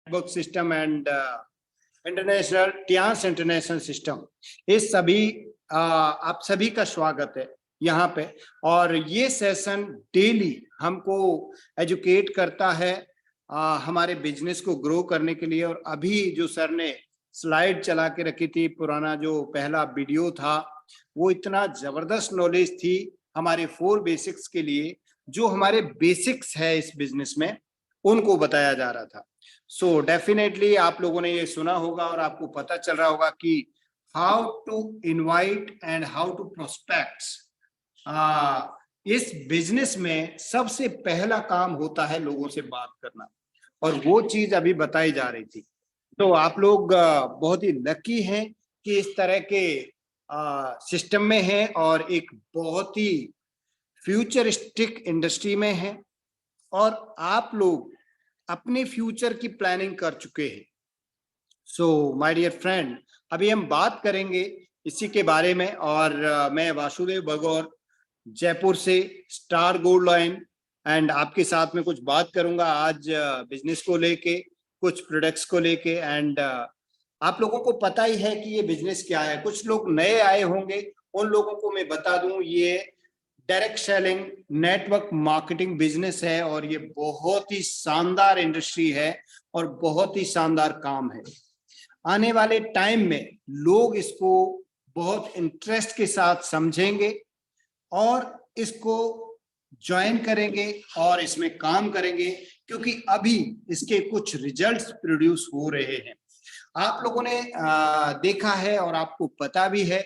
Book system and international Tiens international system, इस सभी आप सभी का स्वागत है यहाँ पे। और ये सेशन डेली हमको एजुकेट करता है हमारे बिजनेस को ग्रो करने के लिए। और अभी जो सर ने स्लाइड चला के रखी थी, पुराना जो पहला वीडियो था, वो इतना जबरदस्त नॉलेज थी हमारे 4 बेसिक्स के लिए। जो हमारे बेसिक्स है इस बिजनेस में, उनको बताया जा रहा था। सो डेफिनेटली आप लोगों ने ये सुना होगा और आपको पता चल रहा होगा कि how to invite and how to prospect. इस बिजनेस में सबसे पहला काम होता है लोगों से बात करना, और वो चीज अभी बताई जा रही थी। तो आप लोग बहुत ही लकी हैं कि इस तरह के सिस्टम में हैं और एक बहुत ही फ्यूचरिस्टिक इंडस्ट्री में हैं, और आप लोग अपने फ्यूचर की प्लानिंग कर चुके हैं। सो माय डियर फ्रेंड, अभी हम बात करेंगे इसी के बारे में। और मैं वासुदेव भगौर जयपुर से स्टार गोल्ड लाइन एंड आपके साथ में कुछ बात करूंगा आज बिजनेस को लेके, कुछ प्रोडक्ट्स को लेके। एंड आप लोगों को पता ही है कि ये बिजनेस क्या है। कुछ लोग नए आए होंगे, उन लोगों को मैं बता दूं, ये direct selling network marketing business है, और ये बहुत ही शानदार इंडस्ट्री है और बहुत ही शानदार काम है। आने वाले टाइम में लोग इसको बहुत इंटरेस्ट के साथ समझेंगे और इसको ज्वाइन करेंगे और इसमें काम करेंगे, क्योंकि अभी इसके कुछ रिजल्ट्स प्रोड्यूस हो रहे हैं। आप लोगों ने देखा है और आपको पता भी है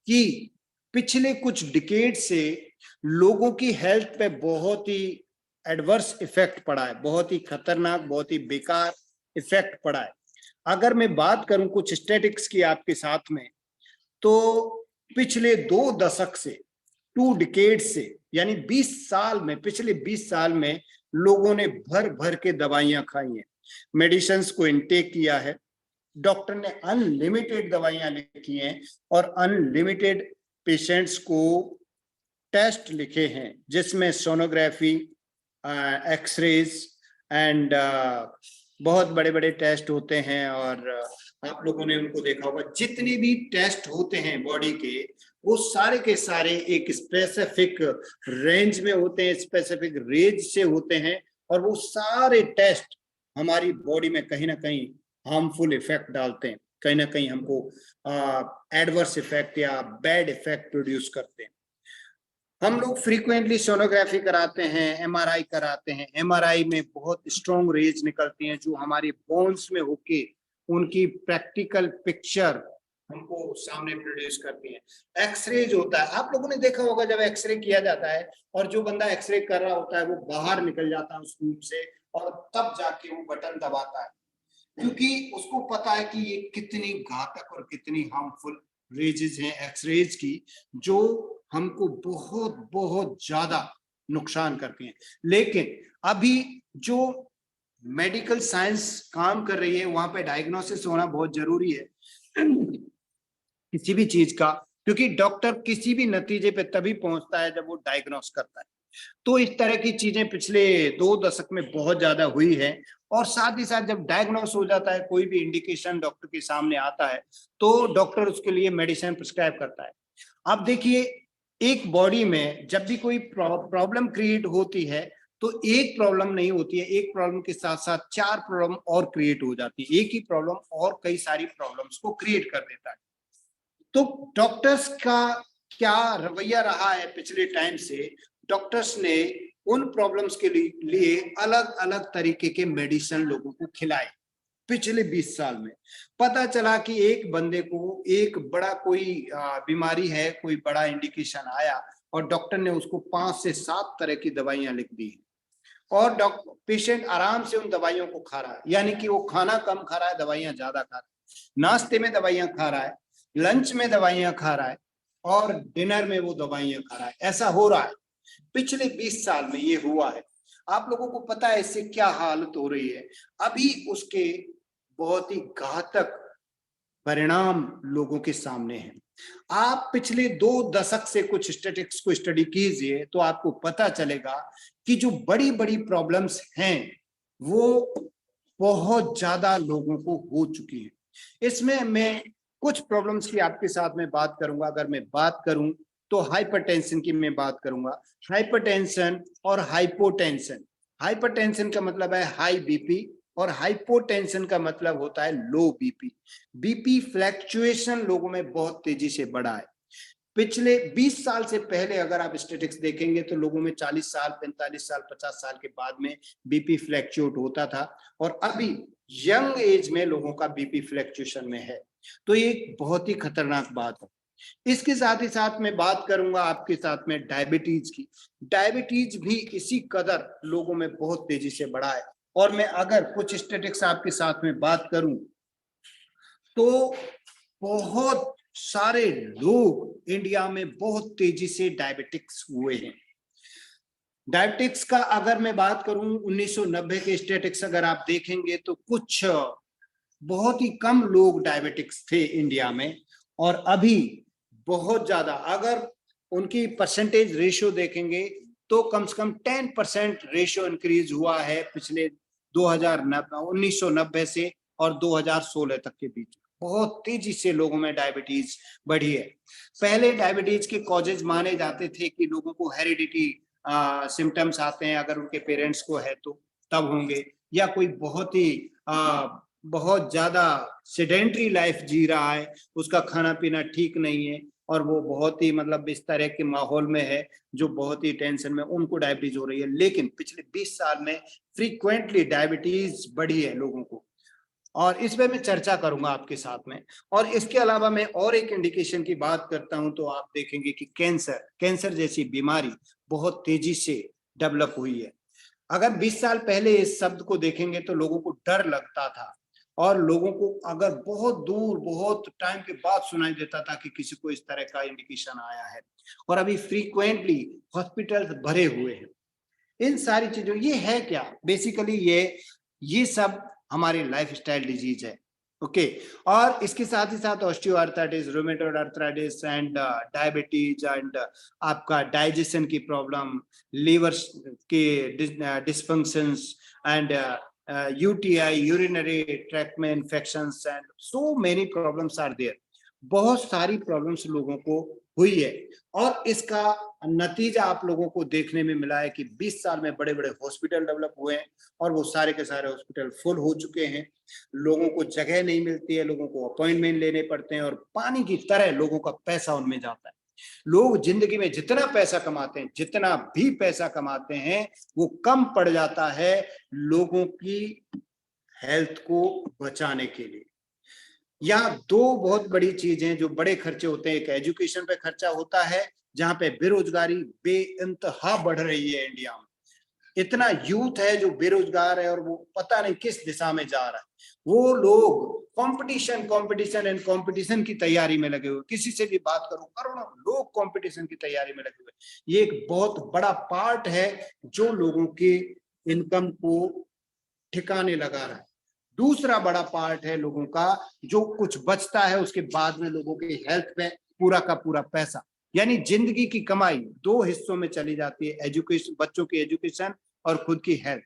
कि पिछले कुछ डिकेड से लोगों की हेल्थ पे बहुत ही एडवर्स इफेक्ट पड़ा है, बहुत ही खतरनाक, बहुत ही बेकार इफेक्ट पड़ा है। अगर मैं बात करूं कुछ स्टैटिस्टिक्स की आपके साथ में, तो पिछले 2 दशक से, 2 डिकेड से, यानी 20 साल में, पिछले 20 साल में लोगों ने भर भर के दवाइयां खाई हैं, मेडिसिन को इनटेक किया है। डॉक्टर ने अनलिमिटेड दवाइयां लिखी हैं और अनलिमिटेड पेशेंट्स को टेस्ट लिखे हैं, जिसमें सोनोग्राफी, एक्सरेज एंड बहुत बड़े बड़े टेस्ट होते हैं। और आप लोगों ने उनको देखा होगा, जितने भी टेस्ट होते हैं बॉडी के, वो सारे के सारे एक स्पेसिफिक रेंज में होते हैं, स्पेसिफिक रेंज से होते हैं, और वो सारे टेस्ट हमारी बॉडी में कहीं ना कहीं हार्मफुल इफेक्ट डालते हैं, कहीं ना कहीं हमको एडवर्स इफेक्ट या बैड इफेक्ट प्रोड्यूस करते हैं। हम लोग फ्रीक्वेंटली सोनोग्राफी कराते हैं, एमआरआई कराते हैं। एमआरआई में बहुत स्ट्रॉन्ग रेज निकलती हैं जो हमारे बोन्स में होके उनकी प्रैक्टिकल पिक्चर हमको सामने प्रोड्यूस करती हैं। एक्सरेज होता है, आप लोगों ने देखा होगा जब एक्सरे किया जाता है और जो बंदा एक्सरे कर रहा होता है वो बाहर निकल जाता है उस रूम से, और तब जाके वो बटन दबाता है, क्योंकि उसको पता है कि ये कितनी घातक और कितनी हार्मफुल रेजेस हैं एक्सरेज की, जो हमको बहुत बहुत ज्यादा नुकसान करती हैं। लेकिन अभी जो मेडिकल साइंस काम कर रही है, वहां पे डायग्नोसिस होना बहुत जरूरी है किसी भी चीज का, क्योंकि डॉक्टर किसी भी नतीजे पे तभी पहुंचता है जब वो डायग्नोस करता है। तो इस तरह की चीजें पिछले 2 दशक में बहुत ज्यादा हुई है। और साथ ही साथ जब डायग्नोस हो जाता है, कोई भी इंडिकेशन डॉक्टर के सामने आता है, तो डॉक्टर उसके लिए मेडिसिन प्रिस्क्राइब करता है। अब देखिए, एक बॉडी में जब भी कोई प्रॉब्लम क्रिएट होती है, तो एक प्रॉब्लम नहीं होती है, एक प्रॉब्लम के साथ साथ 4 प्रॉब्लम और क्रिएट हो जाती है। एक ही प्रॉब्लम और कई सारी प्रॉब्लम्स को क्रिएट कर देता है। तो डॉक्टर्स का क्या रवैया रहा है पिछले टाइम से, डॉक्टर्स ने उन प्रॉब्लम्स के लिए अलग अलग तरीके के मेडिसिन लोगों को खिलाए। पिछले 20 साल में पता चला कि एक बंदे को एक बड़ा कोई बीमारी है, कोई बड़ा इंडिकेशन आया, और डॉक्टर ने उसको 5 से 7 तरह की दवाइयां लिख दी, और पेशेंट आराम से उन दवाइयों को खा रहा है। यानी कि वो खाना कम खा रहा है, दवाइयां ज्यादा खा रहा है, नाश्ते में दवाइयां खा रहा है, लंच में दवाइयां खा रहा है, और डिनर में वो दवाइयां खा रहा है। ऐसा हो रहा है, पिछले 20 साल में ये हुआ है। आप लोगों को पता है इससे क्या हालत हो रही है। अभी उसके बहुत ही घातक परिणाम लोगों के सामने हैं। आप पिछले 2 दशक से कुछ स्टैटिस्टिक्स को स्टडी कीजिए, तो आपको पता चलेगा कि जो बड़ी बड़ी प्रॉब्लम्स हैं वो बहुत ज्यादा लोगों को हो चुकी है। इसमें मैं कुछ प्रॉब्लम्स की आपके साथ में बात करूंगा। अगर मैं बात करूं तो हाइपरटेंशन की मैं बात करूंगा। हाइपरटेंशन और हाइपोटेंशन। हाइपरटेंशन का मतलब है हाई बीपी और हाइपोटेंशन का मतलब होता है लो बीपी। बीपी फ्लैक्चुएशन लोगों में बहुत तेजी से बढ़ा है। पिछले 20 साल से पहले अगर आप स्टेटिक्स देखेंगे तो लोगों में 40 साल, 45 साल, 50 साल के बाद में बीपी फ्लैक्चुएट होता था, और अभी यंग एज में लोगों का बीपी फ्लैक्चुएशन में है। तो ये एक बहुत ही खतरनाक बात है। इसके साथ ही साथ मैं बात करूंगा आपके साथ में डायबिटीज की। डायबिटीज भी इसी कदर लोगों में बहुत तेजी से बढ़ा है। और मैं अगर कुछ स्टेटिक्स आपके साथ में बात करूं तो बहुत सारे लोग इंडिया में बहुत तेजी से डायबिटिक्स हुए हैं। डायबिटिक्स का अगर मैं बात करूं 1990 के स्टेटिक्स अगर आप देखेंगे तो कुछ बहुत ही कम लोग डायबिटिक्स थे इंडिया में, और अभी बहुत ज्यादा। अगर उनकी परसेंटेज रेशियो देखेंगे तो कम से कम 10% रेशियो इंक्रीज हुआ है पिछले 1990 से और 2016 तक के बीच। बहुत तेजी से लोगों में डायबिटीज बढ़ी है। पहले डायबिटीज के कॉजेज माने जाते थे कि लोगों को हेरिडिटी सिम्टम्स आते हैं, अगर उनके पेरेंट्स को है तो तब होंगे, या कोई बहुत ही बहुत ज्यादा सेडेंट्री लाइफ जी रहा है, उसका खाना पीना ठीक नहीं है और वो बहुत ही मतलब इस तरह के माहौल में है जो बहुत ही टेंशन में, उनको डायबिटीज हो रही है। लेकिन पिछले 20 साल में फ्रीक्वेंटली डायबिटीज बढ़ी है लोगों को, और इस पे मैं चर्चा करूंगा आपके साथ में। और इसके अलावा मैं और एक इंडिकेशन की बात करता हूं तो आप देखेंगे कि कैंसर जैसी बीमारी बहुत तेजी से डेवलप हुई है। अगर 20 साल पहले इस शब्द को देखेंगे तो लोगों को डर लगता था, और लोगों को अगर बहुत दूर बहुत टाइम के बाद सुनाई देता था कि किसी को इस तरह का इंडिकेशन आया है, और अभी फ्रीक्वेंटली हॉस्पिटल्स भरे हुए हैं। इन सारी चीजों, ये है क्या बेसिकली, ये सब हमारी लाइफस्टाइल डिजीज है। ओके। और इसके साथ ही साथ osteoarthritis, rheumatoid arthritis and diabetes and आपका डाइजेशन की प्रॉब्लम, लीवर के dysfunctions and UTI, urinary tract में infections and so many problems are there. बहुत सारी प्रॉब्लम्स लोगों को हुई है, और इसका नतीजा आप लोगों को देखने में मिला है कि 20 साल में बड़े बड़े हॉस्पिटल डेवलप हुए हैं, और वो सारे के सारे हॉस्पिटल फुल हो चुके हैं। लोगों को जगह नहीं मिलती है, लोगों को अपॉइंटमेंट लेने पड़ते हैं, और पानी की तरह लोगों का पैसा उनमें जाता है। लोग जिंदगी में जितना पैसा कमाते हैं, जितना भी पैसा कमाते हैं, वो कम पड़ जाता है लोगों की हेल्थ को बचाने के लिए। यहाँ दो बहुत बड़ी चीजें जो बड़े खर्चे होते हैं, एक एजुकेशन पे खर्चा होता है, जहां पे बेरोजगारी बेइंतहा बढ़ रही है इंडिया में। इतना यूथ है जो बेरोजगार है और वो पता नहीं किस दिशा में जा रहा है। वो लोग कंपटीशन कंपटीशन एंड कंपटीशन की तैयारी में लगे हुए। किसी से भी बात करो, करोड़ों लोग कंपटीशन की तैयारी में लगे हुए। ये एक बहुत बड़ा पार्ट है जो लोगों के इनकम को ठिकाने लगा रहा है। दूसरा बड़ा पार्ट है लोगों का, जो कुछ बचता है उसके बाद में लोगों की हेल्थ पे पूरा का पूरा पैसा, यानी जिंदगी की कमाई दो हिस्सों में चली जाती है, एजुकेशन, बच्चों की एजुकेशन और खुद की हेल्थ।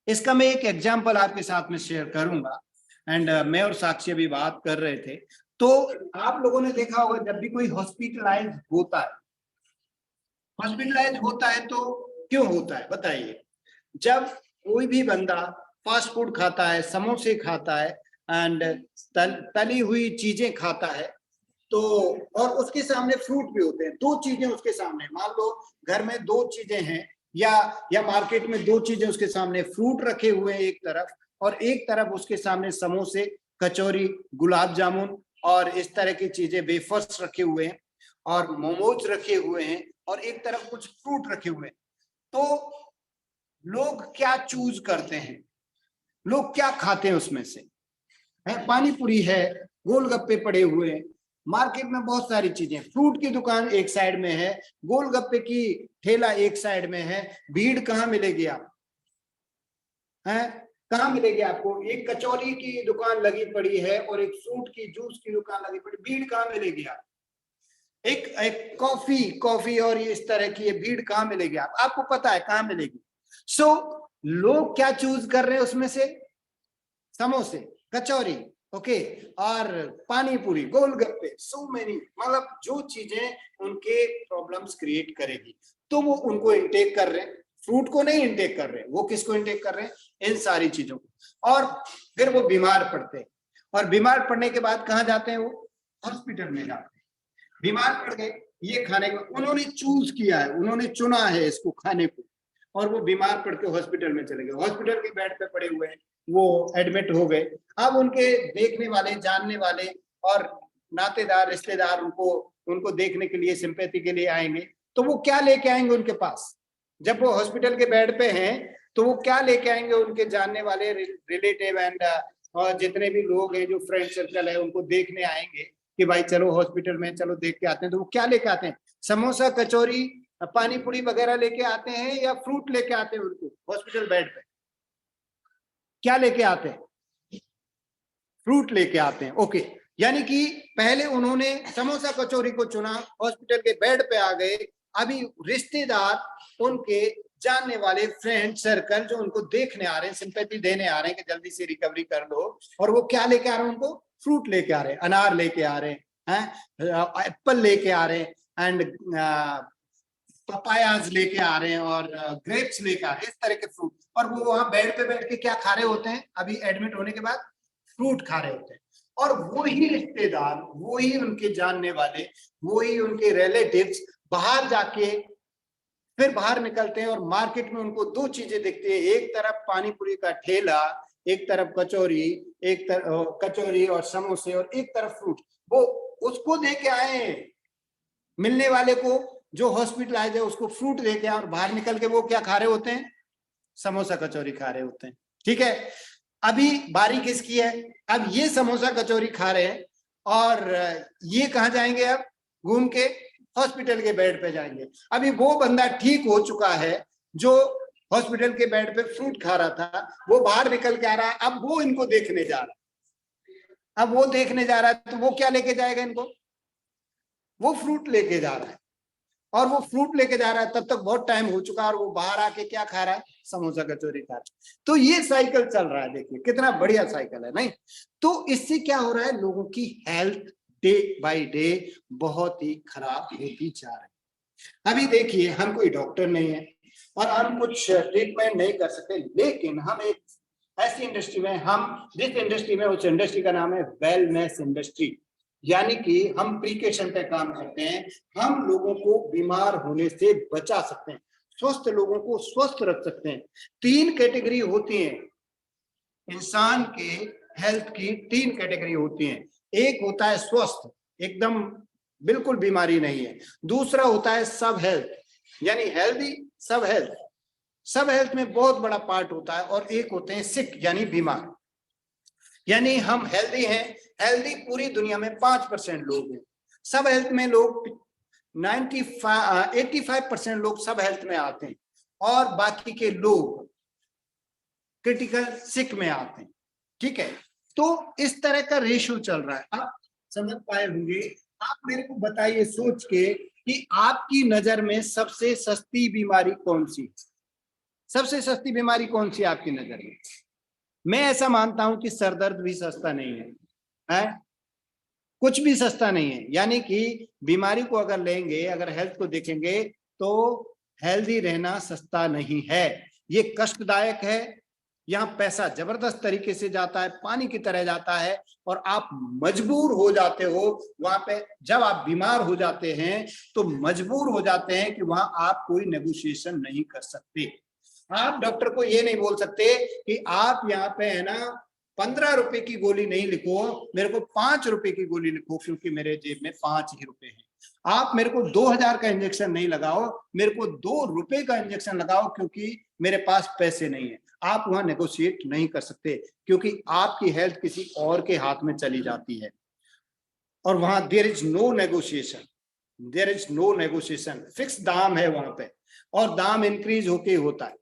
इसका मैं एक एग्जांपल आपके साथ में शेयर करूंगा। एंड मैं और साक्षी अभी बात कर रहे थे, तो आप लोगों ने देखा होगा जब भी कोई हॉस्पिटलाइज होता है तो क्यों होता है बताइए। जब कोई भी बंदा फास्ट फूड खाता है, समोसे खाता है एंड तली हुई चीजें खाता है, तो और उसके सामने फ्रूट भी होते हैं, दो चीजें उसके सामने, मान लो घर में दो चीजें हैं, या मार्केट में दो चीजें उसके सामने, फ्रूट रखे हुए हैं एक तरफ, और एक तरफ उसके सामने समोसे, कचौरी, गुलाब जामुन और इस तरह की चीजें, वेफर्स रखे हुए हैं और मोमोज रखे हुए हैं, और एक तरफ कुछ फ्रूट रखे हुए हैं। तो लोग क्या चूज करते हैं, लोग क्या खाते हैं उसमें से? है पानी पूरी है, गोलगप्पे पड़े हुए हैं, मार्केट में बहुत सारी चीजें, फ्रूट की दुकान एक साइड में है, गोलगप्पे की ठेला एक साइड में है, भीड़ कहाँ मिलेगी आप? है कहाँ मिलेगी आपको? एक कचौरी की दुकान लगी पड़ी है और एक फ्रूट की जूस की दुकान लगी पड़ी, भीड़ कहाँ मिलेगी आप? एक कॉफी और इस तरह की भीड़ कहाँ मिलेगी आपको पता है कहाँ मिलेगी? सो लोग क्या चूज कर रहे हैं उसमें से? समोसे, कचौरी, ओके, और पानी पूरी, गोलगप्पे, सो मेनी, मतलब जो चीजें उनके प्रॉब्लम्स क्रिएट करेगी, तो वो उनको इंटेक कर रहे हैं। फ्रूट को नहीं इंटेक कर रहे हैं, वो किसको इंटेक कर रहे हैं? इन सारी चीजों को। और फिर वो बीमार पड़ते हैं, और बीमार पड़ने के बाद कहाँ जाते हैं? वो हॉस्पिटल में जाते हैं। बीमार पड़ गए, ये खाने को उन्होंने चूज किया है, उन्होंने चुना है इसको खाने को, और वो बीमार पड़ के हॉस्पिटल में चले गए, हॉस्पिटल के बेड पे पड़े हुए हैं, वो एडमिट हो गए। अब उनके देखने वाले, जानने वाले और नातेदार, रिश्तेदार उनको देखने के लिए, सिंपैथी के लिए आएंगे, तो वो क्या लेके आएंगे उनके पास? जब वो हॉस्पिटल के बेड पे हैं तो वो क्या लेके आएंगे? उनके जानने वाले, रिलेटिव एंड और जितने भी लोग हैं, जो फ्रेंड सर्कल है, उनको देखने आएंगे कि भाई चलो हॉस्पिटल में, चलो देख के आते हैं। तो वो क्या लेके आते हैं? समोसा, कचौरी, पानी पूरी वगैरह लेके आते हैं, या फ्रूट लेके आते हैं उनको हॉस्पिटल बेड पे? क्या लेके आते हैं? फ्रूट लेके आते हैं, ओके। यानी कि पहले उन्होंने समोसा कचौरी को चुना, हॉस्पिटल के बेड पे आ गए, अभी रिश्तेदार, उनके जानने वाले, फ्रेंड सर्कल जो उनको देखने आ रहे हैं, सिंपैथी देने आ रहे हैं कि जल्दी से रिकवरी कर लो, और वो क्या लेके आ रहे हैं? उनको फ्रूट लेके आ रहे हैं, अनार लेके आ रहे हैं, एप्पल लेके आ रहे हैं, एंड पपायाज लेके आ रहे हैं, और ग्रेप्स लेके आ रहे हैं, इस तरह के फ्रूट। और वो वहां बेड पे बैठ के क्या खा रहे होते हैं? अभी एडमिट होने के बाद फ्रूट खा रहे होते हैं। और वो ही रिश्तेदार, वो ही उनके जानने वाले, वो ही उनके रिलेटिव्स बाहर जाके फिर बाहर निकलते हैं, और मार्केट में उनको दो चीजें दिखती है, एक तरफ पानी पूरी का ठेला, एक तरफ कचौरी, एक तरफ कचौरी और समोसे, और एक तरफ फ्रूट। वो उसको दे के आए, मिलने वाले को जो हॉस्पिटलाइज है उसको फ्रूट दे के, और बाहर निकल के वो क्या खा रहे होते हैं? समोसा कचौरी खा रहे होते हैं। ठीक है, अभी बारी किसकी है? अब ये समोसा कचौरी खा रहे हैं, और ये कहाँ जाएंगे? अब घूम के हॉस्पिटल के बेड पे जाएंगे। अभी वो बंदा ठीक हो चुका है जो हॉस्पिटल के बेड पे फ्रूट खा रहा था, वो बाहर निकल के आ रहा है, अब वो इनको देखने जा रहा है। अब वो देखने जा रहा है तो वो क्या लेके जाएगा इनको? वो फ्रूट लेके जा रहा है, और वो फ्रूट लेके जा रहा है, तब तक बहुत टाइम हो चुका है, और वो बाहर आके क्या खा रहा है? समोसा कचौरी खा रहा है। तो ये साइकिल चल रहा है, देखिए कितना बढ़िया साइकिल है, नहीं? तो इससे क्या हो रहा है? लोगों की हेल्थ डे बाय डे बहुत ही खराब होती जा रही है। अभी देखिए, हम कोई डॉक्टर नहीं है, और हम कुछ ट्रीटमेंट नहीं कर सकते, लेकिन हम एक ऐसी इंडस्ट्री में, हम जिस इंडस्ट्री में, उस इंडस्ट्री का नाम है वेलनेस इंडस्ट्री। यानी कि हम प्रिकॉशन पे काम करते हैं, हम लोगों को बीमार होने से बचा सकते हैं, स्वस्थ लोगों को स्वस्थ रख सकते हैं। तीन कैटेगरी होती हैं इंसान के हेल्थ की, तीन कैटेगरी होती हैं। एक होता है स्वस्थ, एकदम बिल्कुल बीमारी नहीं है। दूसरा होता है सब हेल्थ, यानी हेल्दी सब हेल्थ, सब हेल्थ में बहुत बड़ा पार्ट होता है। और एक होते हैं सिक, यानी बीमार। यानी हम हेल्दी हैं, हेल्दी पूरी दुनिया में 5% लोग हैं। सब हेल्थ में लोग 85% लोग सब हेल्थ में आते हैं, और बाकी के लोग क्रिटिकल सिक में आते हैं। ठीक है, तो इस तरह का रेशियो चल रहा है। आप समझ पाए होंगे। आप मेरे को बताइए सोच के कि आपकी नजर में सबसे सस्ती बीमारी कौन सी? सबसे सस्ती बीमारी कौन सी आपकी नजर में? मैं ऐसा मानता हूं कि सरदर्द भी सस्ता नहीं है, कुछ भी सस्ता नहीं है। यानी कि बीमारी को अगर लेंगे, अगर हेल्थ को देखेंगे, तो हेल्दी रहना सस्ता नहीं है, ये कष्टदायक है। यहाँ पैसा जबरदस्त तरीके से जाता है, पानी की तरह जाता है, और आप मजबूर हो जाते हो वहां पे। जब आप बीमार हो जाते हैं तो मजबूर हो जाते हैं कि वहां आप कोई नेगोशिएशन नहीं कर सकते। आप डॉक्टर को ये नहीं बोल सकते कि आप यहाँ पे है ना 15 रुपए की गोली नहीं लिखो, मेरे को 5 रुपए की गोली लिखो, क्योंकि मेरे जेब में 5 ही रुपए हैं। आप मेरे को 2000 का इंजेक्शन नहीं लगाओ, मेरे को 2 रुपए का इंजेक्शन लगाओ, क्योंकि मेरे पास पैसे नहीं है। आप वहां नेगोशिएट नहीं कर सकते, क्योंकि आपकी हेल्थ किसी और के हाथ में चली जाती है, और वहां there is no negotiation, there is no negotiation. Fix दाम है वहां पे, और दाम इंक्रीज होके होता है।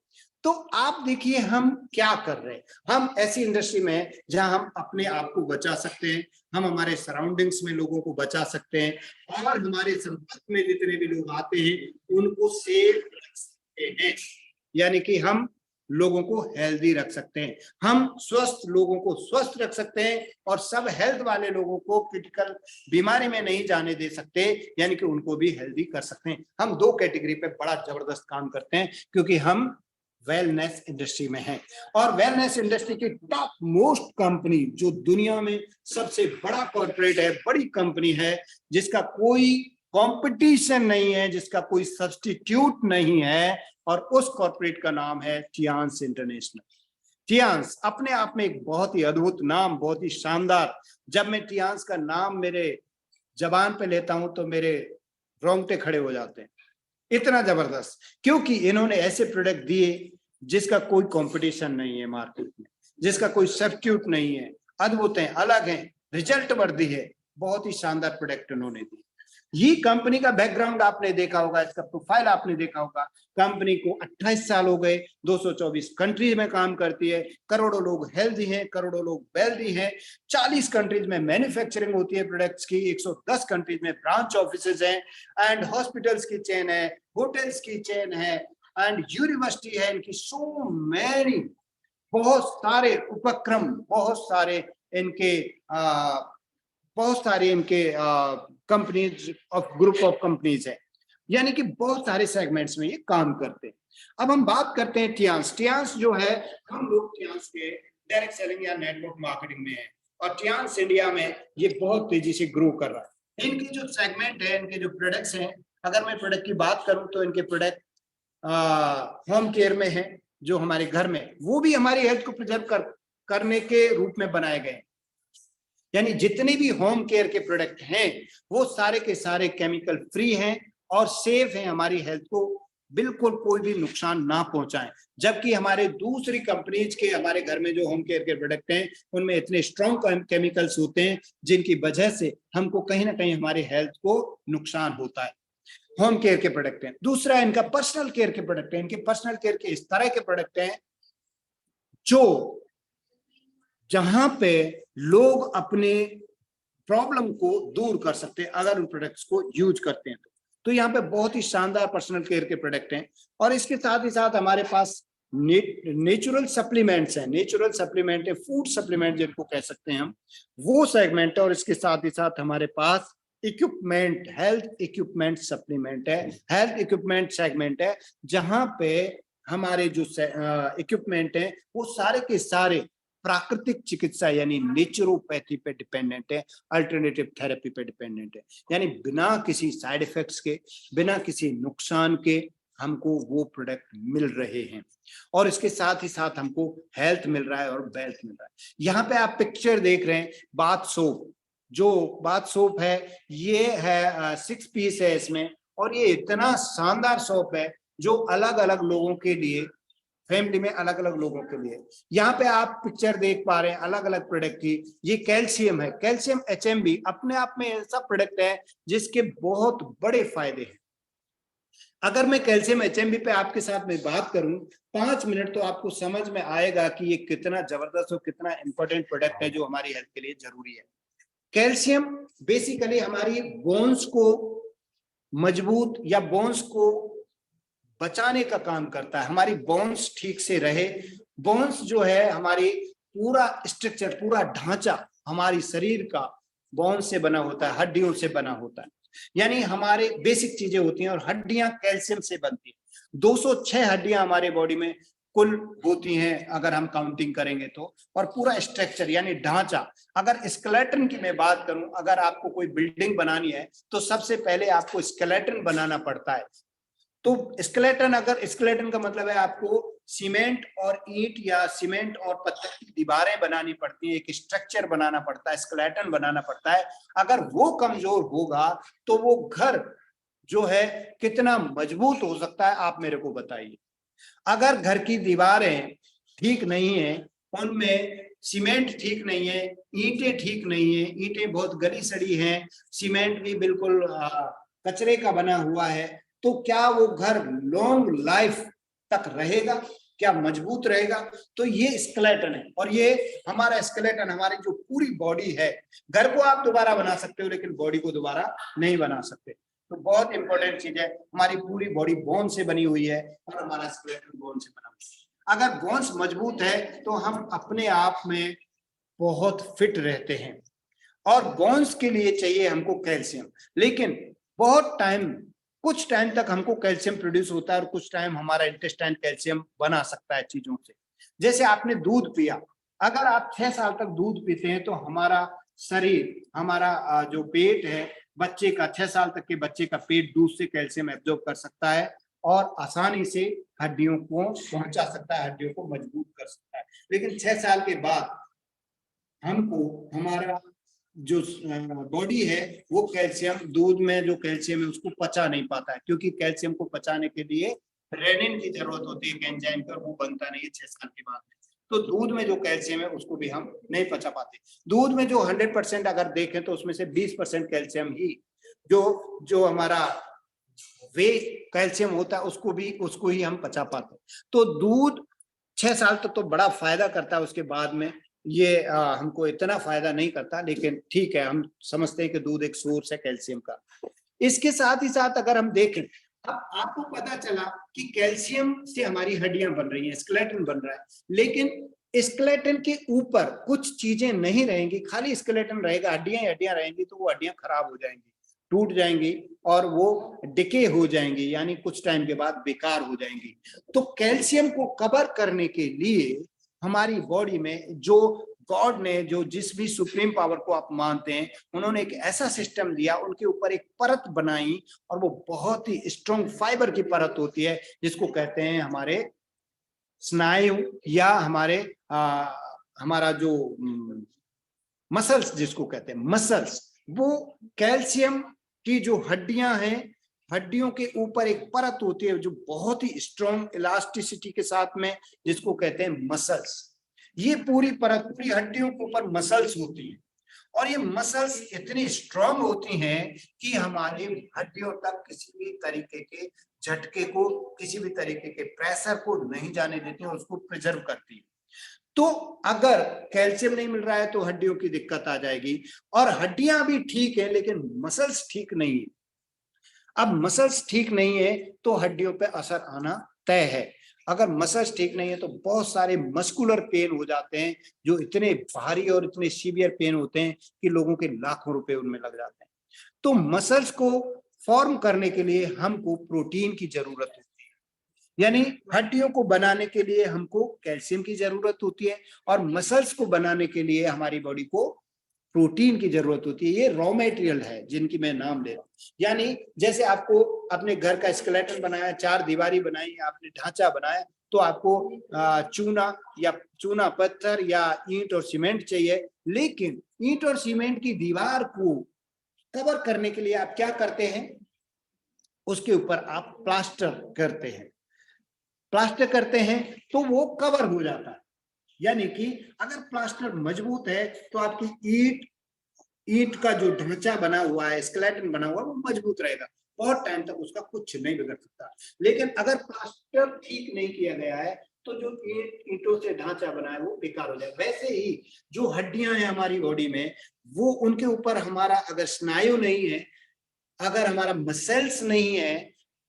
तो आप देखिए हम क्या कर रहे हैं। हम ऐसी इंडस्ट्री में जहां हम अपने आप को बचा सकते हैं, हम हमारे सराउंडिंग्स में लोगों को बचा सकते हैं, और हमारे संपर्क में जितने भी लोग आते हैं उनको सेफ रख सकते हैं। यानी कि हम लोगों को हेल्दी रख सकते हैं, हम स्वस्थ लोगों को स्वस्थ रख सकते हैं और सब हेल्थ वाले लोगों को क्रिटिकल बीमारी में नहीं जाने दे सकते, यानी कि उनको भी हेल्दी कर सकते हैं। हम दो कैटेगरी पे बड़ा जबरदस्त काम करते हैं क्योंकि हम वेलनेस इंडस्ट्री में है। और वेलनेस इंडस्ट्री की टॉप मोस्ट कंपनी जो दुनिया में सबसे बड़ा कॉर्पोरेट है, बड़ी कंपनी है, जिसका कोई कंपटीशन नहीं है, जिसका कोई सब्स्टिट्यूट नहीं है, और उस कॉर्पोरेट का नाम है टियांस इंटरनेशनल। टियांस अपने आप में एक बहुत ही अद्भुत नाम, बहुत ही शानदार। जब मैं टियांस का नाम मेरे जबान पे लेता हूं तो मेरे रोंगटे खड़े हो जाते हैं, इतना जबरदस्त, क्योंकि इन्होंने ऐसे प्रोडक्ट दिए जिसका कोई कंपटीशन नहीं है मार्केट में, जिसका कोई सब्स्टिट्यूट नहीं है, अद्भुत है, अलग है, रिजल्ट वर्दी है, बहुत ही शानदार प्रोडक्ट उन्होंने दिए। ये कंपनी का बैकग्राउंड आपने देखा होगा, इसका प्रोफाइल आपने देखा होगा। कंपनी को 28 साल हो गए, 224 कंट्रीज में काम करती है, करोड़ों लोग हेल्दी हैं, करोड़ों लोग वेल्दी हैं, 40 कंट्रीज में मैन्युफैक्चरिंग होती है प्रोडक्ट्स की, 110 कंट्रीज में ब्रांच ऑफिसेज हैं, एंड हॉस्पिटल्स की चेन है, होटल्स की चेन है, एंड यूनिवर्सिटी है इनकी, सो मैनी, बहुत सारे उपक्रम, बहुत सारे इनके companies of group of companies है, यानी कि बहुत सारे सेगमेंट्स में ये काम करते हैं। अब हम बात करते हैं टियांस। टियांस जो है, हम लोग टियांस के डायरेक्ट सेलिंग या नेटवर्क मार्केटिंग में है, और टियांस इंडिया में ये बहुत तेजी से ग्रो कर रहा है। इनके जो सेगमेंट है, इनके जो प्रोडक्ट्स हैं, अगर मैं प्रोडक्ट की बात करूं तो इनके प्रोडक्ट होम केयर में है, जो हमारे घर में, वो भी हमारी हेल्थ को प्रिजर्व करने के रूप में बनाए गए, यानी जितने भी होम केयर के प्रोडक्ट हैं वो सारे के सारे केमिकल फ्री हैं और सेफ हैं, हमारी हेल्थ को बिल्कुल कोई भी नुकसान ना पहुंचाएं। जबकि हमारे दूसरी कंपनीज के, हमारे घर में जो होम केयर के प्रोडक्ट हैं उनमें इतने स्ट्रॉन्ग केमिकल्स होते हैं जिनकी वजह से हमको कहीं ना कहीं हमारी हेल्थ को नुकसान होता है। होम केयर के प्रोडक्ट हैं। दूसरा इनका पर्सनल केयर के प्रोडक्ट है। इनके पर्सनल केयर के इस तरह के प्रोडक्ट हैं जो जहां पे लोग अपने प्रॉब्लम को दूर कर सकते हैं अगर उन प्रोडक्ट्स को यूज करते हैं तो यहाँ पे बहुत ही शानदार पर्सनल केयर के प्रोडक्ट हैं। और इसके साथ ही साथ हमारे पास नेचुरल सप्लीमेंट्स हैं। नेचुरल सप्लीमेंट है, फूड सप्लीमेंट जिनको कह सकते हैं हम, वो सेगमेंट है। और इसके साथ ही साथ हमारे पास इक्विपमेंट, हेल्थ इक्विपमेंट सप्लीमेंट है, हेल्थ इक्विपमेंट सेगमेंट है, जहां पे हमारे जो इक्विपमेंट है वो सारे के सारे प्राकृतिक चिकित्सा यानी नेचुरोपैथी पे डिपेंडेंट है, अल्टरनेटिव थेरेपी पे डिपेंडेंट है, यानी बिना किसी साइड इफेक्ट्स के, बिना किसी नुकसान के हमको वो प्रोडक्ट मिल रहे हैं। और इसके साथ ही साथ हमको हेल्थ मिल रहा है और वेल्थ मिल रहा है। यहाँ पे आप पिक्चर देख रहे हैं बाथ सोप। जो बाथ सोप है ये है 6 पीस है इसमें, और ये इतना शानदार सोप है जो अलग अलग लोगों के लिए, फैमिली में अलग अलग लोगों के लिए। यहाँ पे आप पिक्चर देख पा रहे हैं अलग अलग प्रोडक्ट की। ये कैल्शियम है, कैल्शियम HMB अपने आप में ऐसा प्रोडक्ट है जिसके बहुत बड़े फायदे हैं। अगर मैं कैल्शियम HMB पे आपके साथ में बात करूं 5 मिनट तो आपको समझ में आएगा कि ये कितना जबरदस्त और कितना इंपॉर्टेंट प्रोडक्ट है जो हमारी हेल्थ के लिए जरूरी है। कैल्शियम बेसिकली हमारी बोन्स को मजबूत या बोन्स को बचाने का काम करता है, हमारी बोन्स ठीक से रहे। बोन्स जो है हमारी पूरा स्ट्रक्चर, पूरा ढांचा हमारी शरीर का बोन्स से बना होता है, हड्डियों से बना होता है, यानी हमारे बेसिक चीजें होती हैं। और हड्डियां कैल्शियम से बनती हैं। 206 हड्डियां हमारे बॉडी में कुल होती हैं अगर हम काउंटिंग करेंगे तो। और पूरा स्ट्रक्चर यानी ढांचा, अगर स्केलेटन की मैं बात करूं, अगर आपको कोई बिल्डिंग बनानी है तो सबसे पहले आपको स्केलेटन बनाना पड़ता है। तो स्केलेटन, अगर स्केलेटन का मतलब है आपको सीमेंट और ईंट या सीमेंट और पत्थर की दीवारें बनानी पड़ती है, एक स्ट्रक्चर बनाना पड़ता है, स्केलेटन बनाना पड़ता है। अगर वो कमजोर होगा तो वो घर जो है कितना मजबूत हो सकता है, आप मेरे को बताइए। अगर घर की दीवारें ठीक नहीं है, उनमें सीमेंट ठीक नहीं है, ईंटें ठीक नहीं है, ईंटें बहुत गली सड़ी हैं, सीमेंट भी बिल्कुल कचरे का बना हुआ है, तो क्या वो घर लॉन्ग लाइफ तक रहेगा? क्या मजबूत रहेगा? तो ये स्केलेटन है। और ये हमारा स्केलेटन, हमारी जो पूरी बॉडी है, घर को आप दोबारा बना सकते हो लेकिन बॉडी को दोबारा नहीं बना सकते। तो बहुत इंपॉर्टेंट चीज है, हमारी पूरी बॉडी बोन से बनी हुई है और हमारा स्केलेटन बोन से बना हुआ है। अगर बोन्स मजबूत है तो हम अपने आप में बहुत फिट रहते हैं। और बोन्स के लिए चाहिए हमको कैल्शियम, लेकिन बहुत टाइम, कुछ टाइम तक हमको कैल्शियम प्रोड्यूस होता है और कुछ टाइम हमारा इंटेस्टाइन कैल्शियम बना सकता है चीजों से। जैसे आपने दूध पिया, अगर आप 6 साल तक दूध पीते हैं तो हमारा शरीर, हमारा जो पेट है बच्चे का, 6 साल तक के बच्चे का पेट दूध से कैल्शियम एब्जॉर्ब कर सकता है और आसानी से हड्डियों को पहुंचा सकता है, हड्डियों को मजबूत कर सकता है। लेकिन 6 साल के बाद हमको, हमारा जो बॉडी है वो कैल्शियम, दूध में जो कैल्शियम है उसको पचा नहीं पाता है, क्योंकि कैल्शियम को पचाने के लिए रेनिन की जरूरत होती है एंजाइम पर, वो बनता नहीं है 6 साल के बाद। तो दूध में जो कैल्शियम है उसको भी हम नहीं पचा पाते। दूध में जो 100% अगर देखें तो उसमें से 20% कैल्शियम ही, जो हमारा वे कैल्शियम होता है उसको ही हम पचा पाते। तो दूध 6 साल तक तो बड़ा फायदा करता है, उसके बाद में ये हमको इतना फायदा नहीं करता, लेकिन ठीक है, हम समझते हैं कि दूध एक सोर्स है कैल्शियम का। इसके साथ ही साथ अगर हम देखें, अब आपको पता चला कि कैल्शियम से हमारी हड्डियां बन रही हैं, स्केलेटन बन रहा है, लेकिन स्केलेटन के ऊपर कुछ चीजें नहीं रहेंगी, खाली स्केलेटन रहेगा, हड्डियां रहेंगी, तो वो हड्डियां खराब हो जाएंगी, टूट जाएंगी और वो डिके हो जाएंगी, यानी कुछ टाइम के बाद बेकार हो जाएंगी। तो कैल्शियम को कवर करने के लिए हमारी बॉडी में जो गॉड ने, जो जिस भी सुप्रीम पावर को आप मानते हैं, उन्होंने एक ऐसा सिस्टम दिया, उनके ऊपर एक परत बनाई, और वो बहुत ही स्ट्रॉन्ग फाइबर की परत होती है, जिसको कहते हैं हमारे स्नायु, या हमारा जो मसल्स, जिसको कहते हैं मसल्स, वो कैल्शियम की जो हड्डियां हैं, हड्डियों के ऊपर एक परत होती है जो बहुत ही स्ट्रॉन्ग इलास्टिसिटी के साथ में, जिसको कहते हैं मसल्स। ये पूरी परत, पूरी हड्डियों के ऊपर मसल्स होती है, और ये मसल्स इतनी स्ट्रांग होती हैं कि हमारी हड्डियों तक किसी भी तरीके के झटके को, किसी भी तरीके के प्रेशर को नहीं जाने देती, उसको प्रिजर्व करती है। तो अगर कैल्शियम नहीं मिल रहा है तो हड्डियों की दिक्कत आ जाएगी, और हड्डियां भी ठीक है लेकिन मसल्स ठीक नहीं है। अब मसल्स ठीक नहीं है तो हड्डियों पे असर आना तय है। अगर मसल्स ठीक नहीं है तो बहुत सारे मस्कुलर पेन हो जाते हैं, जो इतने भारी और इतने सीवियर पेन होते हैं कि लोगों के लाखों रुपए उनमें लग जाते हैं। तो मसल्स को फॉर्म करने के लिए हमको प्रोटीन की जरूरत होती है, यानी हड्डियों को बनाने के लिए हमको कैल्शियम की जरूरत होती है, और मसल्स को बनाने के लिए हमारी बॉडी को प्रोटीन की जरूरत होती है। ये रॉ मटेरियल है जिनकी मैं नाम ले रहा हूँ। यानी जैसे आपको अपने घर का स्केलेटन बनाया, 4 दीवारी बनाई, आपने ढांचा बनाया, तो आपको चूना पत्थर या ईंट और सीमेंट चाहिए, लेकिन ईंट और सीमेंट की दीवार को कवर करने के लिए आप क्या करते हैं, उसके ऊपर आप प्लास्टर करते हैं। प्लास्टर करते हैं तो वो कवर हो जाता है, यानी कि अगर प्लास्टर मजबूत है तो आपकी ईंट का जो ढांचा बना हुआ है, स्केलेटन बना हुआ है, वो मजबूत रहेगा, बहुत टाइम तक उसका कुछ नहीं बिगड़ सकता। लेकिन अगर प्लास्टर ठीक नहीं किया गया है तो जो ईंटों से ढांचा बना है वो बेकार हो जाए। वैसे ही जो हड्डियां हैं हमारी बॉडी में, वो उनके ऊपर हमारा अगर स्नायु नहीं है, अगर हमारा मसल्स नहीं है,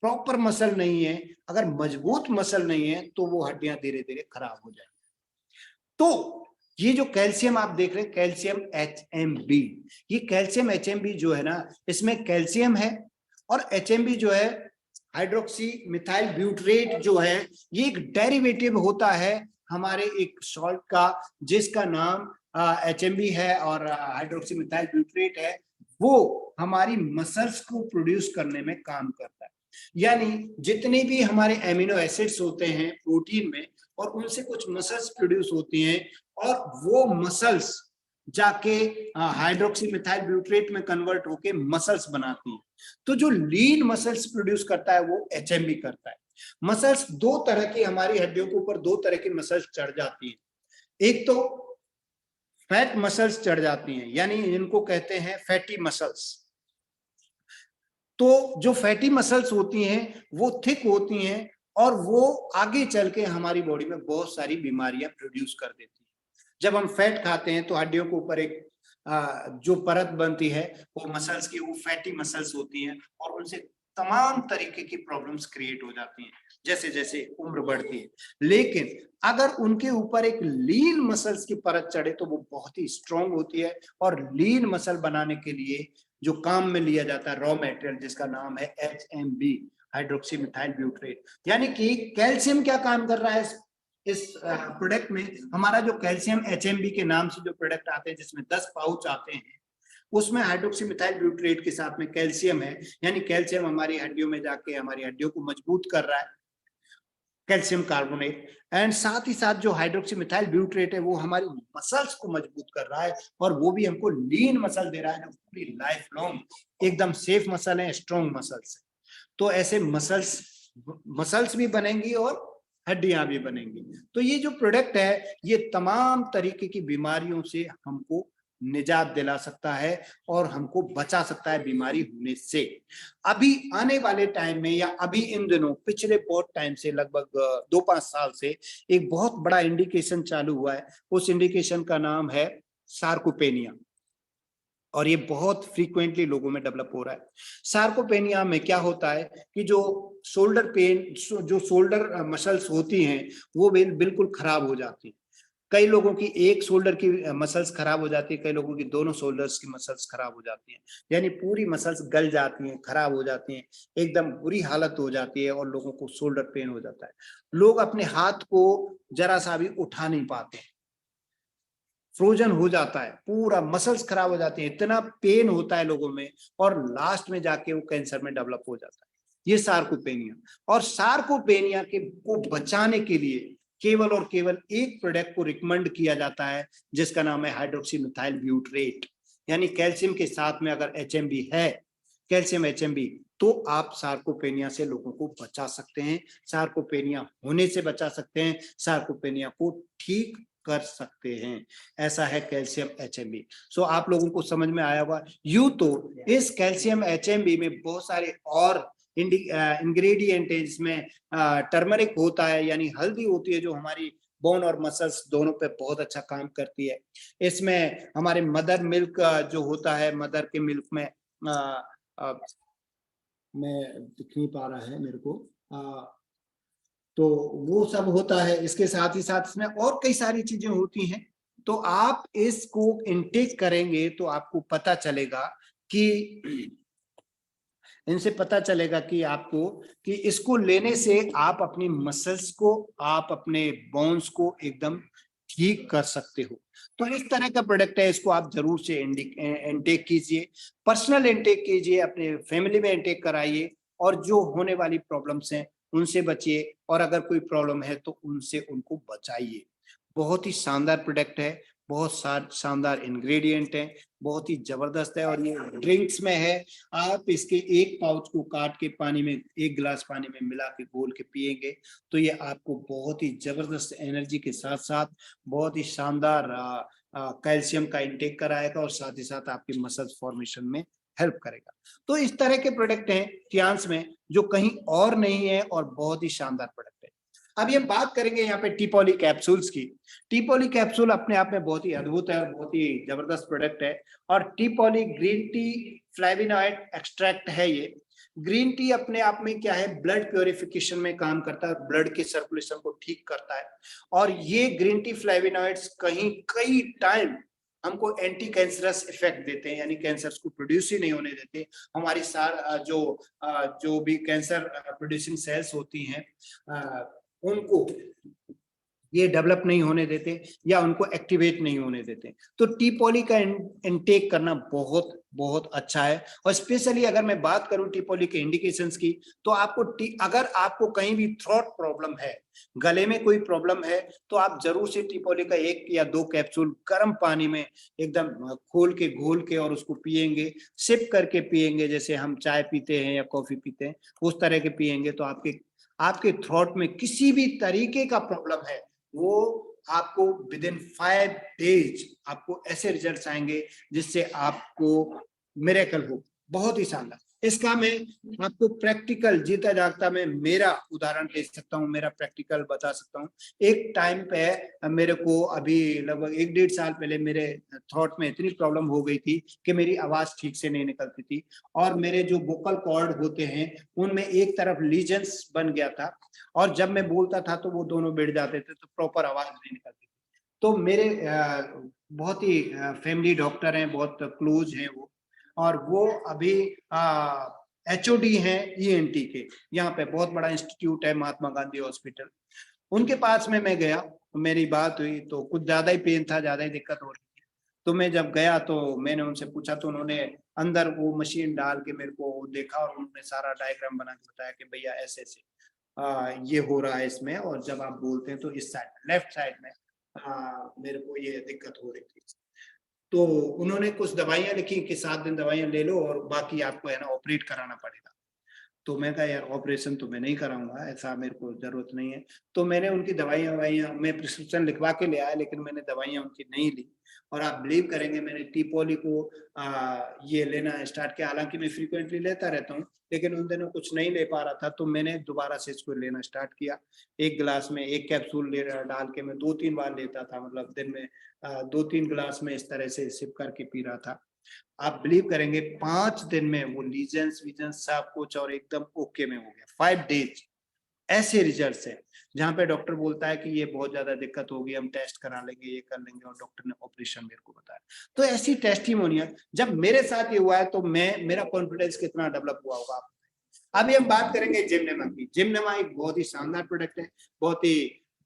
प्रॉपर मसल नहीं है, अगर मजबूत मसल नहीं है, तो वो हड्डियां धीरे धीरे खराब हो जाएंगी। तो ये जो कैल्शियम आप देख रहे हैं, कैल्शियम HMB, ये कैल्शियम HMB जो है ना, इसमें कैल्शियम है, और HMB जो है हाइड्रोक्सी मिथाइल ब्यूटरेट जो है, ये एक डेरिवेटिव होता है हमारे एक सॉल्ट का, जिसका नाम HMB है और हाइड्रोक्सी मिथाइल ब्यूटरेट है। वो हमारी मसल्स को प्रोड्यूस करने में काम करता है, यानी जितने भी हमारे एमिनो एसिड्स होते हैं प्रोटीन में, और उनसे कुछ मसल्स प्रोड्यूस होती हैं, और वो मसल्स जाके हाइड्रोक्सी मिथाइल ब्यूटरेट में कन्वर्ट होके मसल्स बनाती है। तो जो लीन मसल्स प्रोड्यूस करता है वो HMB करता है। मसल्स दो तरह की, हमारी हड्डियों के ऊपर दो तरह की मसल्स चढ़ जाती है। एक तो फैट मसल्स चढ़ जाती हैं, यानी इनको कहते हैं फैटी मसल्स। तो जो फैटी मसल्स होती हैं वो थिक होती हैं, और वो आगे चल के हमारी बॉडी में बहुत सारी बीमारियां प्रोड्यूस कर देती हैं। जब हम फैट खाते हैं तो हड्डियों के ऊपर एक जो परत बनती है वो मसल्स की, वो फैटी मसल्स होती हैं, और उनसे तमाम तरीके की प्रॉब्लम्स क्रिएट हो जाती हैं। जैसे जैसे उम्र बढ़ती है। लेकिन अगर उनके ऊपर एक लीन मसल्स की परत चढ़े तो वो बहुत ही स्ट्रांग होती है। और लीन मसल बनाने के लिए जो काम में लिया जाता है रॉ मटेरियल, जिसका नाम है HMB, हाइड्रोक्सी मिथाइल ब्यूट्रेट। यानी कि कैल्शियम क्या काम कर रहा है इस प्रोडक्ट में। हमारा जो कैल्शियम HMB के नाम से जो प्रोडक्ट आते हैं, जिसमें 10 पाउच आते हैं, उसमें हाइड्रोक्सी मिथाइल ब्यूट्रेट के साथ में कैल्शियम है। यानी कैल्शियम हमारी हड्डियों में जाके हमारी हड्डियों को मजबूत कर रहा है, कैल्शियम कार्बोनेट। एंड साथ ही साथ जो हाइड्रोक्सी मिथाइल ब्यूट्रेट है वो हमारी मसल्स को मजबूत कर रहा है, और वो भी हमको लीन मसल दे रहा है, जो पूरी लाइफ लॉन्ग एकदम सेफ मसल है, स्ट्रॉन्ग मसल्स है। तो ऐसे मसल्स भी बनेंगी और हड्डियां भी बनेंगी। तो ये जो प्रोडक्ट है ये तमाम तरीके की बीमारियों से हमको निजात दिला सकता है और हमको बचा सकता है बीमारी होने से। अभी आने वाले टाइम में या अभी इन दिनों पिछले बहुत टाइम से, लगभग 2-5 साल से एक बहुत बड़ा इंडिकेशन चालू हुआ है। उस इंडिकेशन का नाम है सार्कोपेनिया, और ये बहुत फ्रीक्वेंटली लोगों में डेवलप हो रहा है। सार्कोपेनिया में क्या होता है कि जो शोल्डर पेन, जो शोल्डर मसल्स होती हैं वो बिल्कुल खराब हो जाती हैं। कई लोगों की एक शोल्डर की मसल्स खराब हो जाती है, कई लोगों की दोनों शोल्डर्स की मसल्स खराब हो जाती हैं। यानी पूरी मसल्स गल जाती हैं, खराब हो जाती हैं, एकदम बुरी हालत हो जाती है और लोगों को शोल्डर पेन हो जाता है। लोग अपने हाथ को जरा सा भी उठा नहीं पाते, फ्रोजन हो जाता है, पूरा मसल्स खराब हो जाती है, इतना पेन होता है लोगों में, और लास्ट में जाके वो कैंसर में डेवलप हो जाता है। ये सार्कोपेनिया। और सार्कोपेनिया के को बचाने के लिए केवल और केवल एक प्रोडक्ट को रिकमेंड किया जाता है, जिसका नाम है हाइड्रोक्सी मिथाइल ब्यूट्रेट। यानी कैल्शियम के साथ में अगर HMB है, कैल्शियम HMB, तो आप सार्कोपेनिया से लोगों को बचा सकते हैं, सार्कोपेनिया होने से बचा सकते हैं, सार्कोपेनिया को ठीक कर सकते हैं। ऐसा है कैल्शियम HMB। सो आप लोगों को समझ में आया होगा। यूं तो इस कैल्शियम HMB में बहुत सारे और इंग्रेडिएंट है, जिसमें टर्मरिक होता है, यानी हल्दी होती है, जो हमारी बोन और मसल्स दोनों पे बहुत अच्छा काम करती है। इसमें हमारे मदर मिल्क जो होता है, मदर के मिल्क में मैं दिख नहीं पा रहा है मेरे को, तो वो सब होता है। इसके साथ ही साथ इसमें और कई सारी चीजें होती हैं। तो आप इसको इनटेक करेंगे तो आपको पता चलेगा कि इनसे पता चलेगा कि आपको, कि इसको लेने से आप अपनी मसल्स को, आप अपने बोन्स को एकदम ठीक कर सकते हो। तो इस तरह का प्रोडक्ट है, इसको आप जरूर से इनटेक कीजिए, पर्सनल इनटेक कीजिए, अपने फैमिली में इनटेक कराइए, और जो होने वाली प्रॉब्लम्स हैं उनसे बचिए, और अगर कोई प्रॉब्लम है तो उनसे उनको बचाइए। बहुत ही शानदार प्रोडक्ट है, बहुत शानदार इंग्रेडिएंट है, बहुत ही जबरदस्त है, और ये ड्रिंक्स में है। आप इसके एक पाउच को काट के पानी में, एक गिलास पानी में मिला के घोल के पिएंगे तो ये आपको बहुत ही जबरदस्त एनर्जी के साथ साथ बहुत ही शानदार कैल्शियम का इंटेक कराएगा, और साथ ही साथ आपकी मसल्स फॉर्मेशन में हेल्प करेगा। तो इस तरह के प्रोडक्ट हैं टियांस में, जो कहीं और नहीं है, और बहुत ही शानदार प्रोडक्ट है। अभी हम बात करेंगे यहाँ पे टीपॉली कैप्सूल्स की। टीपॉली कैप्सूल अपने आप में बहुत ही अद्भुत है, बहुत ही जबरदस्त प्रोडक्ट है। और टीपॉली ग्रीन टी फ्लेविनॉइड एक्सट्रैक्ट है। ये ग्रीन टी अपने आप में क्या है, ब्लड प्योरिफिकेशन में काम करता है, ब्लड के सर्कुलेशन को ठीक करता है। और ये ग्रीन टी फ्लेविनॉइड्स कहीं कई टाइम हमको एंटी कैंसरस इफेक्ट देते हैं, यानी कैंसर्स को प्रोड्यूस ही नहीं होने देते। हमारी जो भी कैंसर प्रोड्यूसिंग सेल्स होती हैं उनको ये डेवलप नहीं होने देते, या उनको एक्टिवेट नहीं होने देते। तो टी पॉली का इनटेक करना बहुत बहुत अच्छा है। और स्पेशली अगर मैं बात करूं टी पॉली के इंडिकेशंस की, तो अगर आपको कहीं भी थ्रोट प्रॉब्लम है, गले में कोई प्रॉब्लम है, तो आप जरूर से टी पॉली का 1 या 2 कैप्सूल गर्म पानी में एकदम खोल के घोल के और उसको पिएंगे, सिप करके पिएंगे, जैसे हम चाय पीते हैं या कॉफी पीते हैं उस तरह के पिएंगे, तो आपके थ्रोट में किसी भी तरीके का प्रॉब्लम है वो आपको विदिन 5 डेज आपको ऐसे रिजल्ट्स आएंगे जिससे आपको मिरेकल हो। बहुत ही शानदार। इसका मैं आपको प्रैक्टिकल जीता जागता में मेरा उदाहरण दे सकता हूँ, मेरा प्रैक्टिकल बता सकता हूँ। एक टाइम पे मेरे को अभी लगभग 1-1.5 साल पहले मेरे थ्रोट में इतनी प्रॉब्लम हो गई थी कि मेरी आवाज ठीक से नहीं निकलती थी और मेरे जो वोकल कॉर्ड होते हैं उनमें एक तरफ लीजन्स बन गया था और जब मैं बोलता था तो वो दोनों बिड़ जाते थे, तो प्रॉपर आवाज नहीं निकलती थी। तो मेरे बहुत ही फैमिली डॉक्टर हैं, बहुत क्लोज हैं वो, और वो अभी एचओडी हैं ईएनटी के, यहाँ पे बहुत बड़ा इंस्टीट्यूट है महात्मा गांधी हॉस्पिटल। उनके पास में मैं गया, मेरी बात हुई तो कुछ ज्यादा ही पेन था, ज्यादा ही दिक्कत हो रही थी। तो मैं जब गया तो मैंने उनसे पूछा, तो उन्होंने अंदर वो मशीन डाल के मेरे को देखा और उन्होंने सारा डायग्राम बना के बताया कि भैया ऐसे ऐसे ये हो रहा है इसमें, और जब आप बोलते हैं तो इस साइड में, लेफ्ट साइड में मेरे को ये दिक्कत हो रही थी। तो उन्होंने कुछ दवाइयां लिखी कि 7 दिन दवाइयां ले लो और बाकी आपको है ना ऑपरेट कराना पड़ेगा। तो मैं कहा यार ऑपरेशन तो मैं नहीं कराऊंगा, ऐसा मेरे को जरूरत नहीं है। तो मैंने उनकी दवाइयां मैं प्रिस्क्रिप्शन लिखवा के ले आया, लेकिन मैंने दवाइयां उनकी नहीं ली। और आप बिलीव करेंगे, मैंने टीपोली को ये लेना स्टार्ट किया। हालांकि मैं फ्रीक्वेंटली लेता रहता हूँ, लेकिन उन दिनों कुछ नहीं ले पा रहा था, तो मैंने दोबारा से इसको लेना स्टार्ट किया। एक गिलास में 1 कैप्सूल डाल के मैं 2-3 बार लेता था, मतलब दिन में 2-3 गिलास में इस तरह से सिप करके पी रहा था। आप बिलीव करेंगे 5 दिन में वो लीजन्स विजन्स सब कुछ और एकदम ओके में हो गया। 5 डेज ऐसे रिजल्ट्स है जहां पे डॉक्टर बोलता है कि ये बहुत ज्यादा दिक्कत होगी, हम टेस्ट करा लेंगे, ये कर लेंगे, और डॉक्टर ने ऑपरेशन मेरे को बताया। तो ऐसी टेस्टिमोनियल जब मेरे साथ ये हुआ है तो मेरा कॉन्फिडेंस कितना डेवलप हुआ होगा। अभी हम बात करेंगे जिमनेमा की। जिमनेमा एक बहुत ही शानदार प्रोडक्ट है,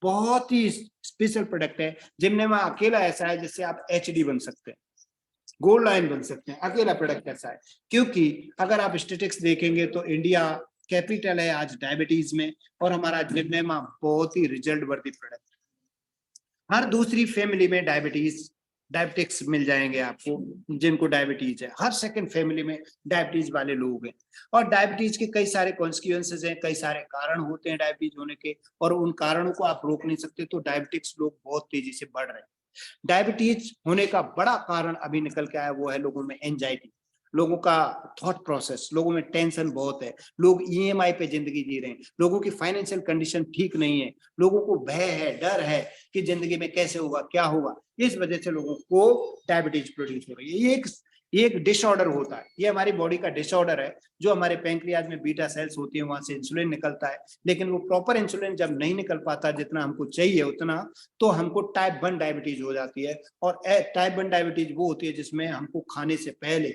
बहुत ही स्पेशल प्रोडक्ट है। जिमनेमा अकेला ऐसा है जिससे आप एचडी बन सकते हैं, गोल्ड लाइन बन सकते हैं, अकेला प्रोडक्ट ऐसा है। क्योंकि अगर आप स्टेटिस्टिक्स देखेंगे तो इंडिया कैपिटल है आज डायबिटीज में, और हमारा जिमनेमा बहुत ही रिजल्ट वर्दी प्रोडक्ट। हर दूसरी फैमिली में डायबिटिक्स मिल जाएंगे आपको, जिनको डायबिटीज है। हर सेकंड फैमिली में डायबिटीज वाले लोग हैं, और डायबिटीज के कई सारे कॉन्सिक्वेंसेस हैं, कई सारे कारण होते हैं डायबिटीज होने के, और उन कारणों को आप रोक नहीं सकते। तो डायबिटिक्स लोग बहुत तेजी से बढ़ रहे हैं। डायबिटीज होने का बड़ा कारण अभी निकल के आया, वो है लोगों में एंजाइटी, लोगों का थॉट प्रोसेस, लोगों में टेंशन बहुत है, लोग ईएमआई पे जिंदगी जी रहे हैं, लोगों की फाइनेंशियल कंडीशन ठीक नहीं है, लोगों को भय है, डर है कि जिंदगी में कैसे होगा, क्या होगा। इस वजह से लोगों को डायबिटीज प्रोड्यूस हो रही है। ये एक डिसऑर्डर होता है, ये हमारी बॉडी का डिसऑर्डर है, जो हमारे पैंक्रियाज में बीटा सेल्स होती है, वहां से इंसुलिन निकलता है, लेकिन वो प्रॉपर इंसुलिन जब नहीं निकल पाता जितना हमको चाहिए उतना, तो हमको टाइप 1 डायबिटीज हो जाती है। और टाइप 1 डायबिटीज वो होती है जिसमें हमको खाने से पहले,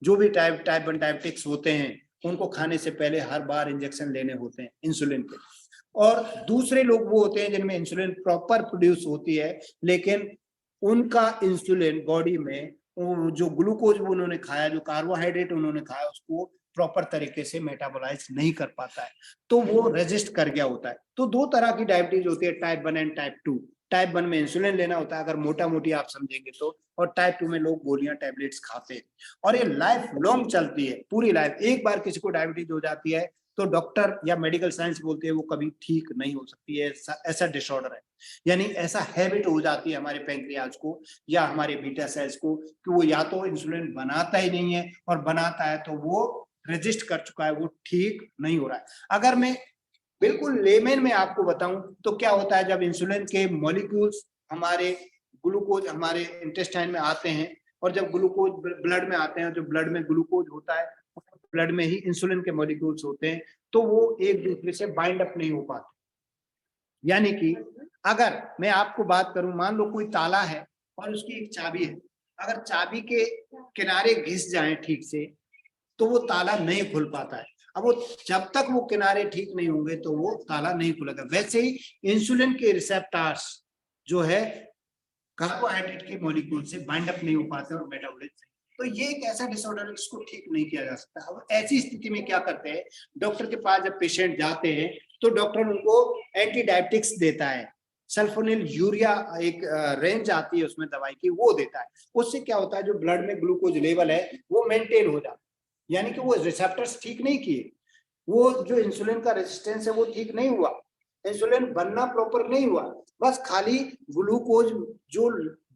जो भी टाइप 1 डायबिटिक्स होते हैं उनको खाने से पहले हर बार इंजेक्शन लेने होते हैं इंसुलिन के। और दूसरे लोग वो होते हैं जिनमें इंसुलिन प्रॉपर प्रोड्यूस होती है, लेकिन उनका इंसुलिन बॉडी में जो ग्लूकोज उन्होंने खाया, जो कार्बोहाइड्रेट उन्होंने खाया, उसको प्रॉपर तरीके से मेटाबोलाइज नहीं कर पाता है, तो वो रेजिस्ट कर गया होता है। तो 2 तरह की डायबिटीज होती है, टाइप 1 एंड टाइप 2। टाइप 1 में इंसुलिन लेना होता है अगर मोटा मोटी आप समझेंगे तो, और टाइप 2 में लोग गोलियां टैबलेट्स खाते हैं, और ये लाइफ लॉन्ग चलती है, पूरी लाइफ। एक बार किसी को डायबिटीज हो जाती है तो डॉक्टर या मेडिकल साइंस बोलते हैं वो कभी ठीक नहीं हो सकती है, ऐसा डिसऑर्डर है। यानी ऐसा हैबिट हो जाती है हमारे पैंक्रियाज को या हमारे बीटा सेल्स को कि वो या तो इंसुलिन बनाता ही नहीं है, और बनाता है तो वो रेजिस्ट कर चुका है, वो ठीक नहीं हो रहा है। अगर मैं बिल्कुल लेमेन में आपको बताऊं तो क्या होता है, जब इंसुलिन के मॉलिक्यूल्स हमारे ग्लूकोज हमारे इंटेस्टाइन में आते हैं, और जब ग्लूकोज ब्लड में आते हैं, जो ब्लड में ग्लूकोज होता है, ब्लड में ही इंसुलिन के मॉलिक्यूल्स होते हैं, तो वो एक दूसरे से बाइंड अप नहीं हो पाते। यानी कि अगर मैं आपको बात करूं, मान लो कोई ताला है और उसकी एक चाबी है, अगर चाबी के किनारे घिस जाए ठीक से तो वो ताला नहीं खुल पाता है। अब वो जब तक वो किनारे ठीक नहीं होंगे तो वो ताला नहीं खुलेगा। वैसे ही इंसुलिन के रिसेप्टर्स जो है कार्बोहाइड्रेट के मॉलिक्यूल से बाइंड अप नहीं हो पाते और मेटाबॉलिज्म, तो ये एक ऐसा डिसऑर्डर है जिसको ठीक नहीं किया जा सकता। अब ऐसी स्थिति में क्या करते हैं, डॉक्टर के पास जब पेशेंट जाते हैं तो डॉक्टर उनको एंटी डायबिटिक्स देता है, सल्फोनिल यूरिया एक रेंज आती है उसमें दवाई की, वो देता है। उससे क्या होता है, जो ब्लड में ग्लूकोज लेवल है वो मेंटेन हो जाता है। यानी कि वो रिसेप्टर्स ठीक नहीं किए, वो जो इंसुलिन का रेजिस्टेंस है वो ठीक नहीं हुआ, इंसुलिन बनना प्रॉपर नहीं हुआ, बस खाली ग्लूकोज, जो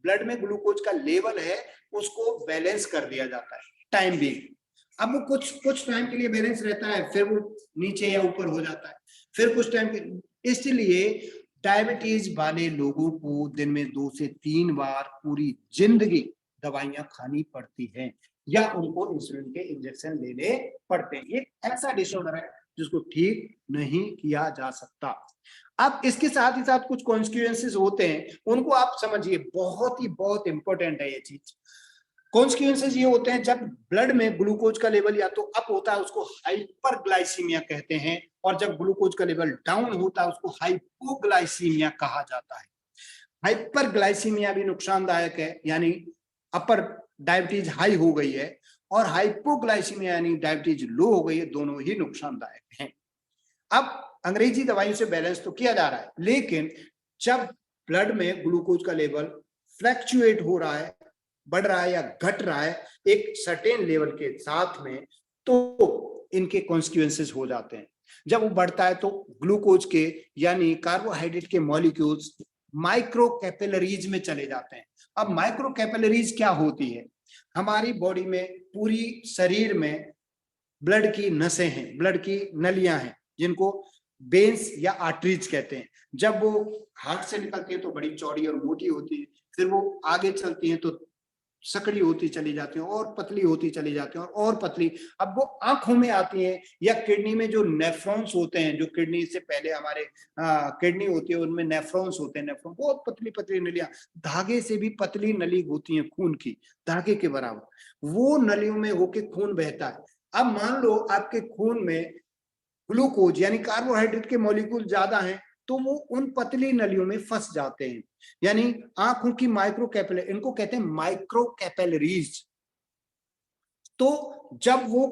ब्लड में ग्लूकोज का लेवल है उसको बैलेंस कर दिया जाता है टाइम भी। अब वो कुछ कुछ टाइम के लिए बैलेंस रहता है, फिर वो नीचे या ऊपर हो जाता है, फिर कुछ टाइम के, इसलिए डायबिटीज वाले लोगों को दिन में 2 से 3 बार पूरी जिंदगी दवाइयां खानी पड़ती हैं या उनको इंसुलिन के इंजेक्शन लेने पड़ते हैं। ये ऐसा डिसऑर्डर है जिसको ठीक नहीं किया जा सकता। अब इसके साथ ही साथ कुछ कॉन्सिक्वेंसेस होते हैं, उनको आप समझिए, बहुत इंपॉर्टेंट है ये चीज। कॉन्सिक्वेंसेस ये होते हैं, जब ब्लड में ग्लूकोज का लेवल या तो अप होता है उसको हाइपरग्लाइसीमिया कहते हैं, और जब ग्लूकोज का लेवल डाउन होता है उसको हाइपोग्लाइसीमिया कहा जाता है। हाइपरग्लाइसीमिया भी नुकसानदायक है, यानी अपर डायबिटीज हाई हो गई है, और हाइपोग्लाइसीमिया यानी डायबिटीज लो हो गई है, दोनों ही नुकसानदायक हैं। अब अंग्रेजी दवाइयों से बैलेंस तो किया जा रहा है, लेकिन जब ब्लड में ग्लूकोज का लेवल फ्लैक्चुएट हो रहा है, बढ़ रहा है या घट रहा है एक सर्टेन लेवल के साथ में, तो इनके कॉन्सिक्वेंसेस हो जाते हैं। जब वो बढ़ता है तो ग्लूकोज के यानी कार्बोहाइड्रेट के मॉलिक्यूल्स माइक्रो कैपिलरीज में चले जाते हैं। अब माइक्रो कैपिलरीज क्या होती है? हमारी बॉडी में, पूरी शरीर में ब्लड की नसें हैं, ब्लड की नलियां हैं, जिनको वेन्स या आर्टरीज कहते हैं। जब वो हार्ट से निकलती है तो बड़ी चौड़ी और मोटी होती है, फिर वो आगे चलती है तो सकड़ी होती चली जाती है और पतली होती चली जाती है और पतली। अब वो आंखों में आती है या किडनी में जो नेफ्रॉन्स होते हैं, जो किडनी से पहले हमारे किडनी होती है, उनमें नेफ्रॉन्स होते हैं, नेफ्रॉन बहुत पतली पतली नलियां, धागे से भी पतली नली होती है खून की, धागे के बराबर, वो नलियों में होके खून बहता है। अब मान लो आपके खून में ग्लूकोज यानी कार्बोहाइड्रेट के मॉलिक्यूल ज्यादा हैं, तो वो उन पतली नलियों में फंस जाते हैं, यानी आंखों की माइक्रो कैपिलरी, इनको कहते हैं माइक्रो कैपिलरीज। तो जब वो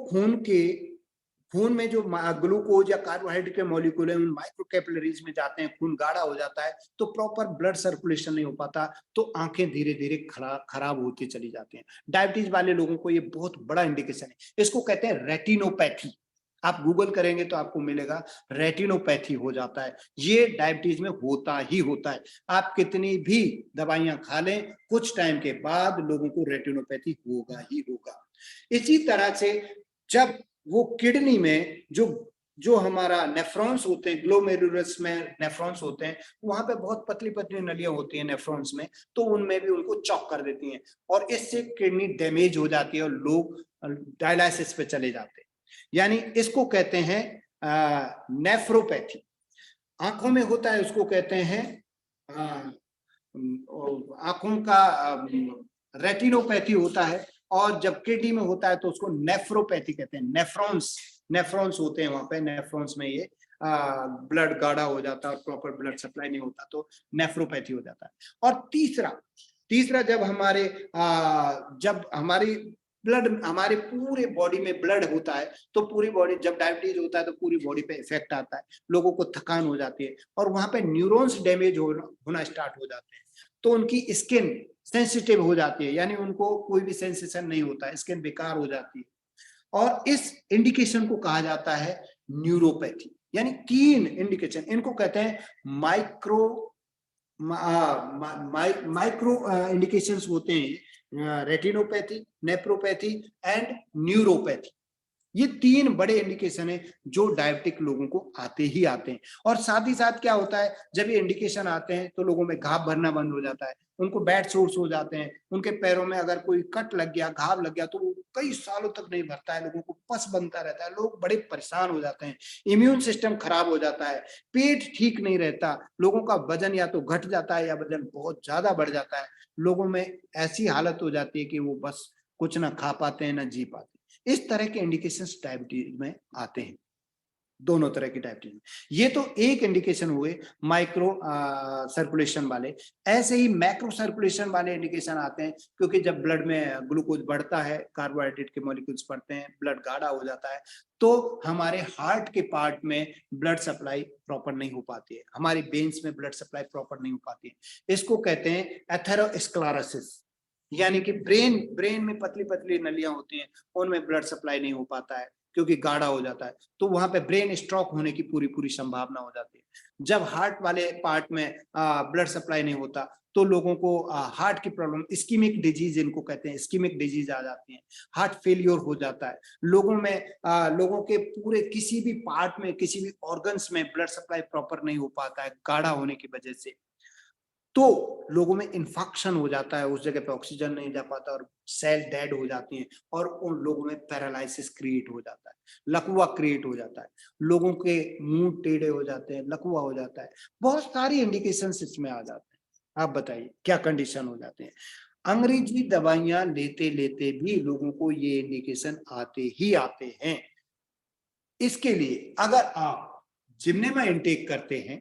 खून में जो ग्लूकोज या कार्बोहाइड्रेट के मॉलिक्यूल है उन माइक्रो कैपिलरीज में जाते हैं, खून गाढ़ा हो जाता है, तो प्रॉपर ब्लड सर्कुलेशन नहीं हो पाता, तो आंखें धीरे धीरे खराब होती चली जाती हैं। डायबिटीज वाले लोगों को ये बहुत बड़ा इंडिकेशन है, इसको कहते हैं रेटिनोपैथी। आप गूगल करेंगे तो आपको मिलेगा, रेटिनोपैथी हो जाता है। ये डायबिटीज में होता ही होता है, आप कितनी भी दवाइयां खा लें, कुछ टाइम के बाद लोगों को रेटिनोपैथी होगा ही होगा। इसी तरह से जब वो किडनी में जो जो हमारा नेफ्रॉन्स होते हैं, ग्लोमेरुलस में नेफ्रॉन्स होते हैं, वहां पे बहुत पतली पतली नलियां होती हैं नेफ्रॉन्स में, तो उनमें भी उनको चॉक कर देती हैं और इससे किडनी डैमेज हो जाती है और लोग डायलिसिस पे चले जाते हैं। यानी इसको कहते हैं नेफ्रोपैथी। आंखों में होता है उसको कहते हैं आंखों का रेटिनोपैथी होता है, और जब किडनी में होता है तो उसको नेफ्रोपैथी कहते हैं। नेफ्रॉन्स होते हैं वहां पे, नेफ्रॉन्स में ये ब्लड गाढ़ा हो जाता है और प्रॉपर ब्लड सप्लाई नहीं होता, तो नेफ्रोपैथी हो जाता है। और तीसरा जब हमारी ब्लड, हमारे पूरे बॉडी में ब्लड होता है, तो पूरी बॉडी, जब डायबिटीज होता है तो पूरी बॉडी पे इफेक्ट आता है, लोगों को थकान हो जाती है और वहां पे न्यूरॉन्स डैमेज होना स्टार्ट हो जाते हैं, तो उनकी स्किन सेंसिटिव हो जाती है, यानी उनको कोई भी सेंसेशन नहीं होता है, स्किन बेकार हो जाती है, और इस इंडिकेशन को कहा जाता है न्यूरोपैथी। यानी 3 इंडिकेशन, इनको कहते हैं माइक्रो इंडिकेशंस होते हैं, रेटिनोपैथी, नेफ्रोपैथी एंड न्यूरोपैथी। ये 3 बड़े इंडिकेशन है जो डायबिटिक लोगों को आते ही आते हैं। और साथ ही साथ क्या होता है, जब ये इंडिकेशन आते हैं तो लोगों में घाव भरना बंद हो जाता है, उनको बैड सोर्स हो जाते हैं, उनके पैरों में अगर कोई कट लग गया, घाव लग गया, तो वो कई सालों तक नहीं भरता है, लोगों को पस बनता रहता है, लोग बड़े परेशान हो जाते हैं, इम्यून सिस्टम खराब हो जाता है, पेट ठीक नहीं रहता, लोगों का वजन या तो घट जाता है या वजन बहुत ज्यादा बढ़ जाता है, लोगों में ऐसी हालत हो जाती है कि वो बस कुछ ना खा पाते हैं ना जी पाते हैं। इस तरह के इंडिकेशंस डायबिटीज में आते हैं, दोनों तरह की डायबिटीज में। ये तो एक इंडिकेशन हुए माइक्रो सर्कुलेशन वाले। ऐसे ही मैक्रो सर्कुलेशन वाले इंडिकेशन आते हैं, क्योंकि जब ब्लड में ग्लूकोज बढ़ता है, कार्बोहाइड्रेट के मॉलिक्यूल्स बढ़ते हैं, ब्लड गाढ़ा हो जाता है, तो हमारे हार्ट के पार्ट में ब्लड सप्लाई प्रॉपर नहीं हो पाती है, हमारी वेन्स में ब्लड सप्लाई प्रॉपर नहीं हो पाती है। इसको कहते हैं एथेरोस्क्लेरोसिस, यानी कि ब्रेन में पतली पतली नलियां होती हैं, उनमें ब्लड सप्लाई नहीं हो पाता है क्योंकि गाढ़ा हो जाता है, तो वहां पे ब्रेन स्ट्रोक होने की पूरी पूरी संभावना हो जाती है। जब हार्ट वाले पार्ट में ब्लड सप्लाई नहीं होता, तो लोगों को हार्ट की प्रॉब्लम, इस्कीमिक डिजीज इनको कहते हैं, इस्कीमिक डिजीज आ जाती है, हार्ट फेलियर हो जाता है लोगों में, लोगों के पूरे किसी भी पार्ट में, किसी भी ऑर्गन्स में ब्लड सप्लाई प्रॉपर नहीं हो पाता है गाढ़ा होने की वजह से, तो लोगों में इन्फेक्शन हो जाता है, उस जगह पे ऑक्सीजन नहीं जा पाता और सेल डेड हो जाती हैं और उन लोगों में पैरालिसिस क्रिएट हो जाता है, लकवा क्रिएट हो जाता है, लोगों के मुंह टेढ़े हो जाते हैं, लकवा हो जाता है, बहुत सारी इंडिकेशंस इसमें आ जाते हैं। आप बताइए क्या कंडीशन हो जाते हैं। अंग्रेजी दवाइयां लेते लेते भी लोगों को ये इंडिकेशन आते ही आते हैं। इसके लिए अगर आप जिम्नेमा इंटेक करते हैं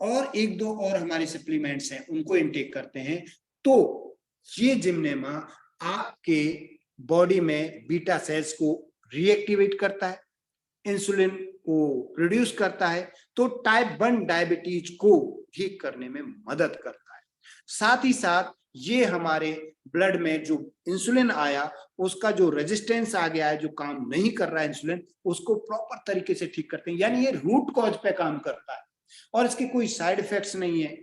और एक दो और हमारे सप्लीमेंट्स हैं उनको इनटेक करते हैं, तो ये जिम्नेमा आपके बॉडी में बीटा सेल्स को रीएक्टिवेट करता है, इंसुलिन को प्रोड्यूस करता है, तो टाइप 1 डायबिटीज को ठीक करने में मदद करता है। साथ ही साथ ये हमारे ब्लड में जो इंसुलिन आया उसका जो रेजिस्टेंस आ गया है, जो काम नहीं कर रहा है इंसुलिन, उसको प्रॉपर तरीके से ठीक करते हैं, यानी ये रूट कॉज पे काम करता है और इसके कोई साइड इफेक्ट्स नहीं है।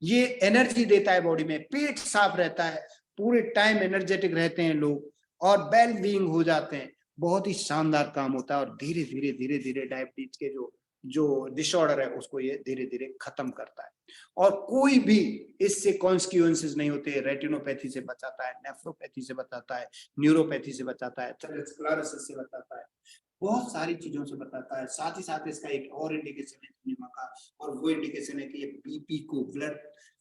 ये एनर्जी देता है बॉडी में, पेट साफ रहता है, पूरे टाइम एनर्जेटिक रहते हैं लोग और वेल बीइंग हो जाते हैं। बहुत ही शानदार काम होता है और धीरे धीरे धीरे धीरे डायबिटीज के जो जो डिसऑर्डर है उसको ये धीरे धीरे खत्म करता है और कोई भी इससे कॉन्सिक्वेंसेस नहीं होते। रेटिनोपैथी से बचाता है, नेफ्रोपैथी से बचाता है, न्यूरोपैथी से बचाता है, स्क्लेरोसिस से बचाता है, बहुत सारी चीजों से बताता है। साथ ही साथ इसका एक और इंडिकेशन है जिम्नेमा का, और वो इंडिकेशन है कि ये बीपी को,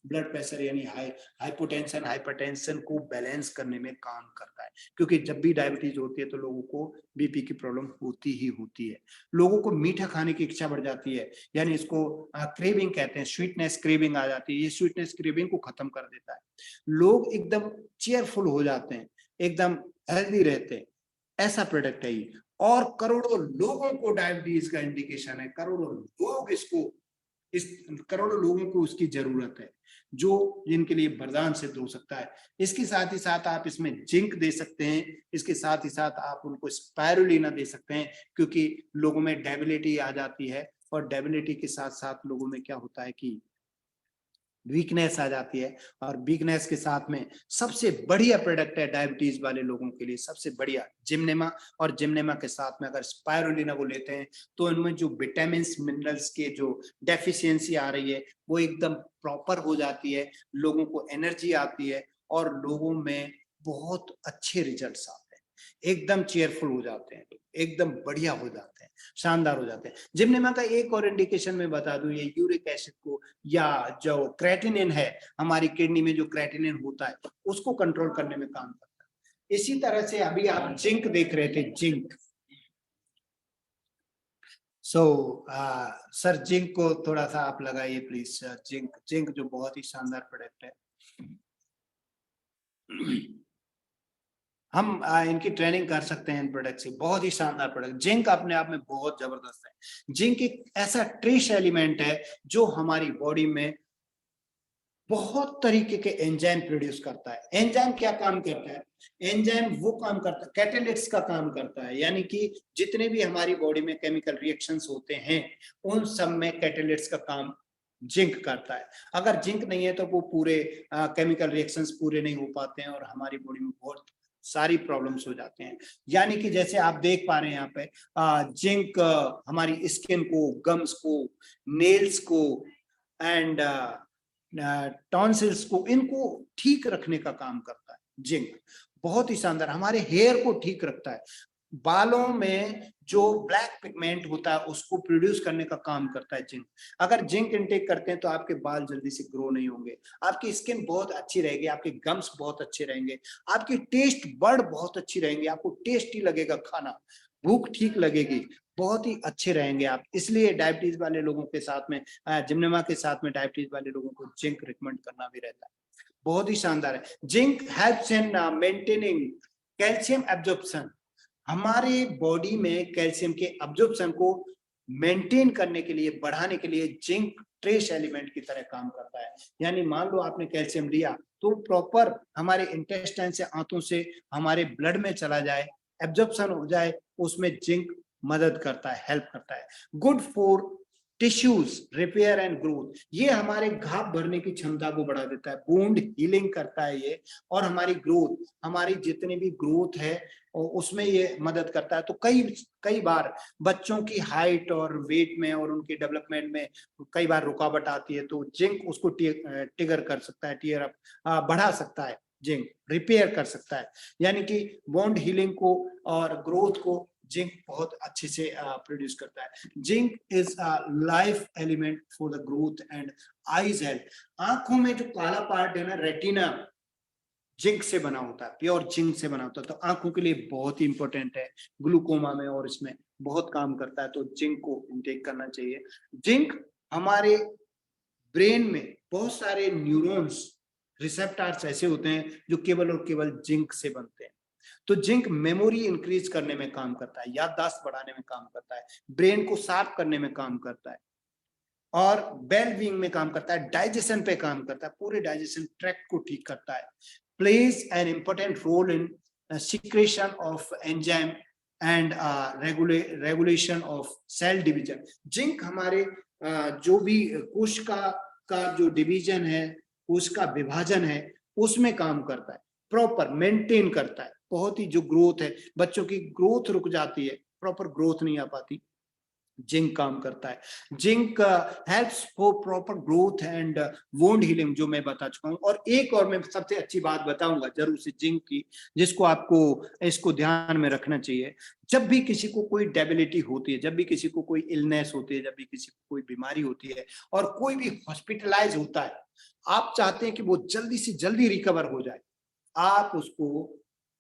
ब्लड प्रेशर यानी हाइपोटेंशन, हाइपरटेंशन को बैलेंस करने में काम करता है, क्योंकि जब भी डायबिटीज होती है तो लोगों को बीपी की प्रॉब्लम होती ही होती है। लोगों को मीठा खाने की इच्छा बढ़ जाती है, यानी इसको क्रेविंग कहते हैं, स्वीटनेस क्रेविंग आ जाती है, ये स्वीटनेस क्रेविंग को खत्म कर देता है। लोग एकदम चेयरफुल हो जाते हैं, एकदम हेल्दी रहते हैं, ऐसा प्रोडक्ट है ये। और करोड़ों लोगों को डायबिटीज का इंडिकेशन है, करोड़ों लोग इसको, इस करोड़ों लोगों को उसकी जरूरत है, जो जिनके लिए वरदान सिद्ध हो सकता है। इसके साथ ही साथ आप इसमें जिंक दे सकते हैं, इसके साथ ही साथ आप उनको स्पायरुलिना दे सकते हैं, क्योंकि लोगों में डेबिलिटी आ जाती है और डेबिलिटी के साथ साथ लोगों में क्या होता है कि वीकनेस आ जाती है, और वीकनेस के साथ में सबसे बढ़िया प्रोडक्ट है डायबिटीज वाले लोगों के लिए, सबसे बढ़िया जिम्नेमा। और जिम्नेमा के साथ में अगर स्पायरुलिना को लेते हैं तो इनमें जो विटामिन मिनरल्स के जो डेफिशिएंसी आ रही है वो एकदम प्रॉपर हो जाती है, लोगों को एनर्जी आती है और लोगों में बहुत अच्छे रिजल्ट्स आते हैं, एकदम चेयरफुल हो जाते हैं, एकदम बढ़िया हो जाते हैं, शानदार हो जाते हैं। जिम्नेमा का एक और इंडिकेशन मैं बता दूं, ये यूरिक एसिड को या जो क्रेटिनिन है, हमारी किडनी में जो क्रेटिनिन होता है उसको कंट्रोल करने में काम करता है। इसी तरह से अभी आप जिंक देख रहे थे, जिंक। सर जिंक को थोड़ा सा आप लगाइए प्लीज। जिंक, जिंक जो बहुत ही शानदार प्रोडक्ट है, हम इनकी ट्रेनिंग कर सकते हैं इन प्रोडक्ट से, बहुत ही शानदार प्रोडक्ट। जिंक अपने आप में बहुत जबरदस्त है। जिंक एक ऐसा ट्रेस एलिमेंट है जो हमारी बॉडी में बहुत तरीके के एंजाइम प्रोड्यूस करता है। एंजाइम क्या काम करता है? एंजाइम वो काम करता है, कैटालिटिक्स का काम करता है, यानी कि जितने भी हमारी बॉडी में केमिकल रिएक्शंस होते हैं उन सब में कैटालिटिक्स का काम जिंक करता है। अगर जिंक नहीं है तो वो पूरे केमिकल रिएक्शंस पूरे नहीं हो पाते हैं और हमारी बॉडी में बहुत सारी प्रॉब्लम्स हो जाते हैं। यानी कि जैसे आप देख पा रहे हैं यहाँ पे जिंक हमारी स्किन को, गम्स को, नेल्स को एंड टॉन्सिल्स को, इनको ठीक रखने का काम करता है जिंक। बहुत ही शानदार, हमारे हेयर को ठीक रखता है, बालों में जो ब्लैक पिगमेंट होता है उसको प्रोड्यूस करने का काम करता है जिंक। अगर जिंक इनटेक करते हैं तो आपके बाल जल्दी से ग्रो नहीं होंगे, आपकी स्किन बहुत अच्छी रहेगी, आपके गम्स बहुत अच्छे रहेंगे, आपकी टेस्ट बड बहुत अच्छी रहेंगी, आपको टेस्टी लगेगा खाना, भूख ठीक लगेगी, बहुत ही अच्छे रहेंगे आप। इसलिए डायबिटीज वाले लोगों के साथ में, जिम्नेमा के साथ में डायबिटीज वाले लोगों को जिंक रिकमेंड करना भी रहता है। बहुत ही शानदार है। Zinc helps in maintaining calcium absorption. हमारे बॉडी में कैल्शियम के एब्जॉर्प्शन को मेंटेन करने के लिए, बढ़ाने के लिए जिंक ट्रेस एलिमेंट की तरह काम करता है। यानी मान लो आपने कैल्शियम लिया तो प्रॉपर हमारे इंटेस्टाइन से, आंतों से हमारे ब्लड में चला जाए, एब्जॉर्प्शन हो जाए, उसमें जिंक मदद करता है, हेल्प करता है। Good for tissues repair and growth, ये हमारे घाव भरने की क्षमता को बढ़ा देता है, वुंड हीलिंग करता है ये, और हमारी ग्रोथ, हमारी जितनी भी ग्रोथ है उसमें ये मदद करता है। तो कई कई बार बच्चों की हाइट और वेट में और उनके डेवलपमेंट में कई बार रुकावट आती है, तो जिंक उसको टिगर कर सकता है, टीयर अप बढ़ा सकता है, जिंक रिपेयर कर सकता है, यानी कि वुंड हीलिंग को और ग्रोथ को जिंक बहुत अच्छे से प्रोड्यूस करता है। Zinc is a life element for the growth and eyes health. आंखों में जो काला पार्ट है ना, रेटिना, जिंक से बना होता है, प्योर जिंक से बना होता है, तो आंखों के लिए बहुत ही इंपॉर्टेंट है, ग्लूकोमा में और इसमें बहुत काम करता है, तो जिंक को इंटेक करना चाहिए। जिंक हमारे ब्रेन में बहुत सारे न्यूरॉन्स, रिसेप्टर्स ऐसे होते हैं जो केवल और केवल जिंक से बनते हैं। तो जिंक मेमोरी इंक्रीज करने में काम करता है, याददाश्त बढ़ाने में काम करता है, ब्रेन को शार्प करने में काम करता है, और वेल बीइंग में काम करता है, डाइजेशन पे काम करता है, पूरे डाइजेशन ट्रैक्ट को ठीक करता है, plays an important role in secretion of enzyme and regulation of cell division. Zinc हमारे जो भी कोशिका जो डिवीजन है, कोश का विभाजन है, उसमें काम करता है, प्रॉपर मेंटेन करता है। बहुत ही जो ग्रोथ है, बच्चों की ग्रोथ रुक जाती है, प्रॉपर ग्रोथ नहीं आ पाती, जिंक काम करता है। Zinc helps for proper growth and wound healing, जो मैं बता चुका हूं। और एक और मैं सबसे अच्छी बात बताऊंगा जरूर से जिंक की, जिसको आपको इसको ध्यान में रखना चाहिए। जब भी किसी को कोई डेबिलिटी होती है, जब भी किसी को कोई इलनेस होती है, जब भी किसी को कोई बीमारी होती है और कोई भी हॉस्पिटलाइज होता है, आप चाहते हैं कि वो जल्दी से जल्दी रिकवर हो जाए। आप उसको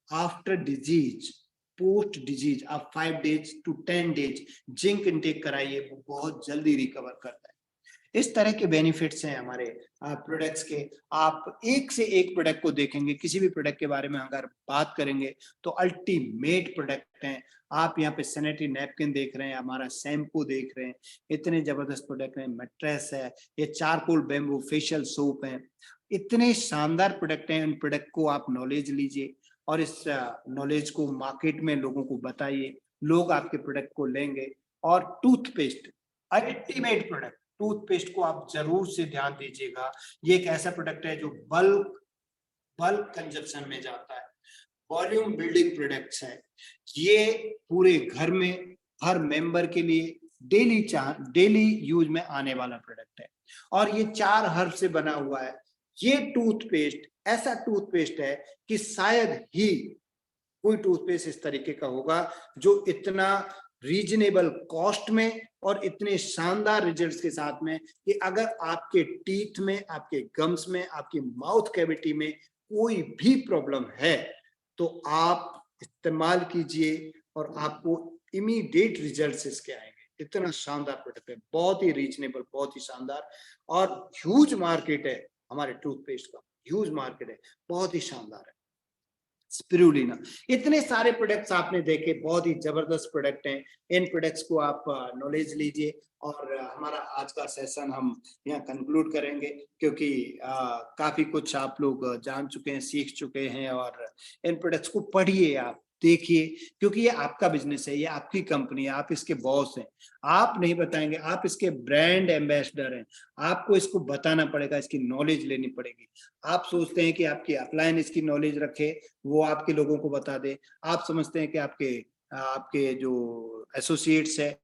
आफ्टर डिजीज, पोस्ट डिजीज, आप 5 days to 10 days zinc intake कराइए, वो बहुत जल्दी रिकवर करता है। इस तरह के बेनिफिट्स हैं हमारे प्रोडक्ट्स के। आप एक से एक प्रोडक्ट को देखेंगे, किसी भी प्रोडक्ट के बारे में अगर बात करेंगे तो अल्टीमेट प्रोडक्ट हैं। आप यहाँ पे सैनिटरी नैपकिन देख रहे हैं, हमारा शैम्पू देख रहे हैं, इतने जबरदस्त प्रोडक्ट हैं, मैट्रेस है, ये चारकोल बैम्बू फेशियल सोप है, इतने शानदार प्रोडक्ट हैं। इन प्रोडक्ट को आप नॉलेज लीजिए और इस नॉलेज को मार्केट में लोगों को बताइए, लोग आपके प्रोडक्ट को लेंगे। और टूथपेस्ट, अल्टीमेट प्रोडक्ट, टूथपेस्ट को आप जरूर से ध्यान दीजिएगा। ये एक ऐसा प्रोडक्ट है जो बल्क कंजप्शन में जाता है, वॉल्यूम बिल्डिंग प्रोडक्ट्स है। ये पूरे घर में हर मेंबर के लिए डेली यूज में आने वाला प्रोडक्ट है, और ये 4 हर्ब से बना हुआ है। ये टूथपेस्ट ऐसा टूथपेस्ट है कि शायद ही कोई टूथपेस्ट इस तरीके का होगा जो इतना रीजनेबल कॉस्ट में और इतने शानदार रिजल्ट्स के साथ में, कि अगर आपके टीथ में, आपके गम्स में, आपकी माउथ कैविटी में कोई भी प्रॉब्लम है तो आप इस्तेमाल कीजिए और आपको इमीडिएट रिजल्ट्स इसके आएंगे। इतना शानदार प्रोडक्ट है, बहुत ही रीजनेबल, बहुत ही शानदार, और ह्यूज मार्केट है हमारे टूथपेस्ट का, ह्यूज मार्केट है, बहुत ही शानदार है। स्पिरुलिना, इतने सारे प्रोडक्ट्स आपने देखे, बहुत ही जबरदस्त प्रोडक्ट हैं। इन प्रोडक्ट्स को आप नॉलेज लीजिए, और हमारा आज का सेशन हम यहाँ कंक्लूड करेंगे, क्योंकि काफी कुछ आप लोग जान चुके हैं, सीख चुके हैं। और इन प्रोडक्ट्स को पढ़िए, आप देखिए, क्योंकि ये आपका बिजनेस है, ये आपकी कंपनी है, आप इसके बॉस हैं। आप नहीं बताएंगे, आप इसके ब्रांड एम्बेसडर हैं, आपको इसको बताना पड़ेगा, इसकी नॉलेज लेनी पड़ेगी। आप सोचते हैं कि आपकी अपलाइन इसकी नॉलेज रखे, वो आपके लोगों को बता दे। आप समझते हैं कि आपके आपके जो एसोसिएट्स है,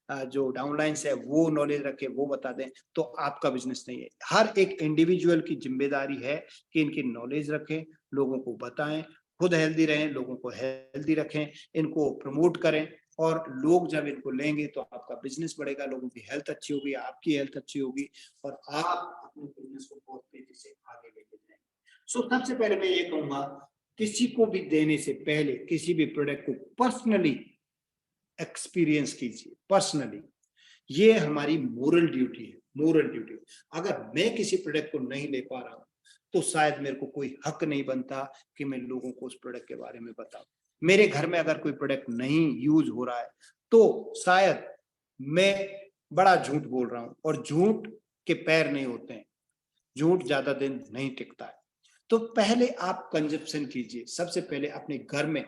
जो डाउनलाइंस है, वो नॉलेज रखे, वो बता दें, तो आपका बिजनेस नहीं है। हर एक इंडिविजुअल की जिम्मेदारी है कि इनकी नॉलेज रखें, लोगों को बताएं, खुद हेल्दी रहें, लोगों को हेल्दी रखें, इनको प्रमोट करें। और लोग जब इनको लेंगे तो आपका बिजनेस बढ़ेगा, लोगों की हेल्थ अच्छी होगी, आपकी हेल्थ अच्छी होगी, और आप अपने बिजनेस को बहुत तेजी से आगे लेके जाएंगे। सो सबसे पहले मैं ये कहूंगा, किसी को भी देने से पहले किसी भी प्रोडक्ट को पर्सनली एक्सपीरियंस कीजिए, पर्सनली। ये हमारी मोरल ड्यूटी है, मोरल ड्यूटी। अगर मैं किसी प्रोडक्ट को नहीं ले पा रहा हूं तो शायद मेरे को कोई हक नहीं बनता कि मैं लोगों को उस प्रोडक्ट के बारे में बताऊं। मेरे घर में अगर कोई प्रोडक्ट नहीं यूज हो रहा है तो शायद मैं बड़ा झूठ बोल रहा हूं, और झूठ के पैर नहीं होते हैं, झूठ ज्यादा दिन नहीं टिकता है। तो पहले आप कंजप्शन कीजिए, सबसे पहले अपने घर में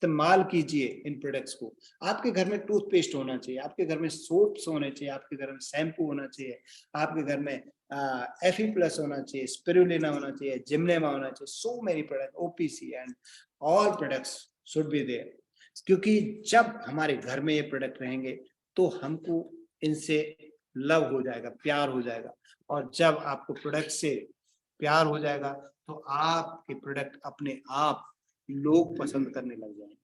इस्तेमाल कीजिए इन प्रोडक्ट्स को। आपके घर में टूथपेस्ट होना चाहिए, आपके घर में सोप्स होने चाहिए, आपके घर में शैम्पू होना चाहिए, आपके घर में Fe+ होना चाहिए, स्पिरुलिना होना चाहिए, जिमनेमा होना चाहिए। So many product, OPC and all products should be there. क्योंकि जब हमारे घर में ये प्रोडक्ट रहेंगे तो हमको इनसे लव हो जाएगा, प्यार हो जाएगा। और जब आपको प्रोडक्ट से प्यार हो जाएगा तो आपके प्रोडक्ट अपने आप लोग पसंद करने लग जाएंगे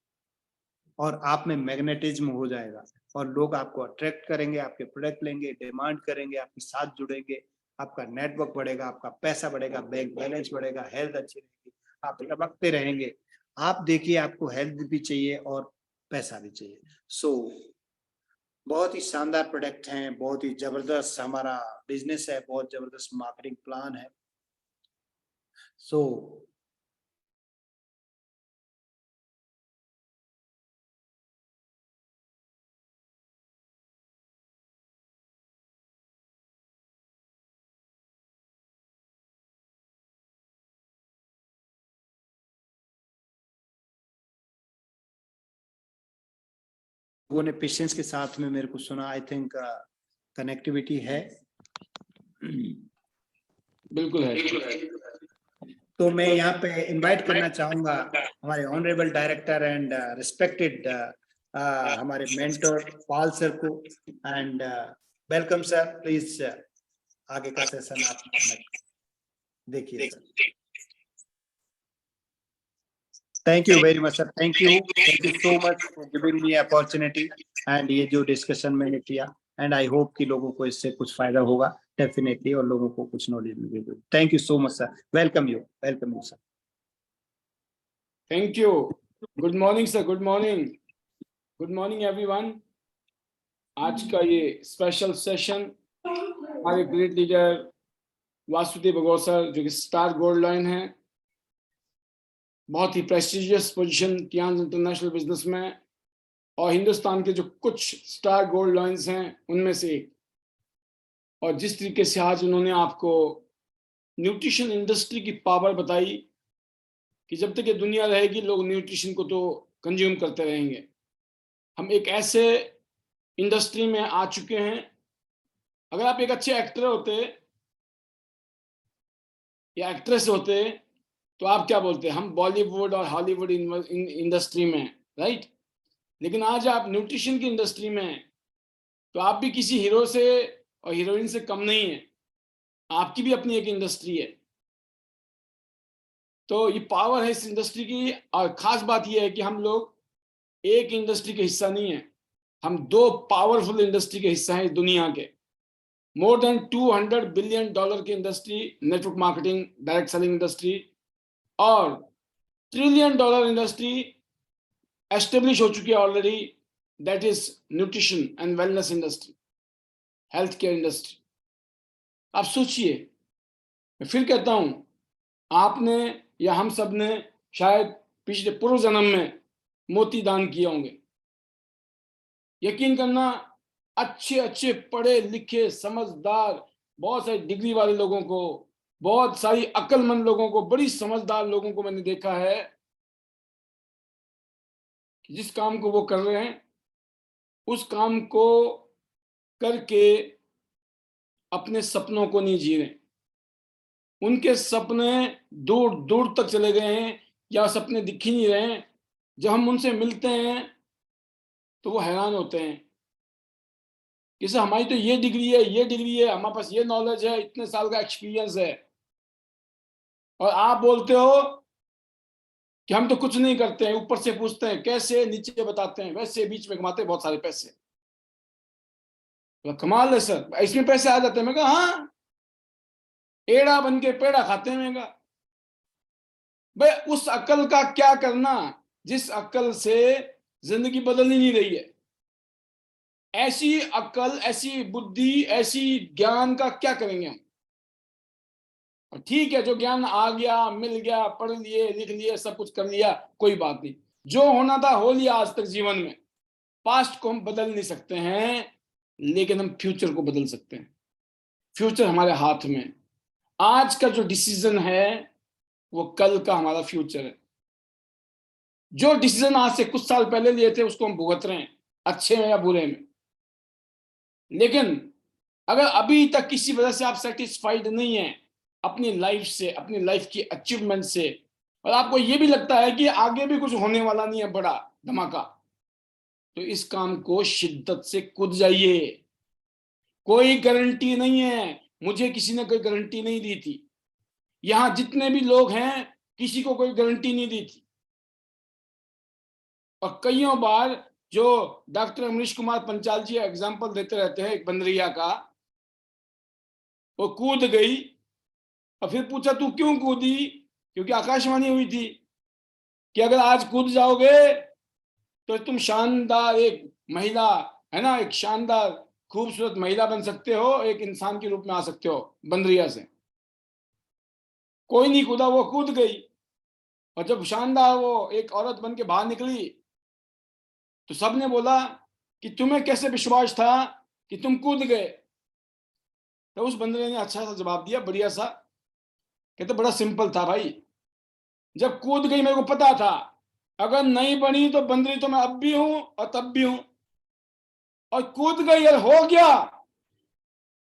और आप में मैग्नेटिज्म हो जाएगा और लोग आपको अट्रैक्ट करेंगे, आपके प्रोडक्ट लेंगे, डिमांड करेंगे, आपके साथ जुड़ेंगे, आपका नेटवर्क बढ़ेगा, आपका पैसा बढ़ेगा, बैंक बैलेंस बढ़ेगा, हेल्थ अच्छी रहेगी, आप लपकते रहेंगे। आप देखिए, आपको हेल्थ भी चाहिए और पैसा भी चाहिए। सो बहुत ही शानदार प्रोडक्ट हैं, बहुत ही जबरदस्त हमारा बिजनेस है, बहुत जबरदस्त मार्केटिंग प्लान है। सो लोगों ने पेशेंस के साथ में मेरे को सुना। आई थिंक कनेक्टिविटी है। बिल्कुल है। तो मैं यहाँ पे इनवाइट करना चाहूंगा हमारे ऑनरेबल डायरेक्टर एंड रिस्पेक्टेड हमारे मेंटर पाल सर को। एंड वेलकम सर, प्लीज आगे का सेशन आप देखिए sir. Thank you very much sir, thank you so much for giving me opportunity. And ये जो डिस्कशन मैंने किया, एंड आई होप कि लोगों को इससे कुछ फायदा होगा डेफिनेटली, और लोगों को कुछ नॉलेज मिलेगी। Thank you so much sir, welcome you sir. Thank you. Good morning sir, good morning, good morning everyone. आज का ये स्पेशल सेशन हमारे ग्रेट लीडर वासुदेव अगौर सर, जो कि स्टार गोल्ड लाइन है, बहुत ही प्रेस्टिजियस पोजीशन कियांस इंटरनेशनल बिजनेस में, और हिंदुस्तान के जो कुछ स्टार गोल्ड लाइन्स हैं उनमें से एक। और जिस तरीके से आज उन्होंने आपको न्यूट्रिशन इंडस्ट्री की पावर बताई कि जब तक ये दुनिया रहेगी लोग न्यूट्रिशन को तो कंज्यूम करते रहेंगे। हम एक ऐसे इंडस्ट्री में आ चुके हैं, अगर आप एक अच्छे एक्टर होते या एक्ट्रेस होते तो आप क्या बोलते, हम बॉलीवुड और हॉलीवुड इंडस्ट्री में, राइट। लेकिन आज आप न्यूट्रिशन की इंडस्ट्री में, तो आप भी किसी हीरो से और हीरोइन से कम नहीं है, आपकी भी अपनी एक इंडस्ट्री है। तो ये पावर है इस इंडस्ट्री की। और खास बात यह है कि हम लोग एक इंडस्ट्री के हिस्सा नहीं है, हम दो पावरफुल इंडस्ट्री के हिस्सा हैं दुनिया के। मोर देन $200 बिलियन की industry, network marketing, direct selling industry, और $1 ट्रिलियन इंडस्ट्री एस्टेब्लिश हो चुकी है already, that is nutrition and wellness industry, health care industry. आप सोचिए, मैं फिर कहता हूं, आपने या हम सब ने शायद पिछले पूर्व जन्म में मोती दान किए होंगे। यकीन करना, अच्छे अच्छे पढ़े लिखे समझदार, बहुत सारी डिग्री वाले लोगों को, बहुत सारी अक्लमंद लोगों को, बड़ी समझदार लोगों को मैंने देखा है कि जिस काम को वो कर रहे हैं उस काम को करके अपने सपनों को नहीं जी रहे। उनके सपने दूर दूर तक चले गए हैं या सपने दिख ही नहीं रहे हैं। जब हम उनसे मिलते हैं तो वो हैरान होते हैं कि सर हमारी तो ये डिग्री है, ये डिग्री है, हमारे पास ये नॉलेज है, इतने साल का एक्सपीरियंस है, और आप बोलते हो कि हम तो कुछ नहीं करते हैं। ऊपर से पूछते हैं कैसे, नीचे बताते हैं वैसे, बीच में कमाते हैं बहुत सारे पैसे। तो कमाल है सर, इसमें पैसे आ जाते हैं। मैं कहा हाँ, एड़ा बन के पेड़ा खाते हैं। मैं कहा भाई उस अकल का क्या करना जिस अकल से जिंदगी बदल ही नहीं रही है। ऐसी अकल, ऐसी बुद्धि, ऐसी ज्ञान का क्या करेंगे हम। और ठीक है, जो ज्ञान आ गया, मिल गया, पढ़ लिए, लिख लिए, सब कुछ कर लिया, कोई बात नहीं। जो होना था हो लिया आज तक जीवन में। पास्ट को हम बदल नहीं सकते हैं, लेकिन हम फ्यूचर को बदल सकते हैं। फ्यूचर हमारे हाथ में। आज का जो डिसीजन है वो कल का हमारा फ्यूचर है। जो डिसीजन आज से कुछ साल पहले लिए थे उसको हम भुगत रहे हैं, अच्छे में या बुरे में। लेकिन अगर अभी तक किसी वजह से आप सेटिस्फाइड नहीं हैं अपनी लाइफ से, अपनी लाइफ की अचीवमेंट से, और आपको ये भी लगता है कि आगे भी कुछ होने वाला नहीं है बड़ा धमाका, तो इस काम को शिद्दत से कूद जाइए। कोई गारंटी नहीं है, मुझे किसी ने कोई गारंटी नहीं दी थी, यहां जितने भी लोग हैं किसी को कोई गारंटी नहीं दी थी। और कईयों बार जो डॉक्टर अमरीश कुमार पंचाल जी एग्जाम्पल देते रहते हैं, एक बंदरिया का, वो कूद गई और फिर पूछा तू क्यों कूदी, क्योंकि आकाशवाणी हुई थी कि अगर आज कूद जाओगे तो तुम शानदार एक महिला, है ना, एक शानदार खूबसूरत महिला बन सकते हो, एक इंसान के रूप में आ सकते हो बंदरिया से। कोई नहीं कूदा, वो कूद गई, और जब शानदार वो एक औरत बन के बाहर निकली तो सबने बोला कि तुम्हें कैसे विश्वास था कि तुम कूद गए। तो उस बंदरे ने अच्छा सा जवाब दिया, बढ़िया सा, कहते बड़ा सिंपल था भाई, जब कूद गई मेरे को पता था अगर नहीं बनी तो बंदरी तो मैं अब भी हूं और तब भी हूं, और कूद गई और हो गया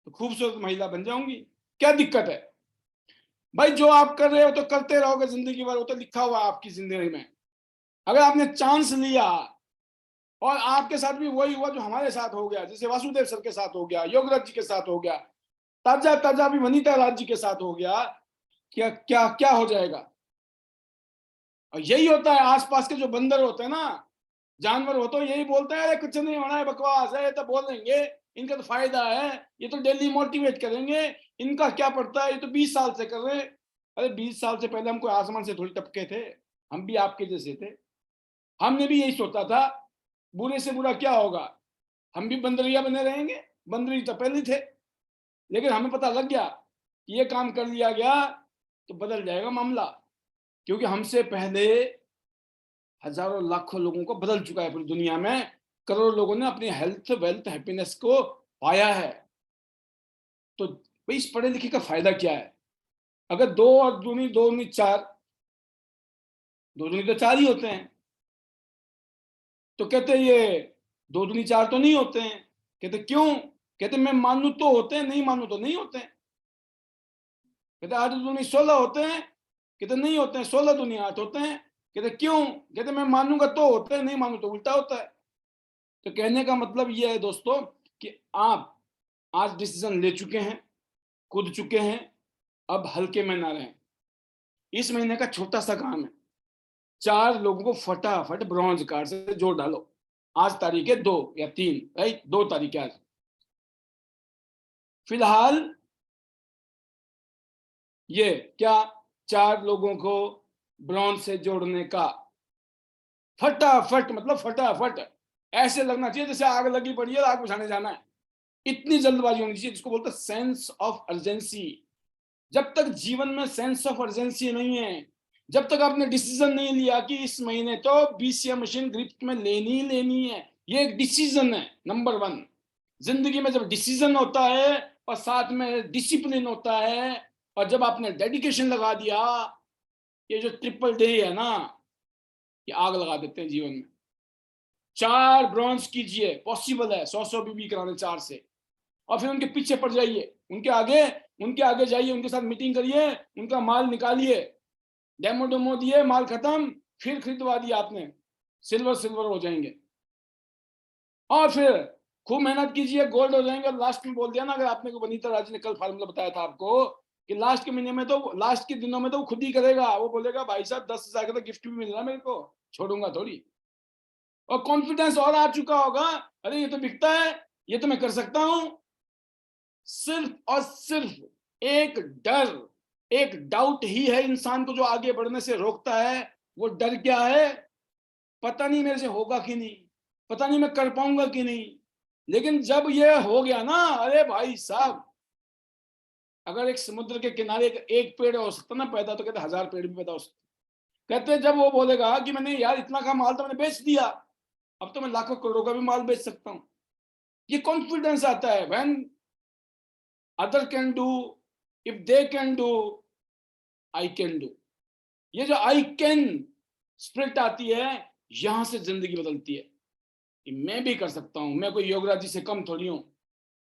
तो खूबसूरत महिला बन जाऊंगी, क्या दिक्कत है भाई। जो आप कर रहे हो तो करते रहोगे जिंदगी भर, वो तो लिखा हुआ है आपकी जिंदगी में। अगर आपने चांस लिया, और आपके साथ भी वही हुआ जो हमारे साथ हो गया, जैसे वासुदेव सर के साथ हो गया, योगराज जी के साथ हो गया, ताजा ताजा भी वनीता राज जी के साथ हो गया, क्या क्या क्या हो जाएगा। और यही होता है, आसपास के जो बंदर होते हैं ना, जानवर होते हैं, यही बोलते हैं अरे कुछ नहीं होना है, बकवास है, ये तो बोलेंगे, इनका तो फायदा है, ये तो डेली मोटिवेट करेंगे, इनका क्या पड़ता है, ये तो 20 साल से कर रहे हैं। अरे 20 साल से पहले हम कोई आसमान से थोड़ी टपके थे, हम भी आपके जैसे थे, हमने भी यही सोचा था बुरे से बुरा क्या होगा, हम भी बंदरिया बने रहेंगे, बंदरी तो पहले थे। लेकिन हमें पता लग गया कि ये काम कर लिया गया तो बदल जाएगा मामला, क्योंकि हमसे पहले हजारों लाखों लोगों को बदल चुका है पूरी दुनिया में, करोड़ों लोगों ने अपनी हेल्थ वेल्थ हैप्पीनेस को पाया है। तो भाई इस पढ़े लिखे का फायदा क्या है। अगर दो और दूनी दो दूनी चार, दो दूनी तो चार ही होते हैं, तो कहते ये दो दूनी चार तो नहीं होते हैं। कहते क्यों, कहते मैं मानू तो होते हैं, नहीं मानू तो नहीं होते हैं। कहते 8 दूनी 16 होते हैं, कहते नहीं होते हैं, 16 दूनी 8 होते हैं। कहते क्यों, कहते मैं मानूंगा तो होते हैं, नहीं मानू तो उल्टा होता है। तो कहने का मतलब यह है दोस्तों कि आप आज डिसीजन ले चुके हैं, कूद चुके हैं, अब हल्के में ना रहें। इस महीने का छोटा सा काम है, 4 लोगों को फटाफट ब्रॉन्ज कार्ड से जोड़ डालो। आज तारीख है 2 या 3, राइट, 2 तारीख है आज। फिलहाल ये क्या, 4 लोगों को ब्रॉन्ज से जोड़ने का, फटाफट मतलब फटाफट, ऐसे लगना चाहिए जैसे आग लगी पड़ी है, आग बुझाने जाना है, इतनी जल्दबाजी होनी चाहिए, जिसको बोलते हैं सेंस ऑफ अर्जेंसी। जब तक जीवन में सेंस ऑफ अर्जेंसी नहीं है, जब तक आपने डिसीजन नहीं लिया कि इस महीने तो बीसीए मशीन ग्रिप में लेनी ही लेनी है, ये एक डिसीजन है नंबर 1। जिंदगी में जब डिसीजन होता है और साथ में डिसिप्लिन होता है, और जब आपने डेडिकेशन लगा दिया, ये जो ट्रिपल डे है ना, ये आग लगा देते हैं जीवन में। 4 ब्रॉन्ज कीजिए, पॉसिबल है, 100 बीबी कराने 4 से, और फिर उनके पीछे पड़ जाइए, उनके आगे जाइए, उनके साथ मीटिंग करिए, उनका माल निकालिए, डेमो डेमो दिए, माल खत्म, फिर खरीदवा दिया आपने, सिल्वर सिल्वर हो जाएंगे, और फिर खूब मेहनत कीजिए, गोल्ड हो जाएंगे। लास्ट में बोल दिया ना, अगर आपने को वनीता राज ने कल फार्मूला बताया था आपको कि लास्ट के महीने में तो, लास्ट के दिनों में तो वो खुद ही करेगा, वो बोलेगा भाई साहब 10,000 का तो गिफ्ट भी मिल रहा है मेरे को, छोड़ूंगा थोड़ी। और कॉन्फिडेंस और आ चुका होगा, अरे ये तो बिकता है, ये तो मैं कर सकता हूं। सिर्फ और सिर्फ एक डर, एक डाउट ही है इंसान को जो आगे बढ़ने से रोकता है। वो डर क्या है, पता नहीं मेरे से होगा कि नहीं, पता नहीं मैं कर पाऊंगा कि नहीं। लेकिन जब ये हो गया ना, अरे भाई साहब, अगर एक समुद्र के किनारे एक पेड़ हो सकता ना पैदा, तो कहते 1000 पेड़ भी पैदा हो सकते। कहते जब वो बोलेगा कि मैंने यार इतना का माल तो मैंने बेच दिया, अब तो मैं लाखों करोड़ों का भी माल बेच सकता हूं, ये कॉन्फिडेंस आता है। When other can do, if they can do, I can do. ये जो आई कैन स्पिरिट आती है, यहां से जिंदगी बदलती है कि मैं भी कर सकता हूं। मैं कोई योगराज जी से कम थोड़ी हूं,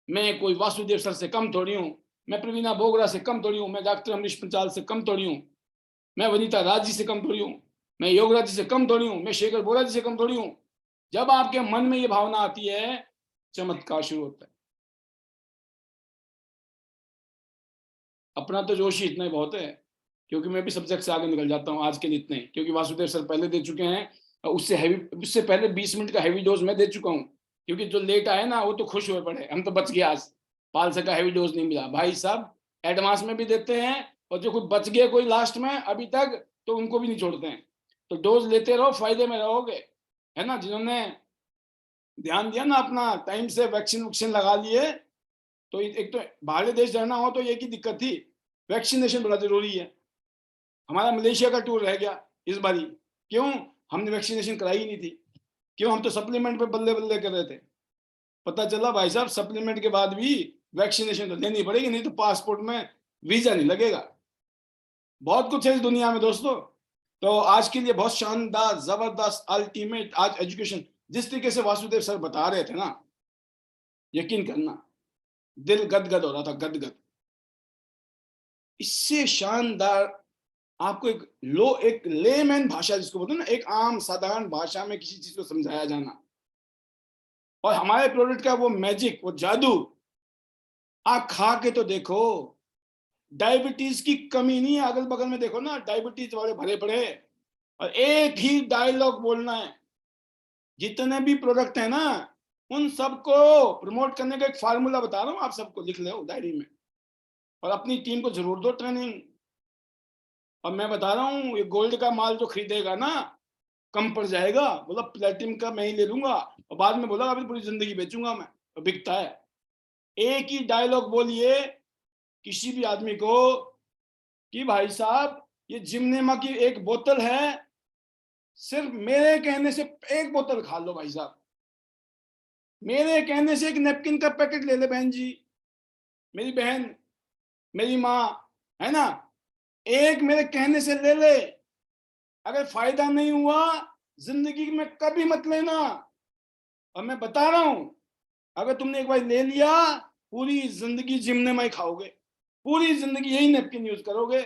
मैं कोई वासुदेव सर से कम थोड़ी हूं, मैं प्रवीणा बोगरा से कम थोड़ी हूं, मैं डॉक्टर अमरीश पंचाल से कम थोड़ी हूं, मैं वनीता राज जी से कम थोड़ी हूं, मैं योगराज जी से कम थोड़ी हूं, मैं शेखर बोरा जी से कम थोड़ी हूं। जब आपके मन में ये भावना आती है, चमत्कार शुरू होता है। अपना तो जोश ही इतना ही बहुत है, क्योंकि मैं भी सब्जेक्ट से आगे निकल जाता हूँ आज के लिए इतने, क्योंकि वासुदेव सर पहले दे चुके हैं और उससे पहले 20 मिनट का हैवी डोज मैं दे चुका हूँ। क्योंकि जो लेट आए ना वो तो खुश हुए पड़े, हम तो बच गए, आज पाल सर का हैवी डोज नहीं मिला। भाई साहब एडवांस में भी देते हैं, और जो कुछ बच गए कोई लास्ट में अभी तक, तो उनको भी नहीं छोड़ते हैं। तो डोज लेते रहो, फायदे में रहोगे, है ना। जिन्होंने ध्यान दिया ना, अपना टाइम से वैक्सीन लगा लिए, तो एक तो बाहर देश रहना हो तो ये की दिक्कत थी, वैक्सीनेशन बड़ा जरूरी है। हमारा मलेशिया का टूर रह गया इस बारी, क्यों? हमने वैक्सीनेशन कराई ही नहीं थी। क्यों? हम तो सप्लीमेंट पे बल्ले बल्ले कर रहे थे। पता चला भाई साहब सप्लीमेंट के बाद भी वैक्सीनेशन तो लेनी पड़ेगी, नहीं तो पासपोर्ट में वीजा नहीं लगेगा। बहुत कुछ है इस दुनिया में दोस्तों। तो आज के लिए बहुत शानदार, जबरदस्त, अल्टीमेट आज एजुकेशन, जिस तरीके से वासुदेव सर बता रहे थे ना, यकीन करना दिल गदगद हो रहा था, गदगद। इससे शानदार आपको एक लेमैन भाषा जिसको बोलते हैं ना, एक आम साधारण भाषा में किसी चीज को समझाया जाना, और हमारे प्रोडक्ट का वो मैजिक, वो जादू, आप खा के तो देखो। डायबिटीज की कमी नहीं है, अगल बगल में देखो ना, डायबिटीज वाले भरे पड़े, और एक ही डायलॉग बोलना है। जितने भी प्रोडक्ट है ना, उन सबको प्रमोट करने का एक फार्मूला बता रहा हूं, आप सबको लिख लो डायरी में, और अपनी टीम को जरूर दो ट्रेनिंग। और मैं बता रहा हूँ, ये गोल्ड का माल जो खरीदेगा ना, कम पड़ जाएगा, बोला प्लेटिनम का मैं ही ले लूंगा, और बाद में बोला अभी पूरी जिंदगी बेचूंगा मैं, और बिकता है। एक ही डायलॉग बोलिए किसी भी आदमी को कि भाई साहब ये जिमनेमा की एक बोतल है, सिर्फ मेरे कहने से एक बोतल खा लो भाई साहब, मेरे कहने से एक नैपकिन का पैकेट ले ले बहन जी, मेरी बहन, मेरी माँ, है ना, एक मेरे कहने से ले ले। अगर फायदा नहीं हुआ जिंदगी में कभी मत लेना। और मैं बता रहा हूं, अगर तुमने एक बार ले लिया, पूरी जिंदगी जिमने में खाओगे, पूरी जिंदगी यही नैपकिन यूज करोगे।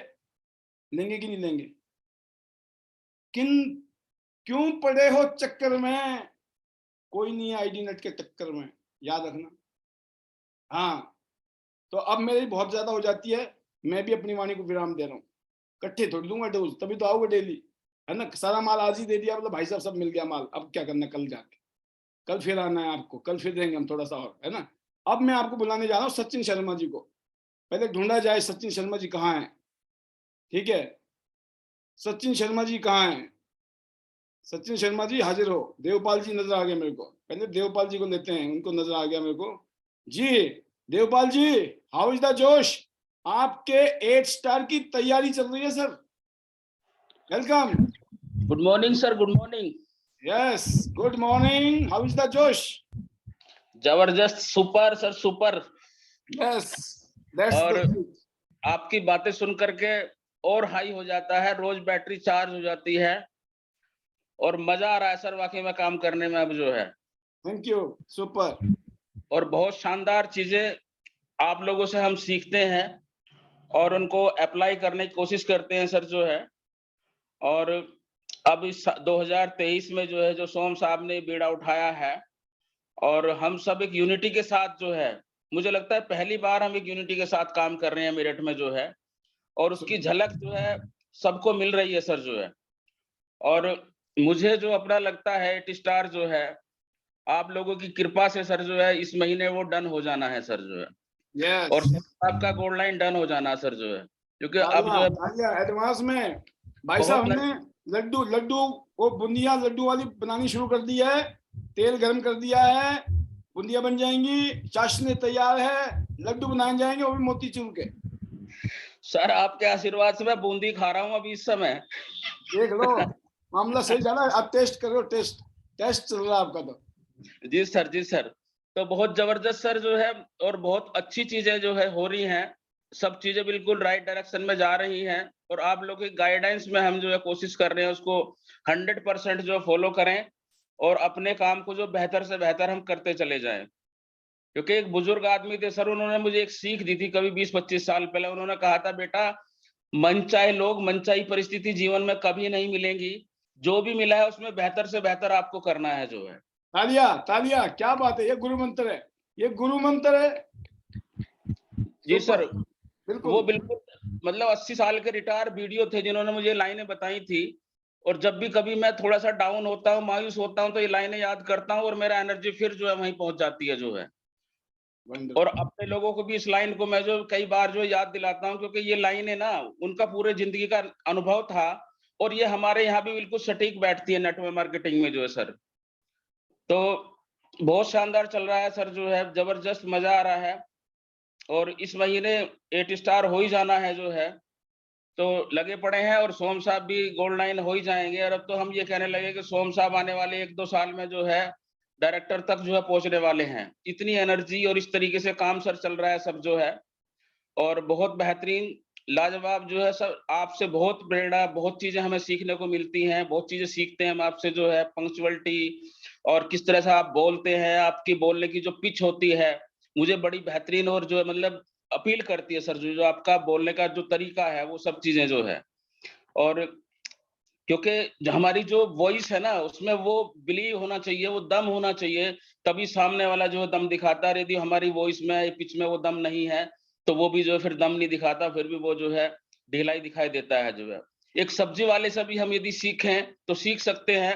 लेंगे कि नहीं लेंगे? क्यों पड़े हो चक्कर में? कोई नहीं है आईडी नेट के चक्कर में, याद रखना। हाँ, तो अब मेरी बहुत ज्यादा हो जाती है, मैं भी अपनी वाणी को विराम दे रहा हूँ। इकट्ठे थोड़ी दूंगा डोज, तभी तो आओगे डेली, है ना। सारा माल आज ही दे दिया, मतलब भाई साहब सब मिल गया माल, अब क्या करना, कल जाके, कल फिर आना है आपको, कल फिर देंगे हम थोड़ा सा और, है ना। अब मैं आपको बुलाने जा रहा हूँ सचिन शर्मा जी को। पहले ढूंढा जाए सचिन शर्मा जी कहाँ हैं, ठीक है। सचिन शर्मा जी कहाँ हैं? सचिन शर्मा जी हाजिर हो। देवपाल जी नजर आ गए मेरे को, पहले देवपाल जी को लेते हैं, उनको नजर आ गया मेरे को जी। देवपाल जी, हाउ इज द जोश? आपके 8 स्टार की तैयारी चल रही है sir, welcome. Good morning sir, good morning. Yes, good morning, how is the जोश? जबरदस्त, super sir, super. Yes, that's और द, आपकी बातें सुन करके और हाई हो जाता है, रोज बैटरी चार्ज हो जाती है, और मजा आ रहा है सर वाकई में काम करने में अब जो है। Thank you, super. और बहुत शानदार चीजें आप लोगों से हम सीखते हैं और उनको अप्लाई करने की कोशिश करते हैं सर जो है। और अब इस 2023 में जो है, जो सोम साहब ने बीड़ा उठाया है, और हम सब एक यूनिटी के साथ जो है, मुझे लगता है पहली बार हम एक यूनिटी के साथ काम कर रहे हैं मेरठ में जो है, और उसकी झलक जो है सबको मिल रही है सर जो है। और मुझे जो अपना लगता है 8 स्टार जो है, आप लोगों की कृपा से सर जो है, इस महीने वो डन हो जाना है सर जो है, यस, और आपका गोल्ड लाइन डन हो जाना सर जो है, क्योंकि अब जो है एडवांस में भाई बहुत साहब हमने लड्डू वो बुंदिया लड्डू वाली बनानी शुरू कर दी है, तेल गर्म कर दिया है, बुंदिया बन जाएंगी, चाशनी तैयार है, लड्डू बनाए जाएंगे, वो भी मोतीचूर के। सर आपके आशीर्वाद से मैं बूंदी खा रहा हूँ अभी इस समय। देख लो, मामला सही जा रहा है, आप टेस्ट करो, टेस्ट चल रहा है आपका तो। जी सर, जी सर। तो बहुत जबरदस्त सर जो है, और बहुत अच्छी चीजें जो है हो रही हैं, सब चीजें बिल्कुल राइट डायरेक्शन में जा रही हैं, और आप लोग की गाइडेंस में हम जो है कोशिश कर रहे हैं उसको 100% जो फॉलो करें और अपने काम को जो बेहतर से बेहतर हम करते चले जाएं। क्योंकि एक बुजुर्ग आदमी थे सर, उन्होंने मुझे एक सीख दी थी कभी 20-25 साल पहले। उन्होंने कहा था, बेटा मनचाहे लोग, मनचाही परिस्थिति जीवन में कभी नहीं मिलेंगी, जो भी मिला है उसमें बेहतर से बेहतर आपको करना है जो है। तालिया तालिया, क्या बात है, ये गुरु मंत्र है, ये गुरु मंत्र है। जी सर, बिल्कुल वो बिल्कुल मतलब 80 साल के रिटायर वीडियो थे जिन्होंने मुझे लाइनें बताई थी, और जब भी कभी मैं थोड़ा सा डाउन होता हूँ, मायूस होता हूँ, तो ये लाइनें याद करता हूँ और मेरा एनर्जी फिर जो है वहीं पहुंच जाती है जो है। और अपने लोगों को भी इस लाइन को मैं जो कई बार जो याद दिलाता हूँ, क्योंकि ये लाइनें ना उनका पूरे जिंदगी का अनुभव था, और ये हमारे यहाँ भी बिल्कुल सटीक बैठती है नेटवर्क मार्केटिंग में जो है सर। तो बहुत शानदार चल रहा है सर जो है, जबरदस्त मजा आ रहा है, और इस महीने 8 स्टार हो ही जाना है जो है, तो लगे पड़े हैं। और सोम साहब भी गोल्ड 9 हो ही जाएंगे, और अब तो हम ये कहने लगे कि सोम साहब आने वाले 1-2 साल में जो है डायरेक्टर तक जो है पहुंचने वाले हैं। इतनी एनर्जी और इस तरीके से काम सर चल रहा है सब जो है, और बहुत बेहतरीन लाजवाब जो है सर। आपसे बहुत प्रेरणा, बहुत चीजें हमें सीखने को मिलती हैं, बहुत चीजें सीखते हैं हम आपसे जो है। पंक्चुअलिटी और किस तरह से आप बोलते हैं, आपकी बोलने की जो पिच होती है, मुझे बड़ी बेहतरीन और जो है मतलब अपील करती है सर। जो आपका बोलने का जो तरीका है, वो सब चीजें जो है, और क्योंकि हमारी जो वॉइस है ना, उसमें वो बिलीव होना चाहिए, वो दम होना चाहिए, तभी सामने वाला जो है दम दिखाता है। यदि हमारी वॉइस में, पिच में वो दम नहीं है, तो वो भी जो है फिर दम नहीं दिखाता, फिर भी वो जो है ढिलाई दिखाई देता है जो है। एक सब्जी वाले से भी हम यदि सीखें तो सीख सकते हैं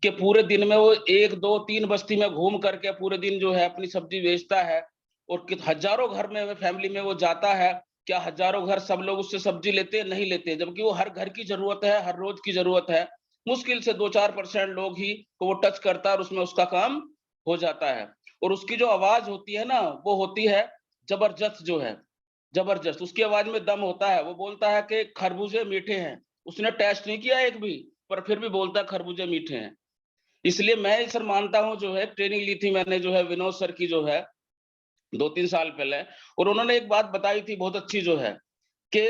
कि पूरे दिन में वो 1-2-3 बस्ती में घूम करके पूरे दिन जो है अपनी सब्जी बेचता है, और हजारों घर में, फैमिली में वो जाता है। क्या हजारों घर सब लोग उससे सब्जी लेते हैं? नहीं लेते, जबकि वो हर घर की जरूरत है, हर रोज की जरूरत है। मुश्किल से 2-4% लोग ही को वो टच करता है और उसमें उसका काम हो जाता है। और उसकी जो आवाज होती है ना, वो होती है जबरदस्त जो है, जबरदस्त। उसकी आवाज में दम होता है। वो बोलता है कि खरबूजे मीठे हैं, उसने टेस्ट नहीं किया एक भी, पर फिर भी बोलता है खरबूजे मीठे हैं। इसलिए मैं सर मानता हूं, जो है ट्रेनिंग ली थी मैंने जो है विनोद सर की जो है 2-3 साल पहले, और उन्होंने एक बात बताई थी बहुत अच्छी जो है, कि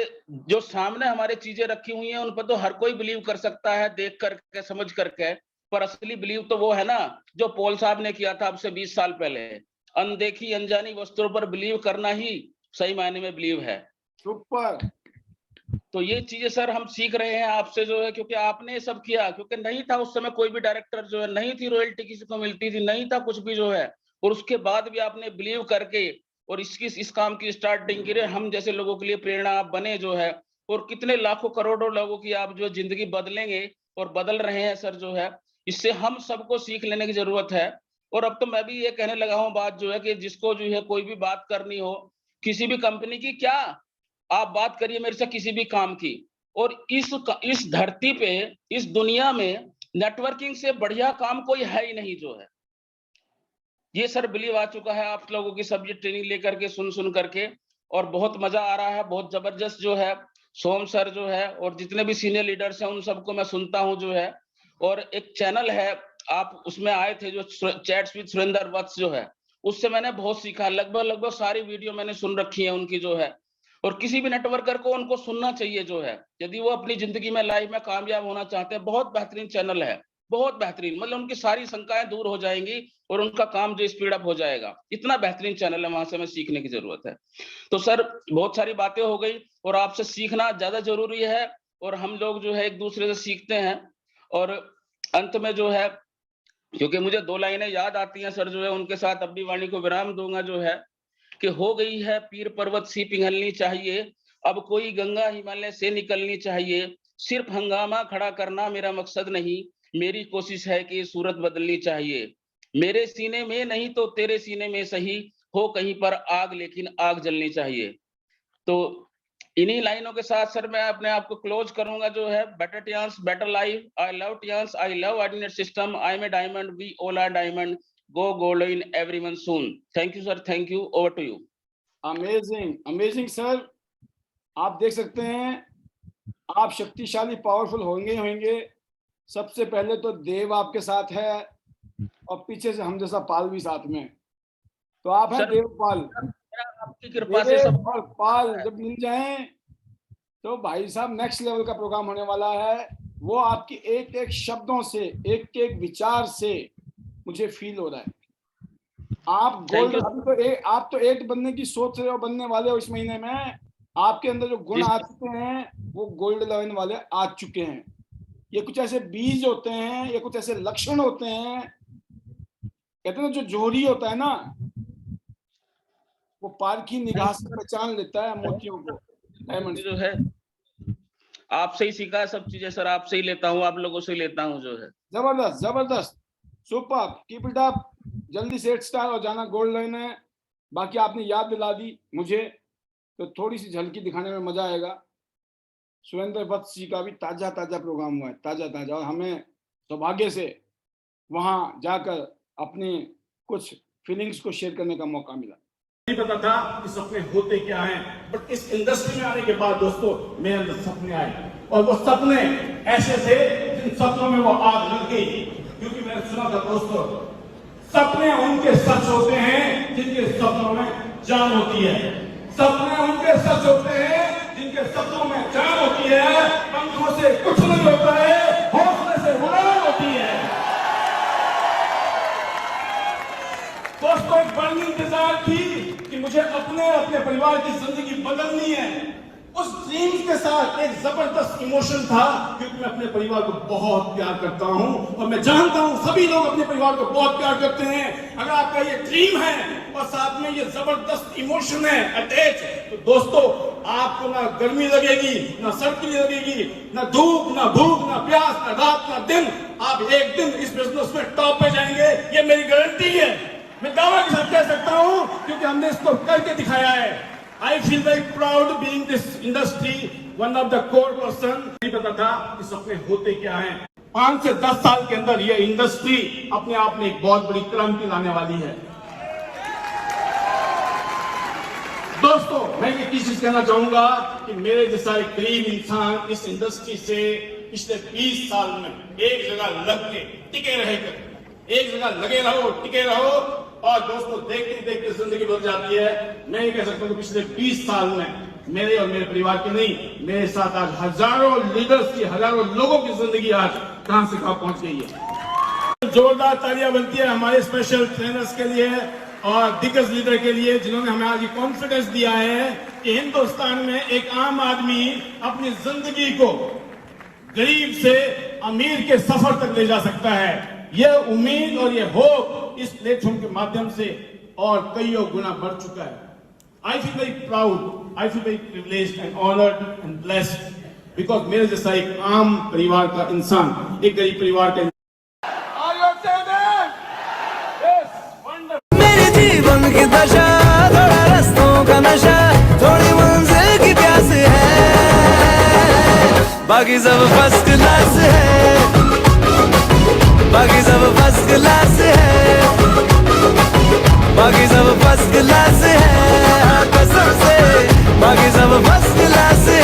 जो सामने हमारे चीजें रखी हुई हैं उन पर तो हर कोई बिलीव कर सकता है, देख करके, समझ करके, पर असली बिलीव तो वो है ना जो पॉल साहब ने किया था अब से 20 साल पहले। अनदेखी अनजानी वस्तुओं पर बिलीव करना ही सही मायने में बिलीव है। सुपर। तो ये चीजें सर हम सीख रहे हैं आपसे जो है, क्योंकि आपने सब किया, क्योंकि नहीं था उस समय कोई भी डायरेक्टर जो है, नहीं थी रॉयल्टी किसी को मिलती थी, नहीं था कुछ भी जो है, और उसके बाद भी आपने बिलीव करके और इस काम की स्टार्टिंग की। हम जैसे लोगों के लिए प्रेरणा आप बने जो है, और कितने लाखों करोड़ों लोगों की आप जो जिंदगी बदलेंगे और बदल रहे हैं सर जो है। इससे हम सबको सीख लेने की जरूरत है। और अब तो मैं भी ये कहने लगा हूँ बात जो है, कि जिसको जो है कोई भी बात करनी हो किसी भी कंपनी की, क्या आप बात करिए मेरे से किसी भी काम की, और इस धरती पे, इस दुनिया में नेटवर्किंग से बढ़िया काम कोई है ही नहीं जो है। ये सर बिलीव आ चुका है आप लोगों की सब ये ट्रेनिंग लेकर के, सुन करके, और बहुत मजा आ रहा है, बहुत जबरदस्त जो है। सोम सर जो है और जितने भी सीनियर लीडर्स हैं उन सबको मैं सुनता हूं जो है। और एक चैनल है, आप उसमें आए थे जो चैट्स विद सुरेंद्र वत्स जो है, उससे मैंने बहुत सीखा। लगभग सारी वीडियो मैंने सुन रखी है उनकी जो है। और किसी भी नेटवर्कर को उनको सुनना चाहिए जो है, यदि वो अपनी जिंदगी में, लाइफ में कामयाब होना चाहते हैं। बहुत बेहतरीन चैनल है, बहुत बेहतरीन, मतलब उनकी सारी शंकाएं दूर हो जाएंगी और उनका काम जो स्पीड अप हो जाएगा। इतना बेहतरीन चैनल है, वहां से हमें सीखने की जरूरत है। तो सर बहुत सारी बातें हो गई, और आपसे सीखना ज्यादा जरूरी है, और हम लोग जो है एक दूसरे से सीखते हैं। और अंत में जो है, क्योंकि मुझे 2 लाइनें याद आती हैं सर जो है, उनके साथ अपनी वाणी को विराम दूंगा जो है, कि हो गई है पीर पर्वत सी पिघलनी चाहिए, अब कोई गंगा हिमालय से निकलनी चाहिए। सिर्फ हंगामा खड़ा करना मेरा मकसद नहीं, मेरी कोशिश है कि सूरत बदलनी चाहिए। मेरे सीने में नहीं तो तेरे सीने में सही, हो कहीं पर आग लेकिन आग जलनी चाहिए। तो इन्हीं लाइनों के साथ सर मैं अपने आप को क्लोज करूंगा जो है। Better Tiens, better life, I love Tiens, I love ordinate system, I am a diamond, we all are diamond, go gold in everyone soon. Thank you sir, thank you, over to you. Amazing amazing sir, आप देख सकते हैं आप शक्तिशाली, powerful होंगे होंगे। सबसे पहले तो देव आपके साथ है, और पीछे से हम जैसा पाल भी साथ में। तो आप हैं देवपाल। आपकी कृपा से सब देव और पाल जब मिल जाएं तो भाई साहब नेक्स्ट लेवल का प्रोग्राम होने वाला है। वो आपकी एक एक शब्दों से, एक एक विचार से मुझे फील हो रहा है। आप Thank गोल्ड, you. अभी तो आप तो एट बनने की सोच रहे हो, बनने वाले हो इस महीने में। आपके अंदर जो गुण जी आ चुके हैं वो गोल्ड 11 वाले आ चुके हैं। ये कुछ ऐसे बीज होते हैं, ये कुछ ऐसे लक्षण होते हैं, कहते हैं ना जो जोहरी होता है ना, वो पारखी निगाह से पहचान लेता है मोतियों को, डायमंड जो है आपसे ही सीखा है सब चीजें सर, आपसे ही लेता हूँ, आप लोगों से ही लेता हूँ जो है। जबरदस्त जबरदस्त, सुपर, कीप इट अप। जल्दी से स्टार हो जाना, गोल्ड लेना है। बाकी आपने याद दिला दी मुझे, तो थोड़ी सी झलकी दिखाने में मजा आएगा। सुरेंद्र वत्स जी का भी ताजा ताजा प्रोग्राम हुआ है, ताजा ताजा, और हमें सौभाग्य से वहां जाकर अपनी कुछ फीलिंग्स को शेयर करने का मौका मिला। नहीं पता था कि सपने होते क्या हैं, बट इस इंडस्ट्री में आने के बाद दोस्तों मेरे अंदर सपने आए, और वो सपने ऐसे थे जिन सपनों में वो आग लग गई। क्योंकि मैंने सुना था दोस्तों, सपने उनके सच होते हैं जिनके सपनों में जान होती है। सपने उनके सच होते हैं जिनके सपनों में जान होती है। पंखों से कुछ नहीं होता है, हौसले से उड़ान होती है। दोस्तों एक बड़ी इंतजार थी कि मुझे अपने परिवार की जिंदगी बदलनी है। उस ड्रीम के साथ एक जबरदस्त इमोशन था, क्योंकि मैं अपने परिवार को बहुत प्यार करता हूं, और मैं जानता हूं सभी लोग अपने परिवार को बहुत प्यार करते हैं। अगर आपका ये ड्रीम है और साथ में ये जबरदस्त इमोशन है अटैच, तो दोस्तों आपको ना गर्मी लगेगी, ना सर्दी लगेगी, ना धूप, ना भूख, ना प्यास, ना रात, ना दिन। आप एक दिन इस बिजनेस में टॉप पे जाएंगे, ये मेरी गारंटी है। मैं दावा के साथ कह सकता हूं, क्योंकि हमने इसको करके दिखाया है। I feel very proud being this industry, one of the core person. नहीं पता था कि सपने होते क्या हैं। 5 से 10 साल के अंदर ये इंडस्ट्री अपने आप में एक बहुत बड़ी क्रांति लाने वाली है। दोस्तों मैं ये चीज कहना चाहूंगा कि मेरे जैसा एक गरीब इंसान इस इंडस्ट्री से पिछले 20 साल में एक जगह लग के टिके रहेगा, एक जगह लगे रहो, टिके रहो, और दोस्तों देखते देखते जिंदगी बदल जाती है। मैं ये कह सकता हूँ कि पिछले 20 साल में मेरे और मेरे परिवार की नहीं, मेरे साथ आज हजारों लीडर्स की, हजारों लोगों की जिंदगी आज कहां से कहां पहुंच गई है। जोरदार तालियां बनती है हमारे स्पेशल ट्रेनर्स के लिए और दिग्गज लीडर के लिए, जिन्होंने हमें आज ये कॉन्फिडेंस दिया है कि हिंदुस्तान में एक आम आदमी अपनी जिंदगी को गरीब से अमीर के सफर तक ले जा सकता है। यह उम्मीद और यह होप इस प्लेटफॉर्म के माध्यम से और कईयों गुना बढ़ चुका है। I feel very proud, I feel very privileged and honoured and blessed, because मेरे जैसा एक आम परिवार का इंसान, एक गरीब परिवार का मेरे जीवन की दशा, थोड़ा रास्तों का नशा, थोड़ी मंजिल की प्यास है, बाकी सब फर्स्ट क्लास है, बाकी सब फर्स्ट क्लास है, बाकी सब फर्स्ट क्लास है, हाँ कसम से बाकी सब फर्स्ट क्लास है।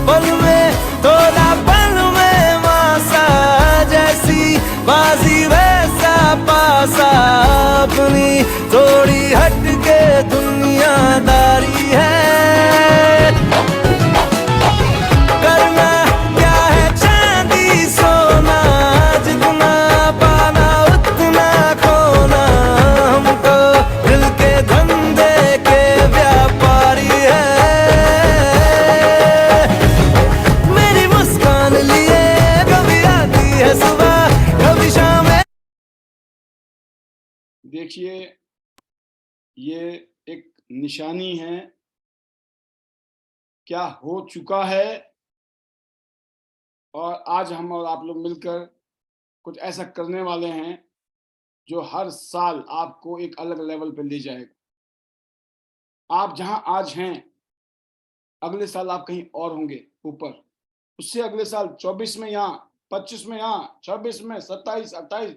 पल में तोला, पल में मासा, जैसी बाजी वैसा पासा, अपनी थोड़ी हटके दुनियादारी है। करना क्या है चांदी सोना, जितना पाना उतना खोना, हम तो दिल के धंधे के व्यापारी है। मेरी मुस्कान लिए कभी आती है सुबह, कभी शाम। देखिए ये एक निशानी है, क्या हो चुका है, और आज हम और आप लोग मिलकर कुछ ऐसा करने वाले हैं जो हर साल आपको एक अलग लेवल पे ले जाएगा। आप जहां आज हैं, अगले साल आप कहीं और होंगे ऊपर, उससे अगले साल 24 में यहाँ, 25 में यहाँ, 26 में, 27, 28,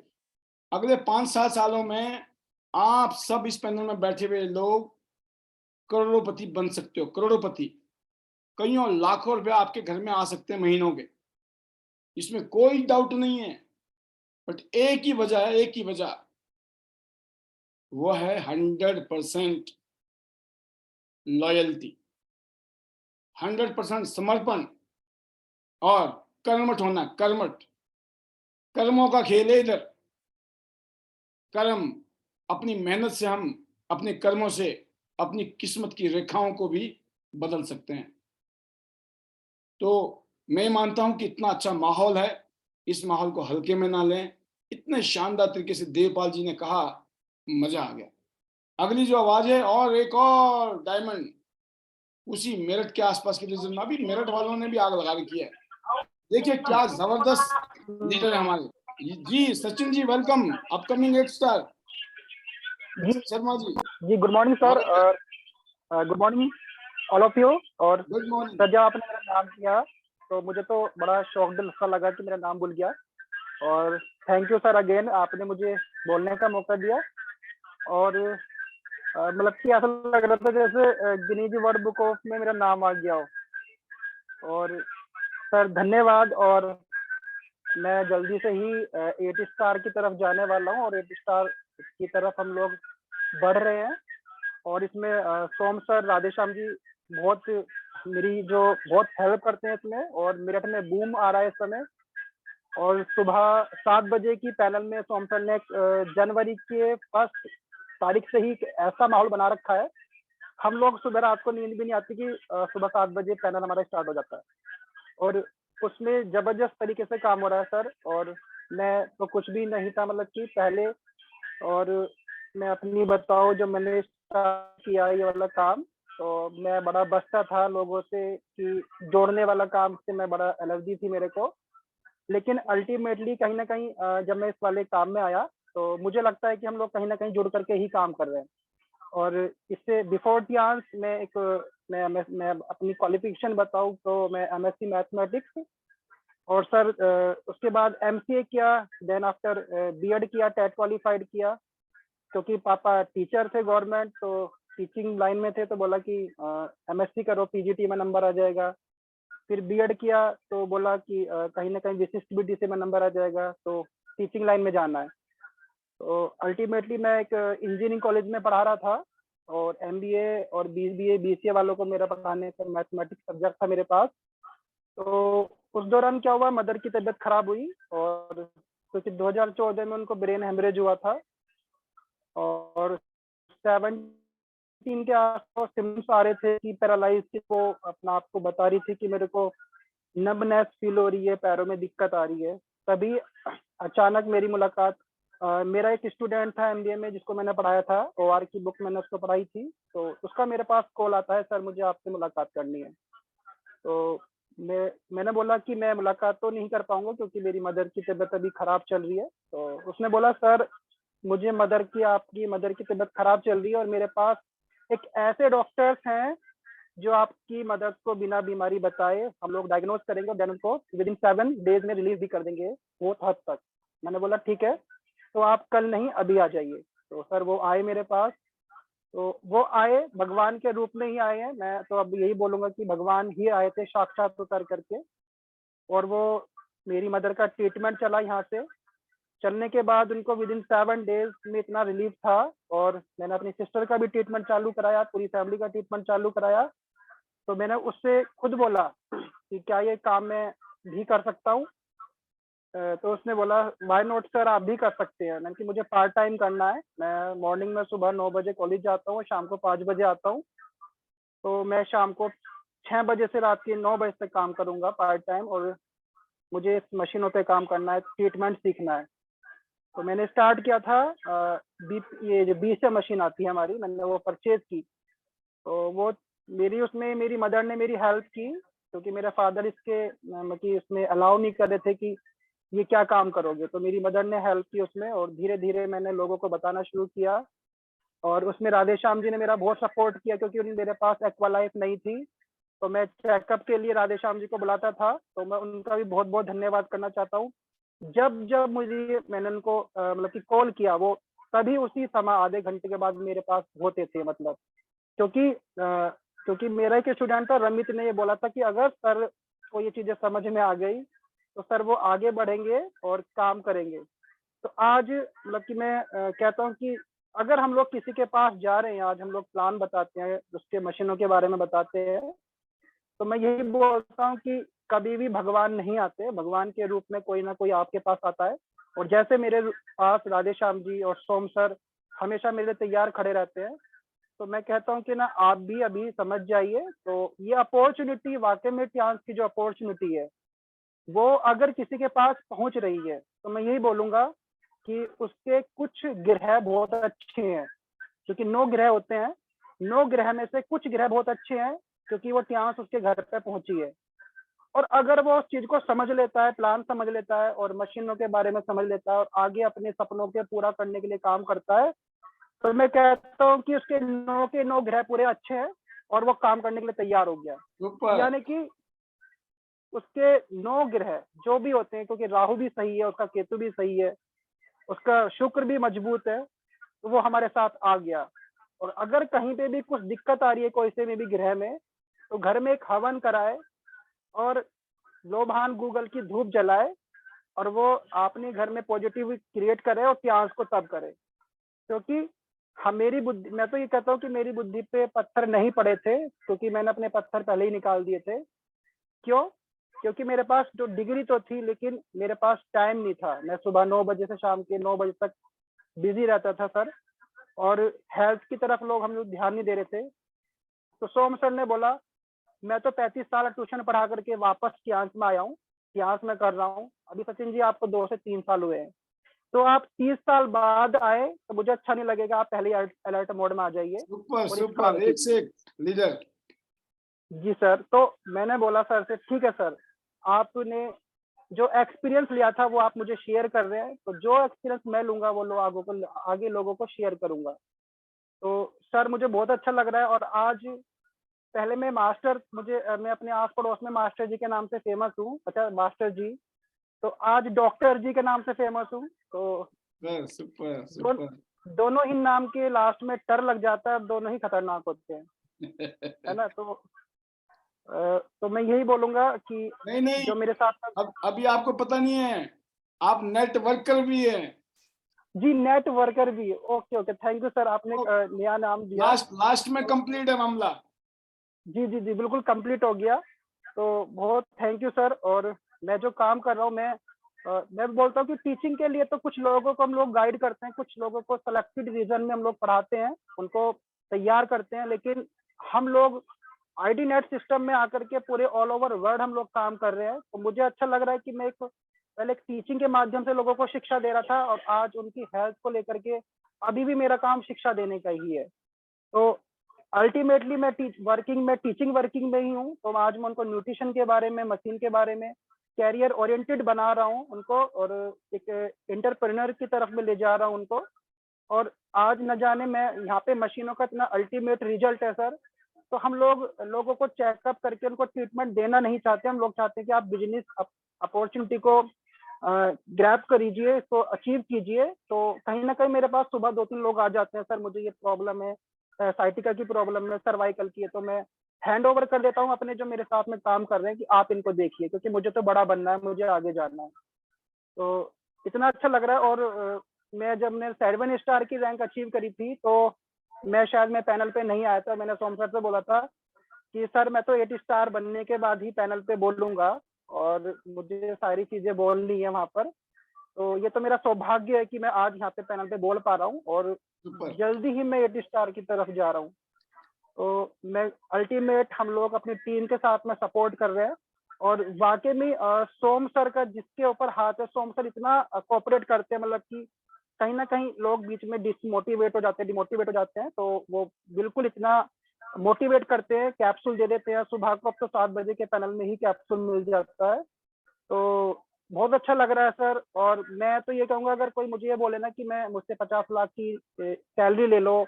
अगले 5-7 सालों में आप सब इस पैनल में बैठे हुए लोग करोड़ों बन सकते हो, करोड़ों, कईयों लाखों रुपए आपके घर में आ सकते हैं महीनों के, इसमें कोई डाउट नहीं है। बट एक ही वजह है, एक ही वजह, वो है 100% लॉयल्टी, 100% समर्पण और कर्मठ होना। कर्मठ, कर्मों का खेल है इधर। कर्म, अपनी मेहनत से हम अपने कर्मों से अपनी किस्मत की रेखाओं को भी बदल सकते हैं। तो मैं मानता हूं कि इतना अच्छा माहौल है, इस माहौल को हल्के में ना लें। इतने शानदार तरीके से देवपाल जी ने कहा, मजा आ गया। अगली जो आवाज है, और एक और डायमंड उसी मेरठ के आसपास के रीजन में, अभी मेरठ वालों ने भी आग लगा रखी है। देखिए क्या जबरदस्त लीडर है हमारे जी। सचिन जी वेलकम, अपकमिंग एक स्टार जी शर्मा जी। जी, गुड मॉर्निंग सर, और good morning all of you. और गुड मॉर्निंग। सर, जब आपने मेरा नाम किया तो मुझे तो बड़ा शौकदिल सा लगा कि मेरा नाम भूल गया। और थैंक यू सर अगेन, आपने मुझे बोलने का मौका दिया। और मतलब कि ऐसा लग रहा था जैसे गिनीज वर्ल्ड बुक ऑफ में मेरा नाम आ गया हो। और सर धन्यवाद। और मैं जल्दी से ही 8 स्टार की तरफ जाने वाला हूँ, और 8 स्टार की तरफ हम लोग बढ़ रहे हैं। और इसमें सोम सर, राधेश्याम जी बहुत मेरी जो बहुत हेल्प करते हैं इसमें। और मेरठ में बूम आ रहा है इस समय। और सुबह 7 बजे की पैनल में सोम सर ने जनवरी के 1 तारीख से ही ऐसा माहौल बना रखा है, हम लोग सुबह रात को नींद भी नहीं आती कि सुबह 7 बजे पैनल हमारा स्टार्ट हो जाता है। और उसमें जबरदस्त तरीके से काम हो रहा है सर। और मैं तो कुछ भी नहीं था मतलब कि पहले। और मैं अपनी बताऊं, जब मैंने स्टार्ट किया ये वाला काम, तो मैं बड़ा बचता था लोगों से कि जोड़ने वाला काम से मैं बड़ा एलर्जी थी मेरे को। लेकिन अल्टीमेटली कहीं ना कहीं जब मैं इस वाले काम में आया तो मुझे लगता है कि हम लोग कहीं ना कहीं जुड़ करके ही काम कर रहे हैं। और इससे बिफोर ध्यान मैं अपनी क्वालिफिकेशन बताऊं तो मैं एमएससी मैथमेटिक्स, और सर उसके बाद एमसीए किया, देन आफ्टर बीएड किया, टेट क्वालिफाइड किया। क्योंकि पापा टीचर थे गवर्नमेंट, तो टीचिंग लाइन में थे, तो बोला कि एमएससी करो, पीजीटी में नंबर आ जाएगा। फिर बीएड किया तो बोला कि कहीं ना कहीं विशिष्ट बीटीसी में नंबर आ जाएगा, तो टीचिंग लाइन में जाना है। तो अल्टीमेटली मैं एक इंजीनियरिंग कॉलेज में पढ़ा रहा था, और एमबीए और बीबीए बीसीए वालों को मेरा पढ़ाने का मैथमेटिक्स सब्जेक्ट था मेरे पास। तो उस दौरान क्या हुआ, मदर की तबीयत खराब हुई, और क्योंकि 2014 में उनको ब्रेन हेमरेज हुआ था, और 17 के आसपास सिम्टम्स आ रहे थे कि पैरालाइज को अपना आप को बता रही थी कि मेरे को नंबनेस फील हो रही है, पैरों में दिक्कत आ रही है। तभी अचानक मेरी मुलाकात, मेरा एक स्टूडेंट था एमबीए में जिसको मैंने पढ़ाया था, ओआर की बुक मैंने उसको पढ़ाई थी, तो उसका मेरे पास कॉल आता है, सर मुझे आपसे मुलाकात करनी है। तो मैंने बोला कि मैं मुलाकात तो नहीं कर पाऊंगा क्योंकि मेरी मदर की तबीयत अभी खराब चल रही है। तो उसने बोला, सर मुझे आपकी मदर की तबीयत खराब चल रही है, और मेरे पास एक ऐसे डॉक्टर्स हैं जो आपकी मदर को बिना बीमारी बताए हम लोग डायग्नोज करेंगे, और देन उनको विद इन 7 डेज में रिलीज भी कर देंगे वो हद तक। मैंने बोला ठीक है, तो आप कल नहीं अभी आ जाइए। तो सर वो आए मेरे पास। तो वो आए, भगवान के रूप में ही आए हैं। मैं तो अब यही बोलूंगा कि भगवान ही आए थे साक्षात उतर करके। और वो मेरी मदर का ट्रीटमेंट चला यहाँ से। चलने के बाद उनको विद इन 7 डेज में इतना रिलीफ था। और मैंने अपनी सिस्टर का भी ट्रीटमेंट चालू कराया, पूरी फैमिली का ट्रीटमेंट चालू कराया। तो मैंने उससे खुद बोला कि क्या ये काम मैं भी कर सकता हूँ। तो उसने बोला व्हाई नॉट सर, आप भी कर सकते हैं। मैंने कि मुझे पार्ट टाइम करना है, मैं मॉर्निंग में सुबह 9 बजे कॉलेज जाता हूँ, शाम को 5 बजे आता हूँ। तो मैं शाम को 6 बजे से रात के 9 बजे तक काम करूंगा पार्ट टाइम, और मुझे इस मशीनों पे काम करना है, ट्रीटमेंट सीखना है। तो मैंने स्टार्ट किया था, ये जो 20 मशीन आती है हमारी, मैंने वो परचेज की। तो वो उसमें मेरी मदर ने मेरी हेल्प की, क्योंकि मेरे फादर मतलब इसमें अलाउ नहीं कर रहे थे कि ये क्या काम करोगे। तो मेरी मदर ने हेल्प की उसमें, और धीरे धीरे मैंने लोगों को बताना शुरू किया। और उसमें राधेश्याम जी ने मेरा बहुत सपोर्ट किया, क्योंकि मेरे पास एक्वा लाइफ नहीं थी। तो मैं चेकअप के लिए राधेश्याम जी को बुलाता था। तो मैं उनका भी बहुत बहुत धन्यवाद करना चाहता हूँ। जब जब मैंने उनको मतलब कि कॉल किया, वो तभी उसी समय आधे घंटे के बाद मेरे पास होते थे। मतलब क्योंकि मेरा एक स्टूडेंट था रमित ने ये बोला था कि अगर सर को ये चीजें समझ में आ गई तो सर वो आगे बढ़ेंगे और काम करेंगे। तो आज मतलब कि मैं कहता हूँ कि अगर हम लोग किसी के पास जा रहे हैं, आज हम लोग प्लान बताते हैं, उसके मशीनों के बारे में बताते हैं, तो मैं यही बोलता हूँ कि कभी भी भगवान नहीं आते, भगवान के रूप में कोई ना कोई आपके पास आता है। और जैसे मेरे पास राधेश्याम जी और सोम सर हमेशा मेरे लिए तैयार खड़े रहते हैं, तो मैं कहता हूँ कि ना आप भी अभी समझ जाइए। तो ये अपॉर्चुनिटी वाकई में चांस की जो अपॉर्चुनिटी है वो अगर किसी के पास पहुंच रही है तो मैं यही बोलूंगा कि उसके कुछ ग्रह बहुत अच्छे हैं, क्योंकि 9 ग्रह होते हैं, 9 ग्रह में से कुछ ग्रह बहुत अच्छे हैं क्योंकि वो चांस उसके घर पे पहुंची है। और अगर वो उस चीज को समझ लेता है, प्लान समझ लेता है और मशीनों के बारे में समझ लेता है और आगे अपने सपनों के पूरा करने के लिए काम करता है, तो मैं कहता हूँ कि उसके 9 के 9 ग्रह पूरे अच्छे हैं और वो काम करने के लिए तैयार हो गया। सुपर। यानी कि उसके 9 ग्रह जो भी होते हैं, क्योंकि राहु भी सही है, उसका केतु भी सही है, उसका शुक्र भी मजबूत है, तो वो हमारे साथ आ गया। और अगर कहीं पे भी कुछ दिक्कत आ रही है कोई से में भी ग्रह में, तो घर में एक हवन कराए और लोभान गूगल की धूप जलाए और वो अपने घर में पॉजिटिव क्रिएट करे और त्याग को तब करे। क्योंकि हम मेरी बुद्धि, मैं तो ये कहता हूँ कि मेरी बुद्धि पे पत्थर नहीं पड़े थे, क्योंकि मैंने अपने पत्थर पहले ही निकाल दिए थे। क्यों? क्योंकि मेरे पास जो डिग्री तो थी लेकिन मेरे पास टाइम नहीं था। मैं सुबह 9 बजे से शाम के 9 बजे तक बिजी रहता था सर, और हेल्थ की तरफ हम लोग ध्यान नहीं दे रहे थे। तो सोम सर ने बोला मैं तो 35 साल ट्यूशन पढ़ा करके वापस क्यांस में आया हूँ, क्यांस में कर रहा हूँ अभी। सचिन जी आपको 2 से 3 साल हुए हैं, तो आप 30 साल बाद आए तो मुझे अच्छा नहीं लगेगा, आप पहले अलर्ट मोड में आ जाइए सुपर और एक सुपर, काम एक कीजिए। से एक लीडर। जी सर, तो मैंने बोला सर से ठीक है सर, आपने जो एक्सपीरियंस लिया था वो आप मुझे शेयर कर रहे हैं, तो जो एक्सपीरियंस मैं लूंगा वो आगे लोगों को शेयर करूंगा। तो सर मुझे बहुत अच्छा लग रहा है। और आज पहले मैं मैं अपने आस पड़ोस में मास्टर जी के नाम से फेमस हूँ। अच्छा मास्टर जी, तो आज डॉक्टर जी के नाम से फेमस हूँ। तो सुपर दो, सुपर। दोनों ही नाम के लास्ट में टर लग जाता है, दोनों ही खतरनाक होते हैं, है ना। तो मैं यही बोलूंगा कि नहीं नहीं, जो मेरे साथ अब अभी आपको पता नहीं है, आप नेटवर्कर भी है। जी नेटवर्कर भी। Okay okay, thank you sir, आपने नया नाम दिया। लास्ट लास्ट में कंप्लीट है मामला। जी जी जी, बिल्कुल कंप्लीट हो गया। तो बहुत थैंक यू सर। और मैं जो काम कर रहा हूँ, मैं बोलता हूँ कि टीचिंग के लिए तो कुछ लोगों को हम लोग गाइड करते हैं, कुछ लोगों को सेलेक्टेड रीजन में हम लोग पढ़ाते हैं, उनको तैयार करते हैं, लेकिन हम लोग आईडी नेट सिस्टम में आकर के पूरे ऑल ओवर वर्ल्ड हम लोग काम कर रहे हैं। तो मुझे अच्छा लग रहा है कि मैं पहले एक टीचिंग के माध्यम से लोगों को शिक्षा दे रहा था और आज उनकी हेल्थ को लेकर के अभी भी मेरा काम शिक्षा देने का ही है। तो अल्टीमेटली मैं टीचिंग वर्किंग में ही हूँ। तो आज मैं उनको न्यूट्रिशन के बारे में, मशीन के बारे में कैरियर ओरिएंटेड बना रहा हूँ उनको, और एक एंटरप्रेन्योर की तरफ में ले जा रहा हूँ उनको। और आज न जाने मैं यहाँ पे मशीनों का इतना अल्टीमेट रिजल्ट है सर। तो हम लोगों को चेकअप करके उनको ट्रीटमेंट देना नहीं चाहते, हम लोग चाहते हैं कि आप बिजनेस अपॉर्चुनिटी को ग्रैब करिए, इसको अचीव कीजिए। तो कहीं ना कहीं मेरे पास सुबह 2-3 लोग आ जाते हैं, सर मुझे ये प्रॉब्लम है, साइटिका की प्रॉब्लम है, सर्वाइकल की है, तो मैं हैंड ओवर कर देता हूँ अपने जो मेरे साथ में काम कर रहे हैं कि आप इनको देखिए, क्योंकि मुझे तो बड़ा बनना है, मुझे आगे जाना है। तो इतना अच्छा लग रहा है। और मैं जब मैंने 7 स्टार की रैंक अचीव करी थी तो मैं पैनल पे नहीं आया था। मैंने सोम सर से बोला था कि सर मैं तो 8 स्टार बनने के बाद ही पैनल पे बोलूंगा और मुझे सारी चीजें बोलनी है वहां पर। तो ये तो मेरा सौभाग्य है कि मैं आज यहाँ पे पैनल पे बोल पा रहा हूँ और जल्दी ही मैं 8 स्टार की तरफ जा रहा हूँ। तो मैं अल्टीमेट हम लोग अपनी टीम के साथ में सपोर्ट कर रहे हैं। और वाकई में सोम सर का जिसके ऊपर हाथ है, सोम सर इतना कोऑपरेट करते हैं, मतलब कि कहीं ना कहीं लोग बीच में डिमोटिवेट हो जाते हैं, तो वो बिल्कुल इतना मोटिवेट करते हैं, कैप्सूल दे देते हैं सुबह को। अब तो 7 बजे के पैनल में ही कैप्सूल मिल जाता है। तो बहुत अच्छा लग रहा है सर। और मैं तो ये कहूंगा, अगर कोई मुझे ये बोले ना कि मैं मुझसे 50 लाख की सैलरी ले लो,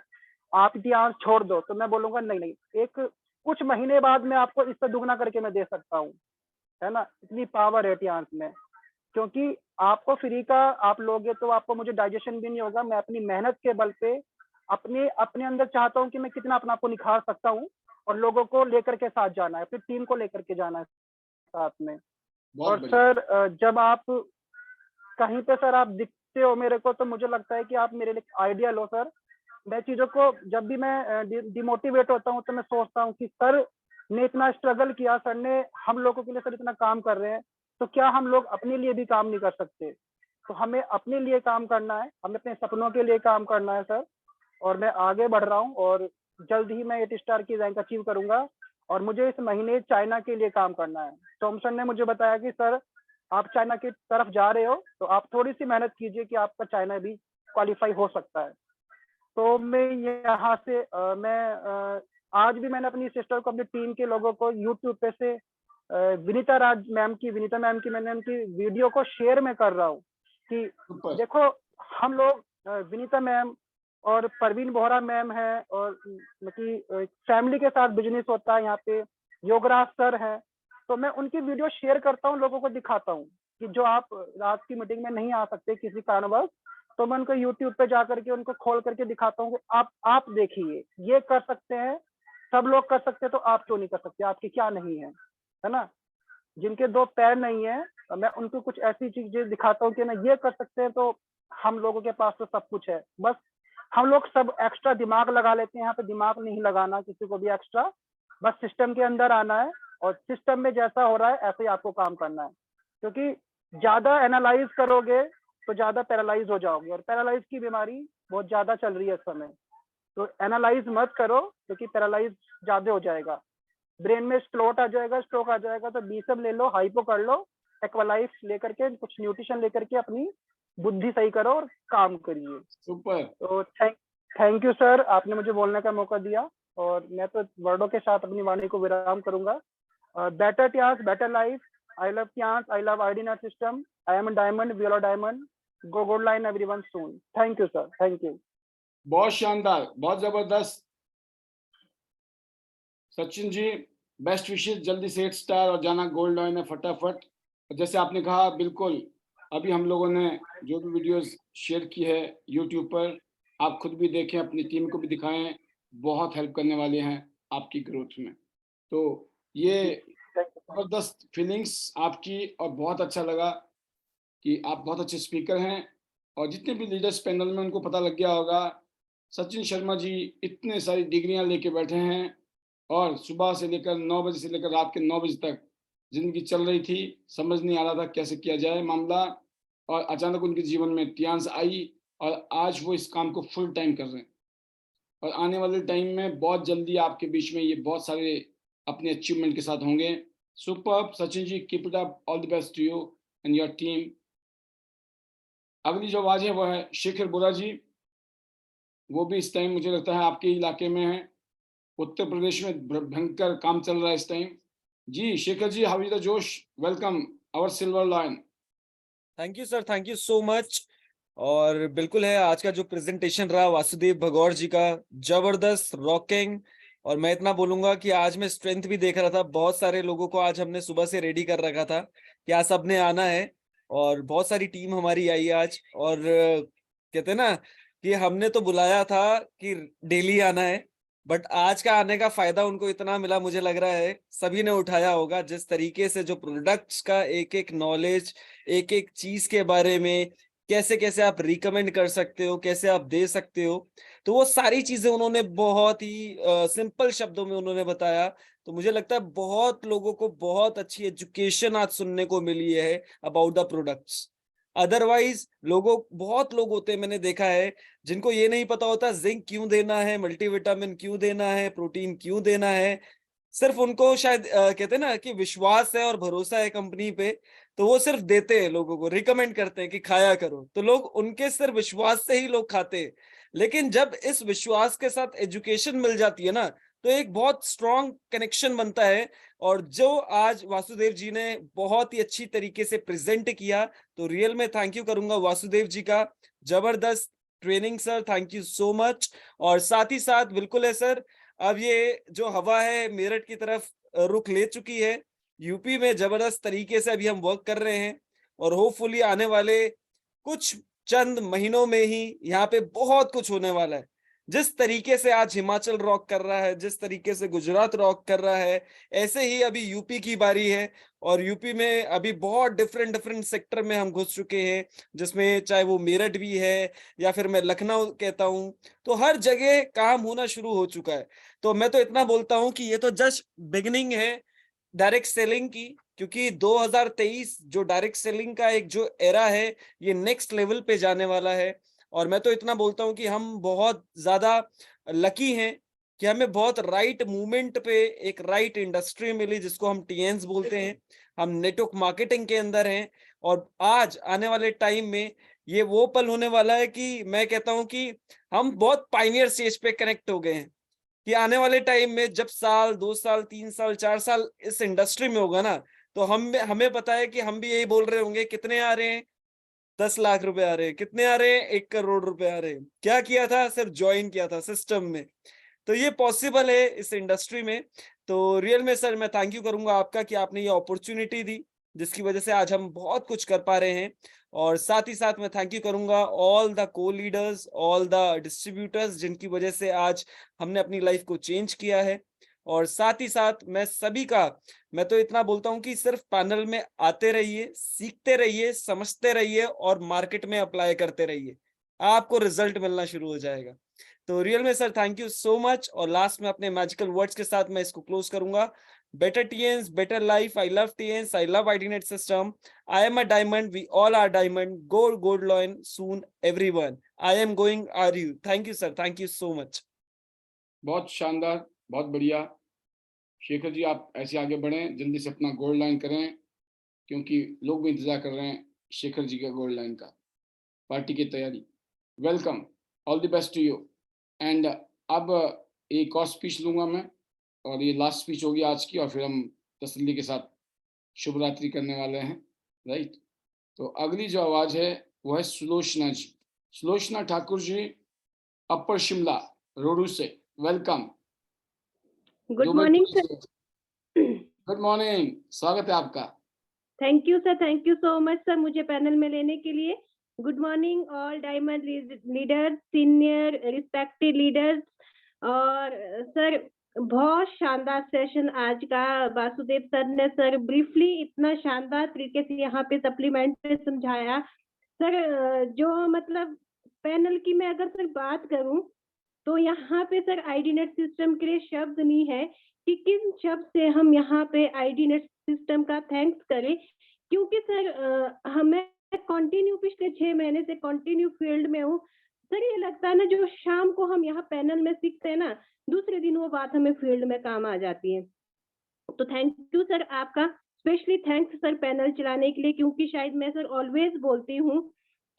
आप इतिहास छोड़ दो, तो मैं बोलूंगा नहीं नहीं, एक कुछ महीने बाद मैं आपको इससे दुगना करके मैं दे सकता हूँ, है ना। इतनी पावर है इतिहास में, क्योंकि आपको फ्री का आप लोगे तो आपको मुझे डाइजेशन भी नहीं होगा। मैं अपनी मेहनत के बल पे अपने अपने अंदर चाहता हूँ कि मैं कितना अपने आप को निखार सकता हूँ, और लोगों को लेकर के साथ जाना है, अपनी टीम को लेकर के जाना है साथ में। बहुत और बढ़िया। सर जब आप कहीं पे सर आप दिखते हो मेरे को, तो मुझे लगता है कि आप मेरे लिए आइडियल हो सर। मैं चीजों को जब भी मैं डिमोटिवेट होता हूँ तो मैं सोचता हूँ कि सर ने इतना स्ट्रगल किया, सर ने हम लोगों के लिए सर इतना काम कर रहे हैं, तो क्या हम लोग अपने लिए भी काम नहीं कर सकते? तो हमें अपने लिए काम करना है, हमें अपने सपनों के लिए काम करना है सर। और मैं आगे बढ़ रहा हूँ, और जल्द ही मैं 8 स्टार की रैंक अचीव करूंगा। और मुझे इस महीने चाइना के लिए काम करना है। थॉमसन ने मुझे बताया कि सर आप चाइना की तरफ जा रहे हो, तो आप थोड़ी सी मेहनत कीजिए कि आपका चाइना भी क्वालिफाई हो सकता है। तो मैं यहाँ से आज भी मैंने अपनी सिस्टर को, अपनी टीम के लोगों को यूट्यूब पे से विनीता मैम की मैंने उनकी वीडियो को शेयर में कर रहा हूँ कि सुपर। देखो हम लोग विनीता मैम और परवीन बोहरा मैम है, और मतलब फैमिली के साथ बिजनेस होता है यहाँ पे, योगराज सर है, तो मैं उनकी वीडियो शेयर करता हूँ, लोगों को दिखाता हूँ कि जो आप रात की मीटिंग में नहीं आ सकते किसी कारणवश, तो मैं उनको यूट्यूब पे जा करके उनको खोल करके दिखाता हूँ कि आप देखिए ये कर सकते हैं, सब लोग कर सकते हैं, तो आप क्यों नहीं कर सकते? आपकी क्या नहीं है ना? जिनके 2 पैर नहीं है, मैं उनको कुछ ऐसी चीजें दिखाता हूँ कि ना ये कर सकते हैं, तो हम लोगों के पास तो सब कुछ है। बस हम लोग सब एक्स्ट्रा दिमाग लगा लेते हैं, यहाँ पे दिमाग नहीं लगाना किसी को भी एक्स्ट्रा, बस सिस्टम के अंदर आना है, और सिस्टम में जैसा हो रहा है ऐसे ही आपको काम करना है। क्योंकि ज्यादा एनालाइज करोगे तो ज्यादा पैरालाइज हो जाओगे, और पैरालाइज की बीमारी बहुत ज्यादा चल रही है इस समय। तो एनालाइज मत करो, क्योंकि पैरालाइज ज्यादा हो जाएगा, ब्रेन में स्ट्रोक आ जाएगा, तो बीसम ले लो, हाइपो कर लो, एक्वालाइफ लेकर के, कुछ न्यूट्रिशन लेकर के अपनी बुद्धि सही करो और काम करिए। सुपर। तो थैंक यू सर, आपने मुझे बोलने का मौका दिया, और मैं तो वर्डों के साथ अपनी वाणी को विराम करूंगा। Better Tiens, better life, I love Tiens, I love ID net system, I am diamond, we are diamond, go good line everyone soon. Thank you sir, thank you. बहुत शानदार, बहुत जबरदस्त। सचिन जी, बेस्ट विशेष, जल्दी से 8 स्टार और जाना गोल्ड लाइन है फटाफट। जैसे आपने कहा, बिल्कुल अभी हम लोगों ने जो भी वीडियोस शेयर की है यूट्यूब पर, आप खुद भी देखें, अपनी टीम को भी दिखाएं, बहुत हेल्प करने वाले हैं आपकी ग्रोथ में। तो ये जबरदस्त फीलिंग्स आपकी, और बहुत अच्छा लगा कि आप बहुत अच्छे स्पीकर हैं, और जितने भी लीडर्स पैनल में उनको पता लग गया होगा, सचिन शर्मा जी इतने सारी डिग्रियां लेके बैठे हैं, और सुबह से लेकर 9 बजे से लेकर रात के 9 बजे तक जिंदगी चल रही थी, समझ नहीं आ रहा था कैसे किया जाए मामला, और अचानक उनके जीवन में टियास आई, और आज वो इस काम को फुल टाइम कर रहे हैं, और आने वाले टाइम में बहुत जल्दी आपके बीच में ये बहुत सारे अपने अचीवमेंट के साथ होंगे। Super Sachin ji, keep it up, all the best to you and your team. अगली जो आवाज है वो है शेखर बोरा जी, वो भी इस टाइम मुझे लगता है आपके इलाके में है, उत्तर प्रदेश में भयंकर काम चल रहा है इस टाइम। जी Shekhar ji, how is the josh, welcome our silver line. Thank you sir, thank you so much. और बिल्कुल है, आज का जो प्रेजेंटेशन रहा वासुदेव भगौर जी का, जबरदस्त, रॉकिंग। और मैं इतना बोलूंगा कि आज मैं स्ट्रेंथ भी देख रहा था, बहुत सारे लोगों को आज हमने सुबह से रेडी कर रखा था कि आज सबने आना है, और बहुत सारी टीम हमारी आई आज। और कहते हैं ना कि हमने तो बुलाया था कि डेली आना है, बट आज का आने का फायदा उनको इतना मिला, मुझे लग रहा है सभी ने उठाया होगा। जिस तरीके से जो प्रोडक्ट्स का एक एक नॉलेज, एक एक चीज के बारे में कैसे कैसे आप रिकमेंड कर सकते हो, कैसे आप दे सकते हो, तो वो सारी चीजें उन्होंने बहुत ही सिंपल शब्दों में उन्होंने बताया। तो मुझे लगता है बहुत लोगों को बहुत अच्छी एजुकेशन आज सुनने को मिली है अबाउट द प्रोडक्ट्स। अदरवाइज बहुत लोग होते हैं, मैंने देखा है, जिनको ये नहीं पता होता जिंक क्यों देना है, मल्टीविटामिन क्यों देना है, प्रोटीन क्यों देना है। सिर्फ उनको शायद कहते हैं ना कि विश्वास है और भरोसा है कंपनी पे, तो वो सिर्फ देते हैं, लोगों को रिकमेंड करते हैं कि खाया करो, तो लोग उनके सिर्फ विश्वास से ही लोग खाते हैं। लेकिन जब इस विश्वास के साथ एजुकेशन मिल जाती है ना, तो एक बहुत स्ट्रॉन्ग कनेक्शन बनता है। और जो आज वासुदेव जी ने बहुत ही अच्छी तरीके से प्रेजेंट किया, तो रियल में थैंक यू करूंगा वासुदेव जी का। जबरदस्त training sir, thank you so much. और साथ ही साथ बिल्कुल है सर, अब ये जो हवा है मेरठ की तरफ रुख ले चुकी है, यूपी में जबरदस्त तरीके से अभी हम वर्क कर रहे हैं, और होपफुली आने वाले कुछ चंद महीनों में ही यहाँ पे बहुत कुछ होने वाला है। जिस तरीके से आज हिमाचल रॉक कर रहा है, जिस तरीके से गुजरात रॉक कर रहा है, ऐसे ही अभी यूपी की बारी है। और यूपी में अभी बहुत डिफरेंट डिफरेंट सेक्टर में हम घुस चुके हैं, जिसमें चाहे वो मेरठ भी है या फिर मैं लखनऊ कहता हूँ, तो हर जगह काम होना शुरू हो चुका है। तो मैं तो इतना बोलता हूँ कि ये तो जस्ट बिगिनिंग है डायरेक्ट सेलिंग की, क्योंकि 2023 जो डायरेक्ट सेलिंग का एक जो एरा है, ये नेक्स्ट लेवल पे जाने वाला है। और मैं तो इतना बोलता हूँ कि हम बहुत ज्यादा लकी हैं कि हमें बहुत राइट मूवमेंट पे एक राइट इंडस्ट्री मिली, जिसको हम टीएन्स बोलते हैं। हम नेटवर्क मार्केटिंग के अंदर हैं, और आज आने वाले टाइम में ये वो पल होने वाला है कि मैं कहता हूँ कि हम बहुत पाइनियर स्टेज पे कनेक्ट हो गए हैं, कि आने वाले टाइम में जब साल 2 साल 3 साल 4 साल इस इंडस्ट्री में होगा ना, तो हमें पता है कि हम भी यही बोल रहे होंगे, कितने आ रहे हैं 10 लाख रुपए आ रहे हैं, कितने आ रहे हैं 1 करोड़ रुपए आ रहे हैं। क्या किया था, सिर्फ ज्वाइन किया था सिस्टम में। तो ये पॉसिबल है इस इंडस्ट्री में। तो रियल में सर मैं थैंक यू करूंगा आपका कि आपने ये अपॉर्चुनिटी दी, जिसकी वजह से आज हम बहुत कुछ कर पा रहे हैं। और साथ ही साथ मैं थैंक यू करूंगा ऑल द को लीडर्स, ऑल द डिस्ट्रीब्यूटर्स, जिनकी वजह से आज हमने अपनी लाइफ को चेंज किया है। और साथ ही साथ मैं सभी का, मैं तो इतना बोलता हूं कि सिर्फ पैनल में आते रहिए, सीखते रहिए, समझते रहिए और मार्केट में अप्लाई करते रहिए, आपको रिजल्ट मिलना शुरू हो जाएगा। तो रियल में sir thank you so much. और लास्ट में अपने मैजिकल वर्ड्स के साथ मैं इसको क्लोज करूंगा। Better Tiens, better life, I love Tiens, I love आईडीनेट system, I am a diamond, we all are diamond, gold line soon everyone, I am going, are you. Thank you sir, thank you so much. बहुत शानदार, बहुत बढ़िया। शेखर जी आप ऐसे आगे बढ़ें, जल्दी से अपना गोल्ड लाइन करें, क्योंकि लोग भी इंतजार कर रहे हैं शेखर जी का गोल्ड लाइन का, पार्टी की तैयारी। Welcome, all the best to you. And अब एक और स्पीच लूंगा मैं, और ये लास्ट स्पीच होगी आज की, और फिर हम तसल्ली के साथ शुभ रात्रि करने वाले हैं, राइट। तो अगली जो आवाज है वो है सुलोचना जी, सुलोचना ठाकुर जी, अपर शिमला रोडू से। Welcome. Good morning sir. Good morning, स्वागत है आपका। Thank you sir, thank you so much sir मुझे पैनल में लेने के लिए। Good morning all diamond leaders, senior respected leaders. और सर बहुत शानदार सेशन आज का वासुदेव सर ने सर ब्रीफली इतना शानदार तरीके से यहाँ पे सप्लीमेंट पे समझाया सर। जो मतलब पैनल की मैं अगर सर बात करूं तो यहाँ पे सर आईडीनेट सिस्टम के लिए शब्द नहीं है कि किन शब्द से हम यहाँ पे आईडीनेट सिस्टम का थैंक्स करें, क्योंकि सर हमें कंटिन्यू पिछले 6 महीने से कंटिन्यू फील्ड में हूँ सर। ये लगता है ना जो शाम को हम यहाँ पैनल में सीखते हैं ना, दूसरे दिन वो बात हमें फील्ड में काम आ जाती है। तो थैंक यू सर आपका, स्पेशली थैंक्स सर पैनल चलाने के लिए, क्योंकि शायद मैं सर ऑलवेज बोलती हूँ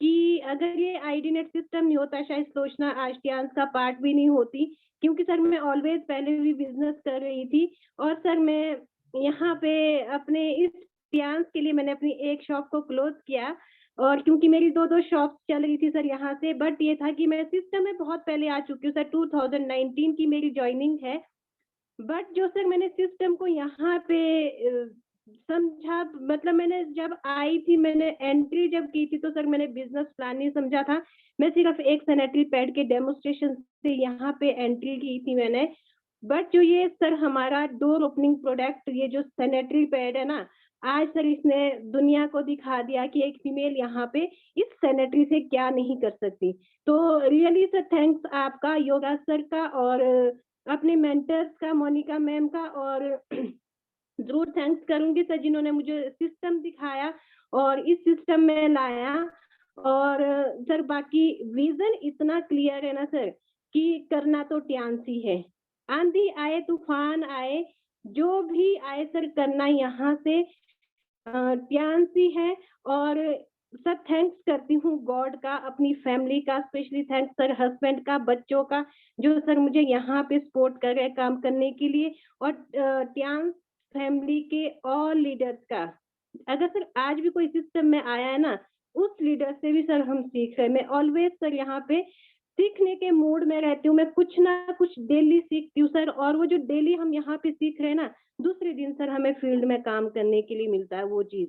कि अगर ये आईडीनेट सिस्टम नहीं होता शायद सुलोचना आज टीएन्स का पार्ट भी नहीं होती, क्योंकि सर मैं ऑलवेज पहले भी बिजनेस कर रही थी। और सर मैं यहाँ पे अपने इस टीएन्स के लिए मैंने अपनी एक शॉप को क्लोज किया, और क्योंकि मेरी 2 शॉप चल रही थी सर यहाँ से। बट ये था कि मैं सिस्टम में बहुत पहले आ चुकी हूँ सर, 2019 की मेरी ज्वाइनिंग है। बट जो सर मैंने सिस्टम को यहाँ पे समझा, मतलब मैंने जब आई थी, मैंने एंट्री जब की थी, तो सर मैंने बिजनेस प्लान नहीं समझा था। मैं सिर्फ एक सैनिटरी पैड के डेमोस्ट्रेशन से यहाँ पे एंट्री की थी मैंने। बट जो ये सर हमारा डोर ओपनिंग प्रोडक्ट, ये जो सैनिटरी पैड है ना, आज सर इसने दुनिया को दिखा दिया कि एक फीमेल यहाँ पे इस सैनिटरी से क्या नहीं कर सकती। तो रियली सर थैंक्स आपका, योगा सर का, और अपने मेंटर्स का, मोनिका मैम का, और जरूर थैंक्स करूंगी सर जिन्होंने मुझे सिस्टम दिखाया और इस सिस्टम में लाया। और सर बाकी विजन इतना क्लियर है ना सर कि करना तो टीएन्स ही है। आंधी आए तूफान आए जो भी आए सर, करना यहाँ से टीएन्स ही है। और सर थैंक्स करती हूँ गॉड का, अपनी फैमिली का, स्पेशली थैंक्स सर हस्बैंड का, बच्चों का, जो सर मुझे यहाँ पे सपोर्ट कर रहे हैं काम करने के लिए। और टीएन्स फैमिली के ऑल लीडर्स का, अगर सर आज भी कोई सिस्टम में आया है ना, उस लीडर से भी सर हम सीख रहे हैं। मैं ऑलवेज सर यहाँ पे सीखने के मूड में रहती हूँ, मैं कुछ ना कुछ डेली सीखती हूँ सर। और वो जो डेली हम यहाँ पे सीख रहे हैं ना, दूसरे दिन सर हमें फील्ड में काम करने के लिए मिलता है वो चीज।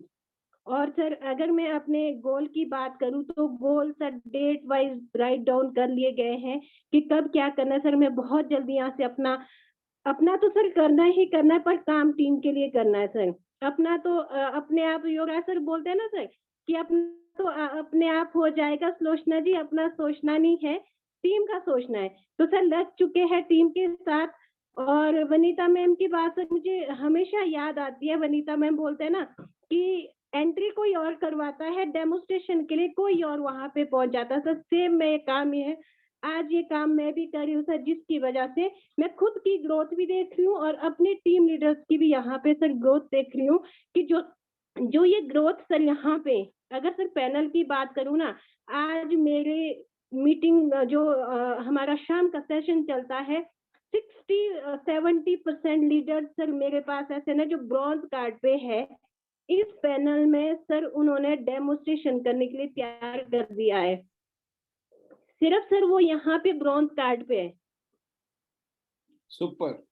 और सर अगर मैं अपने गोल की बात करूँ तो goal sir date wise write down कर लिए गए हैं कि कब क्या करना है। सर मैं बहुत जल्दी यहाँ से अपना अपना तो सर करना ही करना है, पर काम टीम के लिए करना है सर। अपना तो अपने आप योगराज सर बोलते हैं ना सर कि अपना तो अपने आप हो जाएगा सुलोचना जी, अपना सोचना नहीं है, टीम का सोचना है। तो सर लग चुके हैं टीम के साथ। और वनीता मैम की बात सर मुझे हमेशा याद आती है। वनीता मैम बोलते हैं ना कि एंट्री कोई और करवाता है, डेमोन्स्ट्रेशन के लिए कोई और वहाँ पे पहुँच जाता है। सर सेम में काम ये है, आज ये काम मैं भी कर रही हूँ सर, जिसकी वजह से मैं खुद की ग्रोथ भी देख रही हूँ और अपने टीम लीडर्स की भी यहाँ पे सर ग्रोथ देख रही हूँ कि जो जो ये ग्रोथ सर यहाँ पे, अगर सर पैनल की बात करूँ ना, आज मेरे मीटिंग जो हमारा शाम का सेशन चलता है, 60-70% लीडर्स सर मेरे पास ऐसे ना जो ब्रॉन्ज कार्ड पे है। इस पैनल में सर उन्होंने डेमोन्स्ट्रेशन करने के लिए तैयार कर दिया है। सिर्फ सर वो यहाँ पे ब्रॉन्ज कार्ड पे है। सुपर।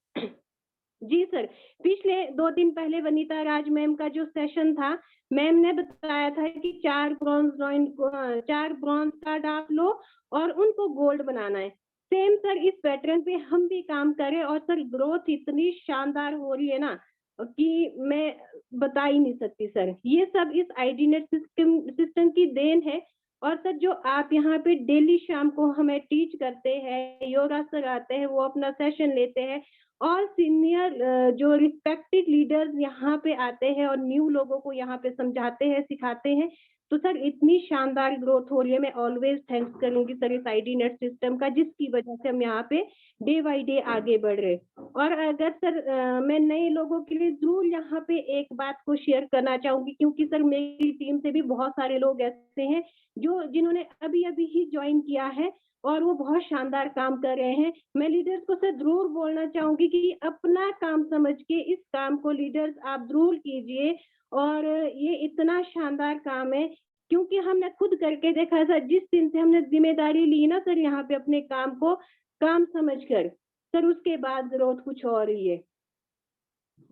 जी सर, पिछले 2 दिन पहले वनीता राज मैम का जो सेशन था, मैम ने बताया था कि 4 ब्रॉन्ज कार्ड आप लो और उनको गोल्ड बनाना है। सेम सर इस पैटर्न पे हम भी काम करें और सर ग्रोथ इतनी शानदार हो रही है ना कि मैं बता ही नहीं सकती सर। ये सब इस आईडीनेट सिस्टम की देन है। और सर जो आप यहाँ पे डेली शाम को हमें टीच करते हैं, योगा सर आते हैं, वो अपना सेशन लेते हैं और सीनियर जो रिस्पेक्टेड लीडर्स यहाँ पे आते हैं और न्यू लोगों को यहाँ पे समझाते हैं, सिखाते हैं। तो सर इतनी शानदार ग्रोथ हो रही है। मैं ऑलवेज थैंक्स करूंगी सर इस आईडीनेट सिस्टम का, जिसकी वजह से हम यहाँ पे डे बाय डे आगे बढ़ रहे। और अगर सर मैं नए लोगों के लिए जरूर यहाँ पे एक बात को शेयर करना चाहूंगी, क्योंकि सर मेरी टीम से भी बहुत सारे लोग ऐसे हैं जिन्होंने अभी अभी ही ज्वाइन किया है और वो बहुत शानदार काम कर रहे हैं। मैं लीडर्स को सर जरूर बोलना चाहूंगी कि अपना काम समझ के इस काम को लीडर्स आप जरूर कीजिए। और ये इतना शानदार काम है क्योंकि हमने खुद करके देखा सर, जिस दिन से हमने जिम्मेदारी ली ना सर यहाँ पे अपने काम को काम समझकर, सर उसके बाद ग्रोथ कुछ और ही है।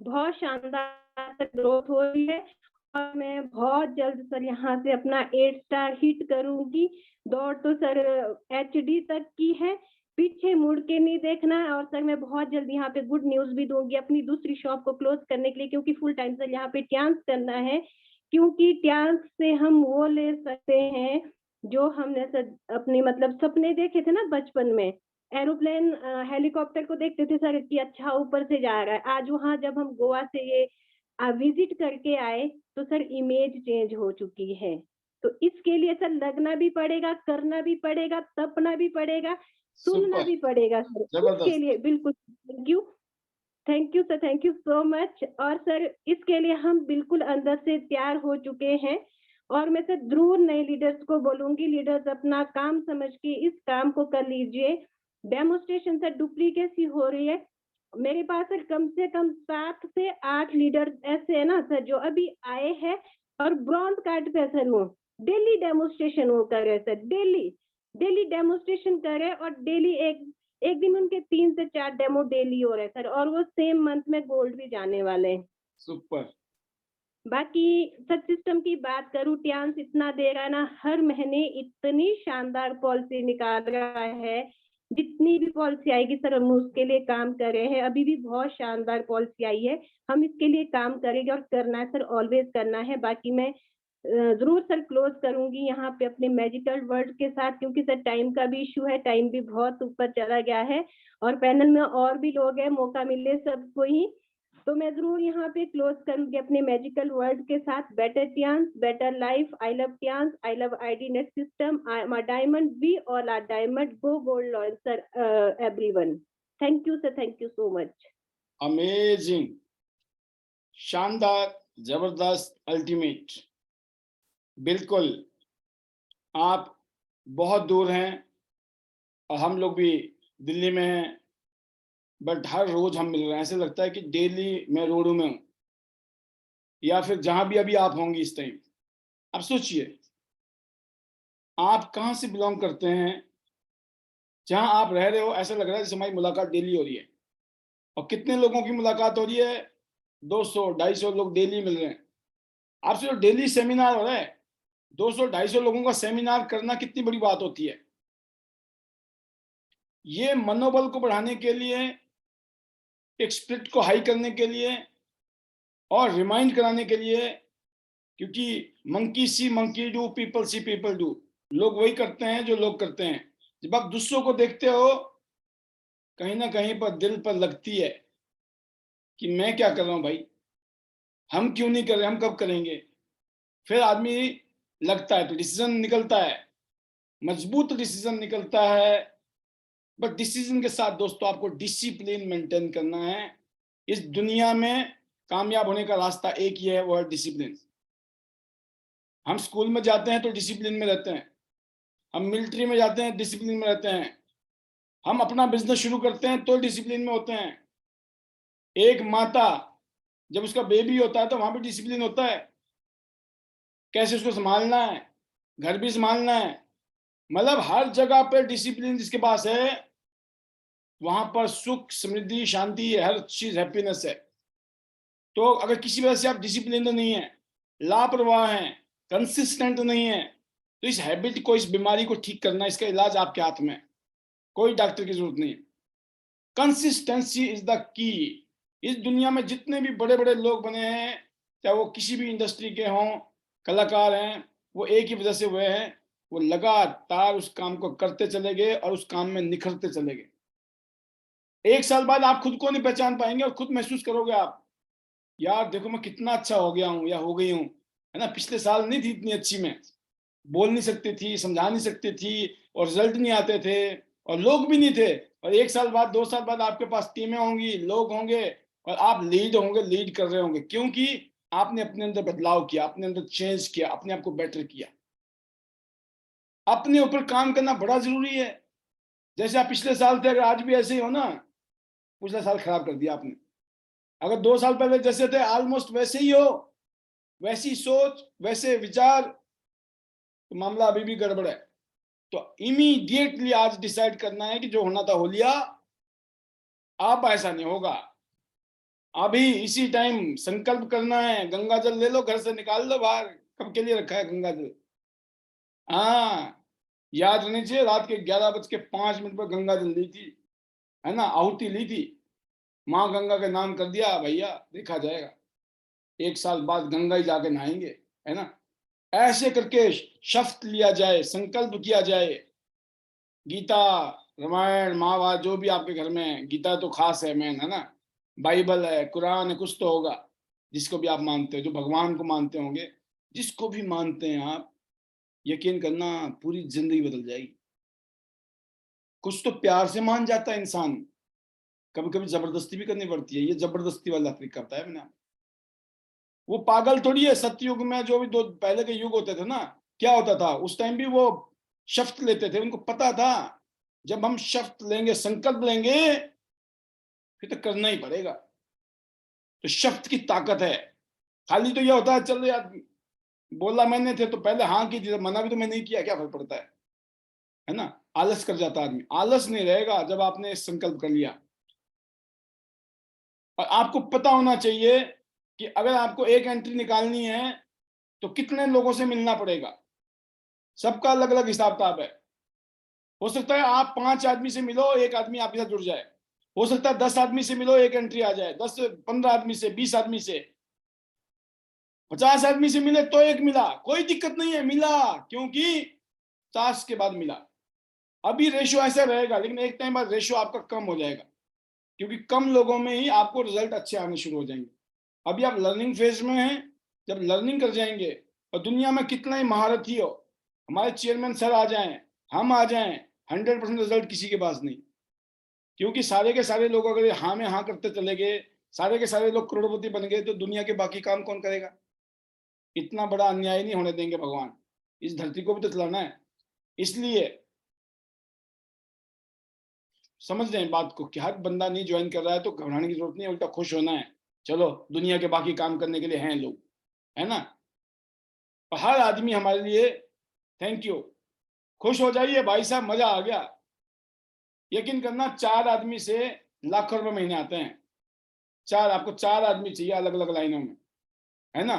बहुत शानदार ग्रोथ हो रही है और मैं बहुत जल्द सर यहाँ से अपना 8 स्टार हिट करूंगी। दौड़ तो सर HD तक की है, पीछे मुड़ के नहीं देखना है। और सर मैं बहुत जल्दी यहाँ पे गुड न्यूज भी दूंगी अपनी दूसरी शॉप को क्लोज करने के लिए, क्योंकि फुल टाइम सर यहाँ पे ट्यांस करना है। क्योंकि ट्यांस से हम वो ले सकते हैं जो हमने सर अपनी मतलब सपने देखे थे ना बचपन में, एरोप्लेन हेलीकॉप्टर को देखते थे सर कि अच्छा ऊपर से जा रहा है। आज वहाँ जब हम गोवा से ये विजिट करके आए तो सर इमेज चेंज हो चुकी है। तो इसके लिए सर लगना भी पड़ेगा, करना भी पड़ेगा, तपना भी पड़ेगा, सुनना भी पड़ेगा सर। इसके लिए बिल्कुल thank you sir, thank you so much. और सर इसके लिए हम बिल्कुल अंदर से तैयार हो चुके हैं। और मैं सर जरूर नए लीडर्स को बोलूंगी, लीडर्स अपना काम समझ के इस काम को कर लीजिए। डेमोन्स्ट्रेशन सर डुप्लीकेसी हो रही है। मेरे पास सर कम से कम 7 से 8 लीडर्स ऐसे है ना सर जो अभी आए हैं और ब्रॉन्ज कार्ड पे सर वो डेली डेमोन्स्ट्रेशन वो कर रहे सर, डेली डेमोन्स्ट्रेशन कर रहे और डेली एक दिन उनके 3 से 4 डेमो डेली हो रहे सर, और वो सेम मंथ में गोल्ड भी जाने वाले हैं। सुपर। बाकी सर सिस्टम की बात करूं, ट्यांस इतना दे रहा है ना, हर महीने इतनी शानदार पॉलिसी निकाल रहा है। जितनी भी पॉलिसी आएगी सर हम उसके लिए काम कर रहे हैं। अभी भी बहुत शानदार पॉलिसी आई है, हम इसके लिए काम करेंगे और करना है सर, ऑलवेज करना है। बाकी मैं जरूर सर क्लोज करूंगी यहाँ पे अपने मैजिकल वर्ड के साथ, क्योंकि सर टाइम का भी इशू है, टाइम भी बहुत ऊपर चला गया है और पैनल में और भी लोग हैं, मौका मिले सबको ही। तो मैं जरूर यहाँ पे क्लोज करूंगी अपने मैजिकल वर्ड के साथ, better Tiens, better life, I love Tiens, I love आईडीनेट system, I am a diamond, we all are diamond, go gold loyal sir everyone. Thank you sir, thank you so much. Amazing, शानदार, जबरदस्त, ultimate. बिल्कुल आप बहुत दूर हैं और हम लोग भी दिल्ली में हैं, बट हर रोज हम मिल रहे हैं। ऐसे लगता है कि डेली मैं रोडों में हूँ या फिर जहां भी अभी आप होंगी इस टाइम। अब सोचिए आप कहाँ से बिलोंग करते हैं, जहां आप रह रहे हो, ऐसा लग रहा है जैसे हमारी मुलाकात डेली हो रही है। और कितने लोगों की मुलाकात हो रही है? 200-250 लोग डेली मिल रहे हैं। आपसे जो डेली सेमिनार हो रहा है, 200-250 लोगों का सेमिनार करना कितनी बड़ी बात होती है। ये मनोबल को बढ़ाने के लिए, एक स्पिरिट को हाई करने के लिए और रिमाइंड कराने के लिए, क्योंकि monkey C monkey do, people see people do. लोग वही करते हैं जो लोग करते हैं। जब आप दूसरों को देखते हो, कहीं ना कहीं पर दिल पर लगती है कि मैं क्या कर रहा हूं भाई, हम क्यों नहीं कर रहे, हम कब करेंगे। फिर आदमी लगता है तो डिसीजन निकलता है, मजबूत डिसीजन निकलता है। बट डिसीजन के साथ दोस्तों आपको डिसिप्लिन मेंटेन करना है। इस दुनिया में कामयाब होने का रास्ता एक ही है, वो है डिसिप्लिन। हम स्कूल में जाते हैं तो डिसिप्लिन में रहते हैं, हम मिलिट्री में जाते हैं डिसिप्लिन में रहते हैं, हम अपना बिजनेस शुरू करते हैं तो डिसिप्लिन में होते हैं। एक माता जब उसका बेबी होता है तो वहां भी डिसिप्लिन होता है, कैसे उसको संभालना है, घर भी संभालना है। मतलब हर जगह पे डिसिप्लिन जिसके पास है वहां पर सुख, समृद्धि, शांति, हर चीज हैप्पीनेस है। तो अगर किसी वजह से आप डिसिप्लिन नहीं है, लापरवाह हैं, कंसिस्टेंट नहीं है, तो इस हैबिट को, इस बीमारी को ठीक करना, इसका इलाज आपके हाथ में है। कोई डॉक्टर की जरूरत नहीं है। Consistency is the key. इस दुनिया में जितने भी बड़े बड़े लोग बने हैं, चाहे वो किसी भी इंडस्ट्री के हों, कलाकार हैं, वो एक ही वजह से हुए हैं, वो लगातार उस काम को करते चले गए और उस काम में निखरते चले गए। एक साल बाद आप खुद को नहीं पहचान पाएंगे और खुद महसूस करोगे आप, यार देखो मैं कितना अच्छा हो गया हूँ या हो गई हूँ, है ना। पिछले साल नहीं थी इतनी अच्छी, मैं बोल नहीं सकती थी, समझा नहीं सकती थी, और रिजल्ट नहीं आते थे, और लोग भी नहीं थे। और एक साल बाद, 2 साल बाद आपके पास टीमें होंगी, लोग होंगे, और आप लीड होंगे, लीड कर रहे होंगे, क्योंकि आपने अपने अंदर बदलाव किया, अपने अंदर चेंज किया, अपने आप को बेटर किया। अपने ऊपर काम करना बड़ा जरूरी है। जैसे आप पिछले साल थे, अगर आज भी ऐसे ही हो ना, पिछला साल खराब कर दिया आपने। अगर 2 साल पहले जैसे थे ऑलमोस्ट वैसे ही हो, वैसी सोच, वैसे विचार, तो मामला अभी भी गड़बड़ है। तो इमीडिएटली आज डिसाइड करना है कि जो होना था हो लिया, अब ऐसा नहीं होगा। अभी इसी टाइम संकल्प करना है, गंगा जल ले लो, घर से निकाल लो बाहर, कब के लिए रखा है गंगा जल। हाँ, याद रहनी चाहिए, रात के 11:05 पर गंगा जल ली थी, है ना, आहुति ली थी, माँ गंगा के नाम कर दिया, भैया देखा जाएगा। 1 साल बाद गंगा ही जाके नहाएंगे, है ना। ऐसे करके शपथ लिया जाए, संकल्प किया जाए। गीता, रामायण, महाभारत जो भी आपके घर में है, गीता तो खास है मेन, है ना, बाइबल है, कुरान है, कुछ तो होगा जिसको भी आप मानते हो, जो भगवान को मानते होंगे, जिसको भी मानते हैं आप, यकीन करना पूरी जिंदगी बदल जाएगी। कुछ तो प्यार से मान जाता है इंसान, कभी कभी जबरदस्ती भी करनी पड़ती है। ये जबरदस्ती वाला तरीका बताया मैंने। वो पागल थोड़ी है। सतयुग में जो भी दो पहले के युग होते थे ना, क्या होता था उस टाइम भी, वो शपथ लेते थे, उनको पता था जब हम शपथ लेंगे, संकल्प लेंगे, फिर तो करना ही पड़ेगा। तो शपथ की ताकत है। खाली तो यह होता है, चल यार बोला मैंने थे तो पहले हाँ की थी, मना भी तो मैंने नहीं किया, क्या फर्क पड़ता है ना। आलस कर जाता आदमी। आलस नहीं रहेगा जब आपने संकल्प कर लिया। और आपको पता होना चाहिए कि अगर आपको एक एंट्री निकालनी है तो कितने लोगों से मिलना पड़ेगा। सबका अलग अलग हिसाब किताब है। हो सकता है आप 5 आदमी से मिलो, एक आदमी आपके साथ जुड़ जाए। हो सकता है 10 आदमी से मिलो, एक एंट्री आ जाए। 10-15 आदमी से, 20 आदमी से, 50 आदमी से मिले तो एक मिला, कोई दिक्कत नहीं है, मिला, क्योंकि 50 के बाद मिला। अभी रेशियो ऐसा रहेगा, लेकिन एक टाइम बाद रेशियो आपका कम हो जाएगा, क्योंकि कम लोगों में ही आपको रिजल्ट अच्छे आने शुरू हो जाएंगे। अभी आप लर्निंग फेज में हैं। जब लर्निंग कर जाएंगे, और दुनिया में कितना ही महारथी हो, हमारे चेयरमैन सर आ जाएं, हम आ जाएं, 100% रिजल्ट किसी के पास नहीं। क्योंकि सारे के सारे लोग अगर हाँ में हाँ करते चले गए, सारे के सारे लोग करोड़पति बन गए, तो दुनिया के बाकी काम कौन करेगा। इतना बड़ा अन्याय नहीं होने देंगे भगवान। इस धरती को भी तो चलाना है। इसलिए समझ रहे हैं बात को, कि हर बंदा नहीं ज्वाइन कर रहा है तो घबराने की जरूरत नहीं है, उल्टा खुश होना है। चलो दुनिया के बाकी काम करने के लिए हैं लोग, है ना। और हर आदमी हमारे लिए थैंक यू। खुश हो जाइए भाई साहब, मजा आ गया। यकीन करना 4 आदमी से लाखों रुपए महीने आते हैं। आपको 4 आदमी चाहिए अलग अलग लाइनों में, है ना।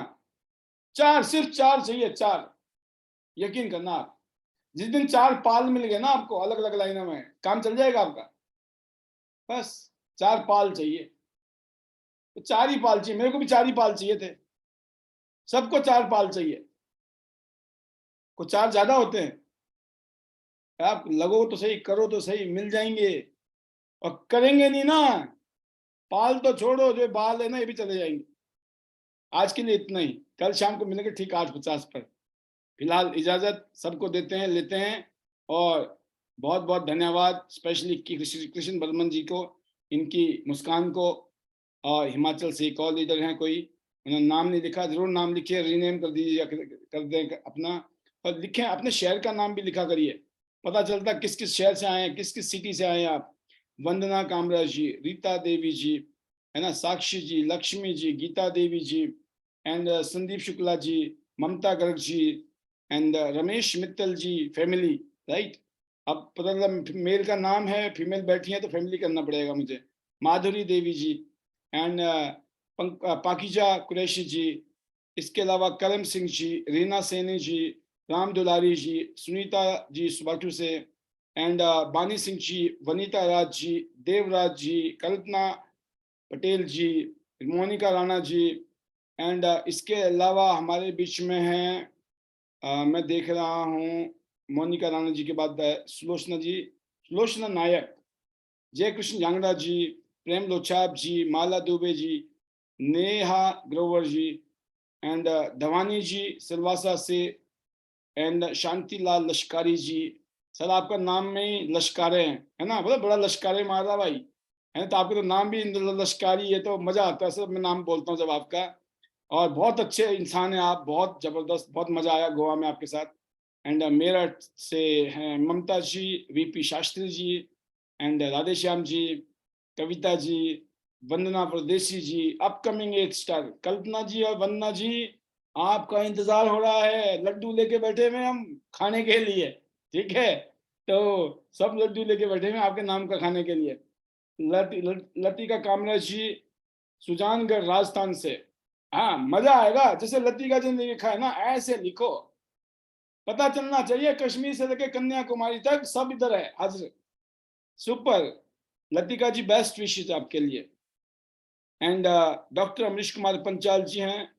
4, सिर्फ 4 चाहिए, 4। यकीन करना आप, जिस दिन 4 पाल मिल गए ना आपको अलग अलग लाइनों में, काम चल जाएगा आपका। बस 4 पाल चाहिए, तो 4 ही पाल चाहिए। मेरे को भी 4 ही पाल चाहिए थे, सबको 4 पाल चाहिए। कुछ 4 ज्यादा होते हैं, आप लगो तो सही, करो तो सही, मिल जाएंगे। और करेंगे नहीं ना, पाल तो छोड़ो, जो बाल है ना ये भी चले जाएंगे। आज के लिए इतना ही, कल शाम को मिलेंगे ठीक 8:50 पर। फिलहाल इजाजत सबको देते हैं, लेते हैं। और बहुत बहुत धन्यवाद स्पेशली कृष्ण बर्मन जी को, इनकी मुस्कान को। और हिमाचल से एक और लीडर हैं कोई, उन्होंने नाम नहीं लिखा, जरूर नाम लिखिए, रीनेम कर दीजिए, कर दें अपना, और लिखें अपने शहर का नाम भी लिखा करिए, पता चलता किस किस शहर से आए हैं, किस किस सिटी से आए हैं आप। वंदना कामरा जी, रीता देवी जी, है ना, Sakshi ji, Lakshmi ji, Geeta Devi ji, and Sandeep Shukla ji, Mamta Garg ji, and Ramesh Mittal ji, family, right. अब पता चला मेल का नाम है, फीमेल बैठी है तो फैमिली करना पड़ेगा मुझे। माधुरी देवी जी, एंड पाकिजा कुरैशी जी, इसके अलावा करम सिंह जी, रीना सैनी जी, राम दुलारी जी, सुनीता जी सुबाटू से, एंड बानी सिंह जी, वनीता राज जी, देवराज जी, कल्पना पटेल जी, मोनिका राणा जी, एंड इसके अलावा हमारे बीच में हैं, मैं देख रहा हूँ मोनिका राणा जी के बाद सुलोचना जी, सुलोचना नायक, जय कृष्ण जांगड़ा जी, प्रेम लोचाप जी, माला दुबे जी, नेहा ग्रोवर जी, एंड धवानी जी सिलवासा से, एंड शांतिलाल लश्कारी जी। सर आपका नाम में ही लश्कारे हैं, है ना, मतलब बड़ा लश्कारे मारा भाई है, तो आपका तो नाम भी लश्कारी है, तो मजा आता है सर, मैं नाम बोलता हूँ जब आपका। और बहुत अच्छे इंसान हैं आप, बहुत जबरदस्त, बहुत मजा आया गोवा में आपके साथ। एंड मेरठ से हैं Mamta ji, VP Shastri ji, and Radheshyam ji, Kavita ji, Vandana Pardesi ji, upcoming 8 star कल्पना जी और वंदना जी, आपका इंतजार हो रहा है, लड्डू लेके बैठे हुए हम खाने के लिए, ठीक है, तो सब लड्डू लेके बैठे हुए आपके नाम का खाने के लिए। लतिका कामरा जी, सुजानगढ़ राजस्थान से, हाँ मजा आएगा, जैसे लतिका जी ने लिखा है ना ऐसे लिखो, पता चलना चाहिए कश्मीर से लेकर कन्याकुमारी तक सब इधर है हाजिर। सुपर लतिका जी, बेस्ट विशेष आपके लिए। एंड डॉक्टर अमरीश कुमार पंचाल जी हैं,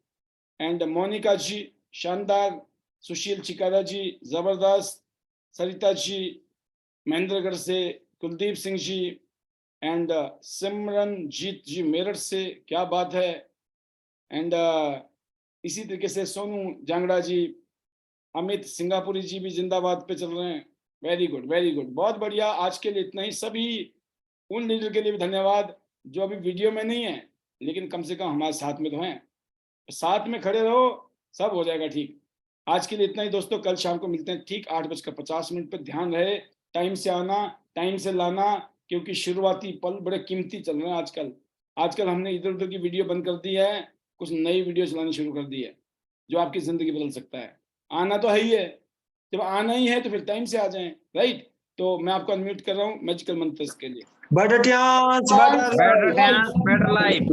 एंड मोनिका जी शानदार, सुशील चिकारा जी जबरदस्त, सरिता जी महेंद्रगढ़ से, कुलदीप सिंह जी, एंड सिमरनजीत जी मेरठ से, क्या बात है। एंड इसी तरीके से सोनू जांगड़ा जी, अमित सिंगापुरी जी भी जिंदाबाद पे चल रहे हैं, वेरी गुड वेरी गुड, बहुत बढ़िया। आज के लिए इतना ही। सभी उन लीडर के लिए भी धन्यवाद जो अभी वीडियो में नहीं है, लेकिन कम से कम हमारे साथ में तो हैं, साथ में खड़े रहो, सब हो जाएगा ठीक। आज के लिए इतना ही दोस्तों, कल शाम को मिलते हैं ठीक 8:50 पर। ध्यान रहे, टाइम से आना, टाइम से लाना, क्योंकि शुरुआती पल बड़े कीमती चल रहे हैं आजकल हमने इधर उधर की वीडियो बंद कर दी है, कुछ नई वीडियो चलानी शुरू कर दी है, जो आपकी जिंदगी बदल सकता है। आना तो है ही है, जब आना ही है तो फिर टाइम से आ जाएं, राइट। तो मैं आपको अनम्यूट कर रहा हूँ मैजिकल मंत्रस के लिए। Better chance, better dance, better life.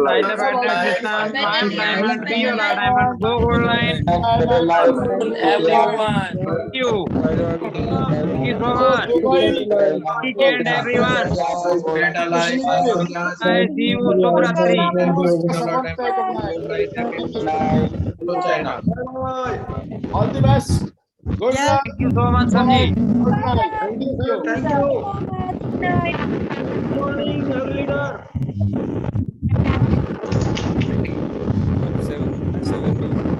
Line of better distance, one diamond, Viola diamond, go gold line. Everyone, thank you. Thank you so much. Each and everyone. I see you, Shubhratri. All the best. Good luck. Thank you so much, Samji. Good night. Thank you. Seven.